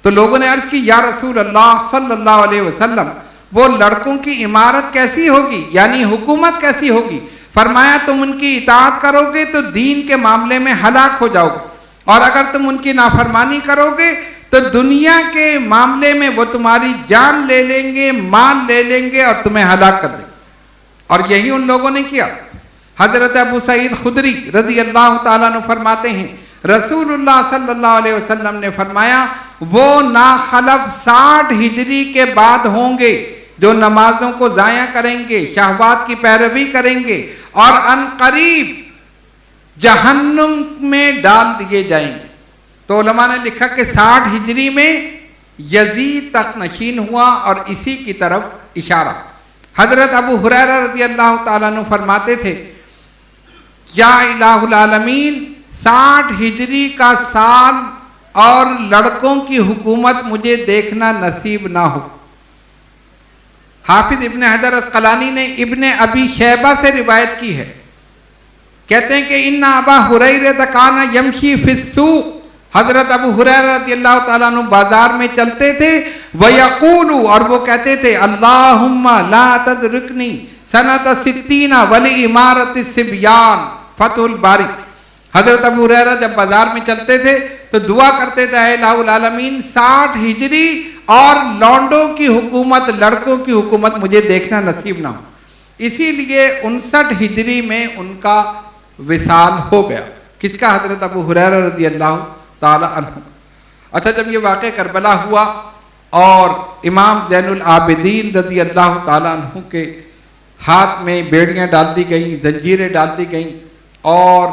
تو لوگوں نے عرض کی یا رسول اللہ صلی اللہ علیہ وسلم وہ لڑکوں کی عمارت کیسی ہوگی، یعنی حکومت کیسی ہوگی؟ فرمایا تم ان کی اطاعت کرو گے تو دین کے معاملے میں ہلاک ہو جاؤ گے، اور اگر تم ان کی نافرمانی کرو گے تو دنیا کے معاملے میں وہ تمہاری جان لے لیں گے، مال لے لیں گے اور تمہیں ہلاک کر دیں گے۔ اور یہی ان لوگوں نے کیا۔ حضرت ابو سعید خدری رضی اللہ تعالیٰ عنہ فرماتے ہیں رسول اللہ صلی اللہ علیہ وسلم نے فرمایا وہ ناخلف 60 ہجری کے بعد ہوں گے جو نمازوں کو ضائع کریں گے، شہوات کی پیروی کریں گے، اور ان قریب جہنم میں ڈال دیے جائیں گے۔ تو علماء نے لکھا کہ 60 ہجری میں یزید تخت نشین ہوا اور اسی کی طرف اشارہ۔ حضرت ابو ہریرہ رضی اللہ تعالیٰ عنہ فرماتے تھے یا الہ العالمین 60 ہجری کا سال اور لڑکوں کی حکومت مجھے دیکھنا نصیب نہ ہو۔ حافظ ابن حجر عسقلانی نے ابن ابی شیبہ سے روایت کی ہے، کہتے ہیں کہ ان ابا ہریرہ کان یمشی فی السوق، حضرت ابو ہریرہ رضی اللہ تعالیٰ عنہ بازار میں چلتے تھے، وَيَقُولُ اور وہ کہتے تھے اللہم لا تدرکنی سنۃ 60 وَلِعِمَارَةِ الصِّبْيَانِ فتح الباری۔ حضرت ابو ہریرہ جب بازار میں چلتے تھے تو دعا کرتے تھے اے الہ العالمین 60 ہجری اور لونڈوں کی حکومت، لڑکوں کی حکومت مجھے دیکھنا نصیب نہ ہو۔ اسی لیے 59 ہجری میں ان کا وصال ہو گیا، کس کا؟ حضرت ابو ہریرہ رضی اللہ تعالی عنہ۔ اچھا جب یہ واقعہ کربلا ہوا اور امام زین العابدین رضی اللہ تعالی عنہ کے ہاتھ میں بیڑیاں ڈال دی گئیں، زنجیریں ڈال دی گئیں، اور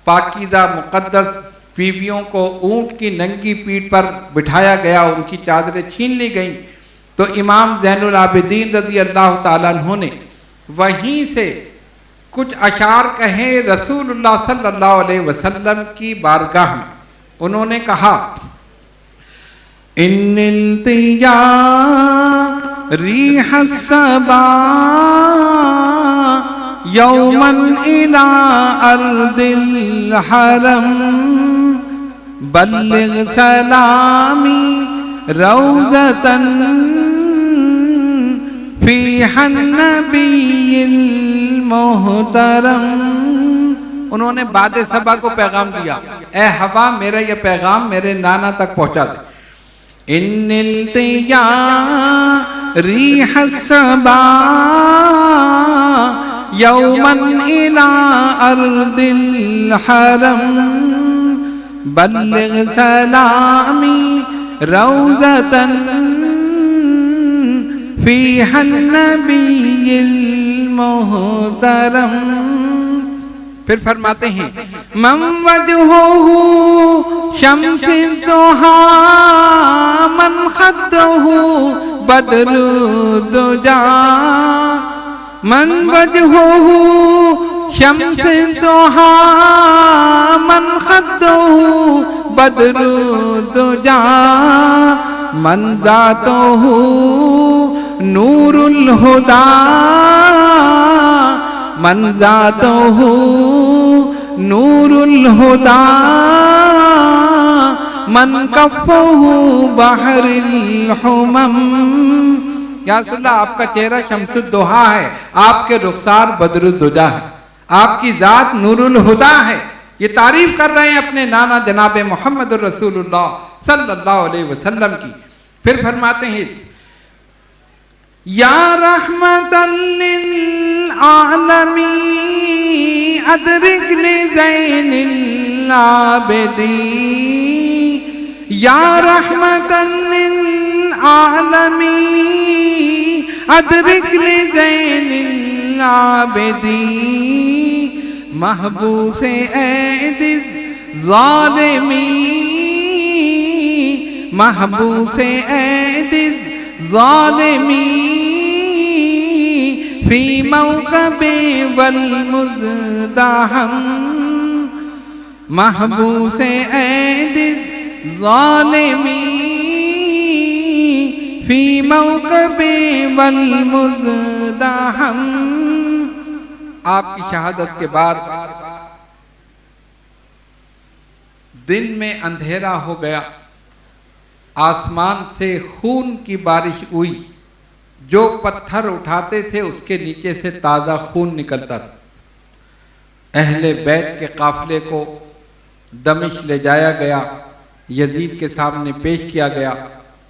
پاکیزہ مقدس بیویوں کو اونٹ کی ننگی پیٹھ پر بٹھایا گیا، ان کی چادریں چھین لی گئیں، تو امام زین العابدین رضی اللہ تعالیٰ عنہ نے وہیں سے کچھ اشعار کہے رسول اللہ صلی اللہ علیہ وسلم کی بارگاہ میں۔ انہوں نے کہا ان التجا ریح الصبا یوما الى ارض الحرم بلغ سلامی روزة فیہا النبی المحترم۔ انہوں نے باد صبا کو پیغام دیا، اے ہوا میرا یہ پیغام میرے نانا تک پہنچا دے۔ ان التجا ریح الصبا یوما الى ارض الحرم بلغ سلامی روزة فیہا النبی المحترم۔ پھر فرماتے ہیں من وجہہ شمس الضحی من خدہ بدر الدجا من وجہہ شمس الضحی من خدہ بدر الدجا من ذاتہ نور الہدی من ذاتہ نور الہدی من کفہ بحر الحمم۔ یا رسول اللہ آپ کا چہرہ شمس الضحیٰ ہے، آپ کے رخسار بدر الدجا ہے، آپ کی ذات نور الہدی ہے۔ یہ تعریف کر رہے ہیں اپنے نانا جناب محمد الرسول اللہ صلی اللہ علیہ وسلم کی۔ پھر فرماتے ہیں یا رحمتا للعالمین ادرک لزین العابدین یا رحمتا للعالمین ادرک لزین العابدین محبوس عید الظالمین محبوس عید الظالمین فی موکب والمزدحم محبوس عید الظالمین فی موکب والمزدحم۔ آپ کی شہادت کے بعد دن میں اندھیرا ہو گیا، آسمان سے خون کی بارش ہوئی، جو پتھر اٹھاتے تھے اس کے نیچے سے تازہ خون نکلتا تھا۔ اہل بیت کے قافلے کو دمشق لے جایا گیا، یزید کے سامنے پیش کیا گیا،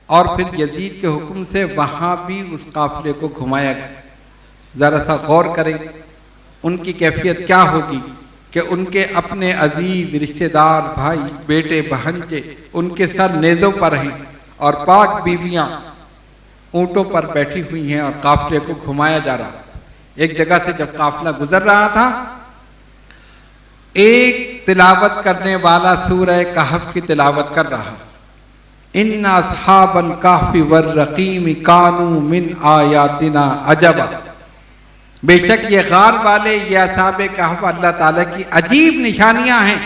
اور پھر یزید کے حکم سے وہاں بھی اس قافلے کو گھمایا گیا۔ ذرا سا غور کریں ان کی کیفیت کیا ہوگی کہ ان کے اپنے عزیز رشتہ دار بھائی بیٹے بہنجے ان کے سر نیزوں پر ہیں، اور پاک بیویاں اونٹوں پر بیٹھی ہوئی ہیں اور قافلے کو گھمایا جا رہا۔ ایک جگہ سے جب قافلہ گزر رہا تھا، ایک تلاوت کرنے والا سورہ کہف کی تلاوت کر رہا، ان اصحاب الکہف والرقیم کانوا من آیاتنا عجبا، بے شک یہ غار والے، یہ اصحاب کہف اللہ تعالیٰ کی عجیب نشانیاں ہیں۔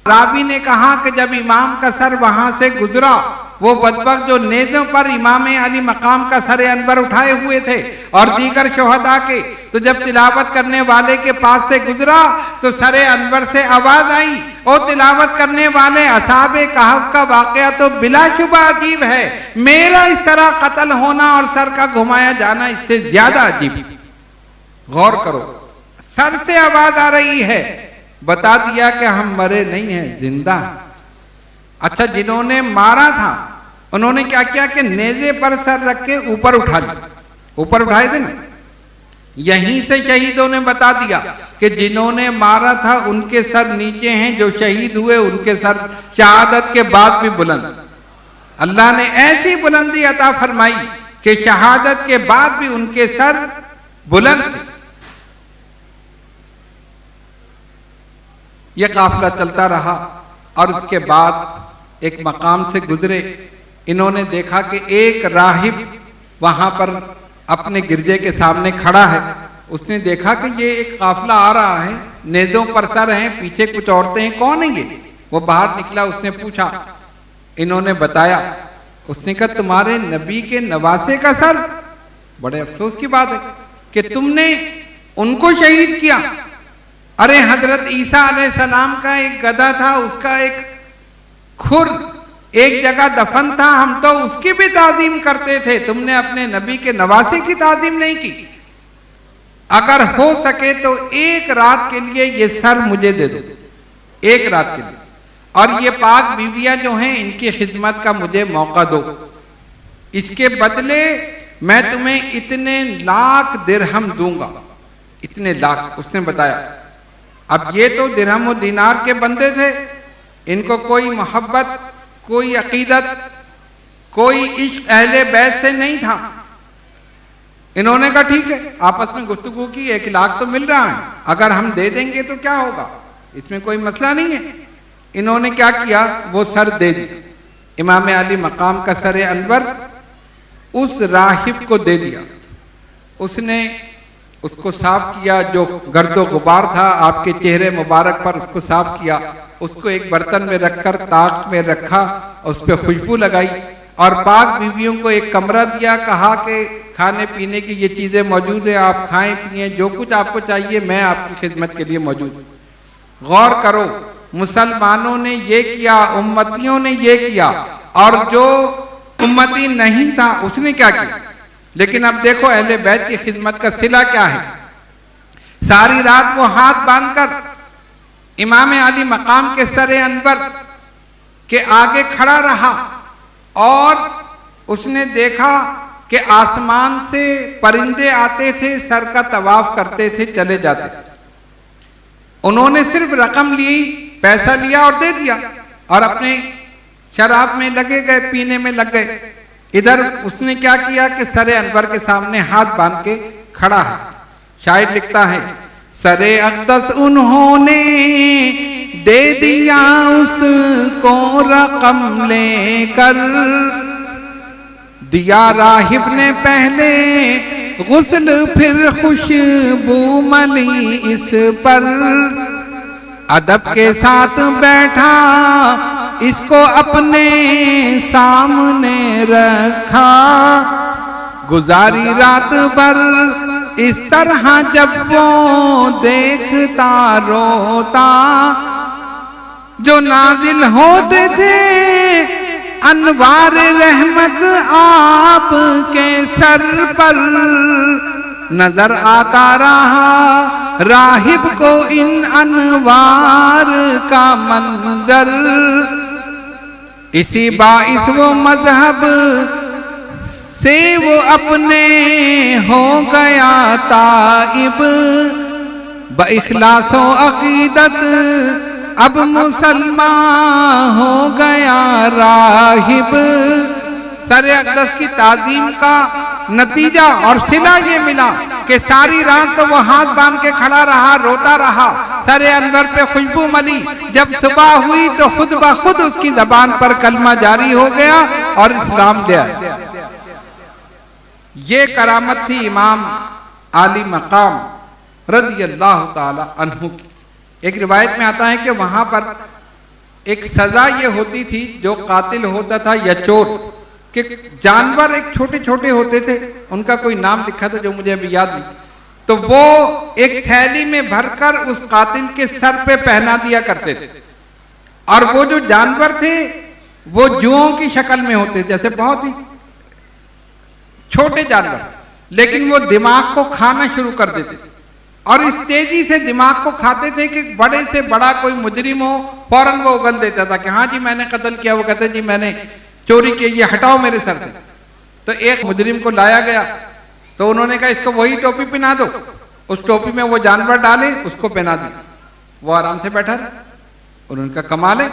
راوی نے کہا کہ جب امام کا سر وہاں سے گزرا، وہ بدبخت جو نیزوں پر امام علی مقام کا سر انور اٹھائے ہوئے تھے اور دیگر شہداء کے، تو جب تلاوت کرنے والے کے پاس سے گزرا تو سر انور سے آواز آئی، اور تلاوت کرنے والے اصحاب کہف کا واقعہ تو بلا شبہ عجیب ہے، میرا اس طرح قتل ہونا اور سر کا گھمایا جانا اس سے زیادہ عجیب۔ غور کرو، سر سے آواز آ رہی ہے، بتا دیا کہ ہم مرے نہیں ہیں، زندہ ہیں۔ اچھا جنہوں نے مارا تھا انہوں نے کیا کیا کہ نیزے پر سر رکھ کے اوپر اٹھا لیا، اوپر اٹھائے تھے نا، یہیں سے شہیدوں نے بتا دیا کہ جنہوں نے مارا تھا ان کے سر نیچے ہیں، جو شہید ہوئے ان کے سر شہادت کے بعد بھی بلند۔ اللہ نے ایسی بلندی عطا فرمائی کہ شہادت کے بعد بھی ان کے سر بلند تھے۔ یہ قافلہ چلتا رہا اور اس کے بعد ایک مقام سے گزرے، انہوں نے دیکھا کہ ایک راہب وہاں پر اپنے گرجے کے سامنے کھڑا ہے۔ اس نے دیکھا کہ یہ ایک قافلہ آ رہا ہے، نیزوں پر سر ہیں، پیچھے کچھ عورتیں ہیں، کون ہیں یہ؟ وہ باہر نکلا، اس نے پوچھا، انہوں نے بتایا۔ اس نے کہا تمہارے نبی کے نواسے کا سر؟ بڑے افسوس کی بات ہے کہ تم نے ان کو شہید کیا۔ ارے حضرت عیسیٰ علیہ السلام کا ایک گدھا تھا، اس کا ایک کھر ایک جگہ دفن تھا، ہم تو اس کی بھی تعظیم کرتے تھے، تم نے اپنے نبی کے نواسے کی تعظیم نہیں کی۔ اگر ہو سکے تو ایک رات کے لیے یہ سر مجھے دے دو، ایک رات کے لیے، اور یہ پاک بیویاں جو ہیں ان کی خدمت کا مجھے موقع دو، اس کے بدلے میں تمہیں اتنے لاکھ درہم دوں گا، اتنے لاکھ۔ اس نے بتایا۔ اب یہ تو درہم و دینار کے بندے تھے، ان کو کوئی محبت، کوئی عقیدت، کوئی عشق اہل بیت سے نہیں تھا۔ انہوں نے کہا ٹھیک ہے، آپس میں گفتگو کی، 1 لاکھ تو مل رہا ہے، اگر ہم دے دیں گے تو کیا ہوگا، اس میں کوئی مسئلہ نہیں ہے۔ انہوں نے کیا کیا، وہ سر دے دی، امام علی مقام کا سر انور اس راہب کو دے دیا۔ اس نے اس کو صاف کیا، جو گرد و غبار تھا آپ کے چہرے مبارک پر اس کو صاف کیا، اس کو ایک برتن میں رکھ کر طاق میں رکھا، اس پہ خوشبو لگائی، اور پاک بیویوں کو ایک کمرہ دیا، کہا کہ کھانے پینے کی یہ چیزیں موجود ہیں، آپ کھائیں پیئیں، جو کچھ آپ کو چاہیے میں آپ کی خدمت کے لیے موجود ہوں۔ غور کرو، مسلمانوں نے یہ کیا، امتیوں نے یہ کیا، اور جو امتی نہیں تھا اس نے کیا کیا۔ لیکن اب دیکھو اہل بیت کی خدمت کا صلہ کیا ہے۔ ساری رات وہ ہاتھ باندھ کر امام علی مقام کے سر انور کے آگے کھڑا رہا، اور اس نے دیکھا کہ آسمان سے پرندے آتے تھے، سر کا طواف کرتے تھے، چلے جاتے تھے۔ انہوں نے صرف رقم لی، پیسہ لیا اور دے دیا، اور اپنے شراب میں لگے گئے، پینے میں لگ گئے۔ ادھر اس نے کیا کیا کہ سر انور کے سامنے ہاتھ باندھ کے کھڑا ہے۔ شاعر لکھتا ہے، سر اقدس انہوں نے دے دیا اس کو رقم لے کر، دیا راہب نے پہلے غسل پھر خوشبو ملی اس پر، ادب کے ساتھ بیٹھا اس کو اپنے سامنے رکھا، گزاری رات بھر اس طرح جب وہ دیکھتا روتا، جو نازل ہوتے تھے انوار رحمت آپ کے سر پر، نظر آتا رہا راہب کو ان انوار کا منظر، اسی باعث وہ مذہب سے وہ اپنے ہو گیا تائب، باخلاص و عقیدت اب مسلمان ہو گیا راہب۔ سر اقدس کی تعظیم کا نتیجہ اور صلہ یہ ملا کہ ساری رات تو وہ ہاتھ باندھ کے کھڑا رہا، روتا رہا، سر انور پہ خوشبو ملی، جب صبح ہوئی تو خود بخود اس کی زبان پر کلمہ جاری ہو گیا اور اسلام لے آیا۔ یہ کرامت تھی امام علی مقام رضی اللہ تعالی عنہ کی۔ ایک روایت میں آتا ہے کہ وہاں پر ایک سزا یہ ہوتی تھی، جو قاتل ہوتا تھا یا چور، کہ جانور ایک چھوٹے چھوٹے ہوتے تھے، ان کا کوئی نام لکھا تھا جو مجھے ابھی یاد نہیں، تو وہ ایک تھیلی میں بھر کر اس قاتل کے سر پہ پہنا دیا کرتے تھے، اور وہ جو جانور تھے وہ جوؤں کی شکل میں ہوتے، جیسے بہت ہی چھوٹے جانور، لیکن وہ دماغ کو کھانا شروع کر دیتے تھے، اور اس تیزی سے دماغ کو کھاتے تھے کہ بڑے سے بڑا کوئی مجرم ہو فوراً وہ اگل دیتا تھا کہ ہاں جی میں نے قتل کیا، وہ کہتے جی میں نے چوری کی، یہ ہٹاؤ میرے سر سے۔ تو ایک مجرم کو لایا گیا تو انہوں نے کہا اس کو وہی ٹوپی پہنا دو، اس ٹوپی میں وہ جانور ڈالے، اس کو پہنا دی، وہ آرام سے بیٹھا رہا۔ انہوں نے کہا کمال ہے،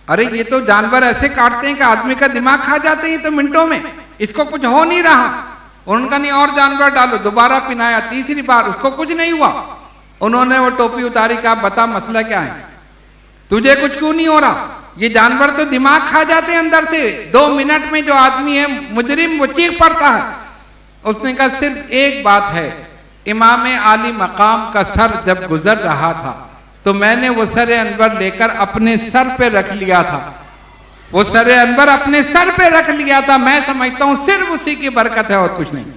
ارے یہ تو جانور ایسے کاٹتے ہیں کہ آدمی کا دماغ کھا جاتے ہیں تو منٹوں میں، اس کو کچھ ہو نہیں رہا۔ انہوں نے کہا نہیں اور جانور ڈالو، دوبارہ پہنایا، تیسری بار، اس کو کچھ نہیں ہوا۔ انہوں نے وہ ٹوپی اتاری، کہا بتا مسئلہ کیا ہے، تجھے کچھ کیوں نہیں ہو رہا؟ یہ جانور تو دماغ کھا جاتے ہیں اندر سے، 2 منٹ میں جو آدمی ہے مجرم وہ چیخ پڑتا ہے۔ اس نے کہا صرف ایک بات ہے، امام عالی مقام کا سر جب گزر رہا تھا تو میں نے وہ سر انور لے کر اپنے سر پہ رکھ لیا تھا، وہ سر انور اپنے سر پہ رکھ لیا تھا، میں سمجھتا ہوں صرف اسی کی برکت ہے اور کچھ نہیں۔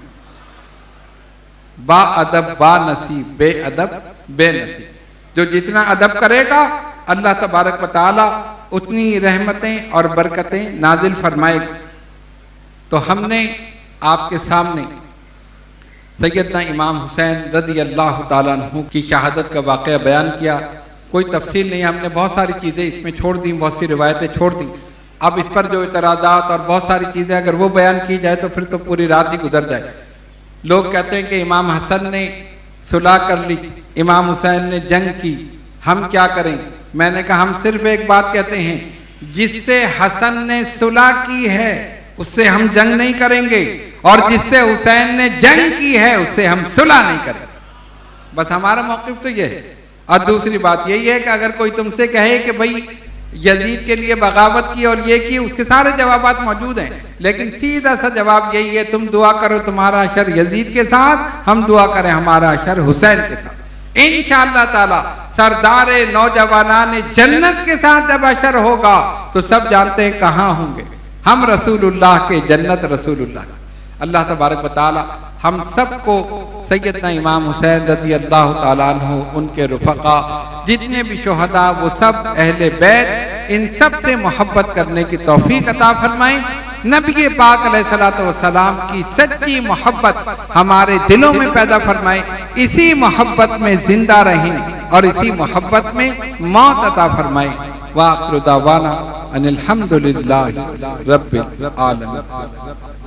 با ادب با نصیب، بے ادب بے نصیب۔ جو جتنا ادب کرے گا اللہ تبارک و تعالی اتنی رحمتیں اور برکتیں نازل فرمائے گا۔ تو ہم نے آپ کے سامنے سیدنا امام حسین رضی اللہ تعالیٰ عنہ کی شہادت کا واقعہ بیان کیا۔ کوئی تفصیل نہیں، ہم نے بہت ساری چیزیں اس میں چھوڑ دیں، بہت سی روایتیں چھوڑ دیں۔ اب اس پر جو اعتراضات اور بہت ساری چیزیں اگر وہ بیان کی جائے تو پھر تو پوری رات ہی گزر جائے۔ لوگ کہتے ہیں کہ امام حسن نے صلح کر لی، امام حسین نے جنگ کی، ہم کیا کریں؟ میں نے کہا ہم صرف ایک بات کہتے ہیں، جس سے حسن نے صلح کی ہے اس سے ہم جنگ نہیں کریں گے، اور جس سے حسین نے جنگ کی ہے اس سے ہم صلح نہیں کریں گے۔ بس ہمارا موقف تو یہ ہے۔ اور دوسری بات یہی ہے کہ اگر کوئی تم سے کہے کہ بھئی یزید کے لیے بغاوت کی اور یہ کی، اس کے سارے جوابات موجود ہیں، لیکن سیدھا سا جواب یہی ہے، تم دعا کرو تمہارا حشر یزید کے ساتھ، ہم دعا کریں ہمارا حشر حسین کے ساتھ۔ انشاءاللہ تعالی سردار نوجوانان جنت کے ساتھ جب حشر ہوگا تو سب جانتے ہیں کہاں ہوں گے، ہم رسول اللہ کے، جنت رسول اللہ کے۔ اللہ تبارک و تعالی ہم سب کو سیدنا امام حسین رضی اللہ تعالیٰ عنہ، ان کے رفقا، جتنے بھی شہداء، وہ سب اہل بیت، ان سب سے محبت کرنے کی توفیق عطا فرمائیں۔ نبی پاک علیہ الصلوۃ والسلام کی سچی محبت ہمارے دلوں میں پیدا فرمائیں، اسی محبت میں زندہ رہیں اور اسی محبت میں موت عطا فرمائیں۔ وآخر دعوانا ان الحمد للہ رب العالمین۔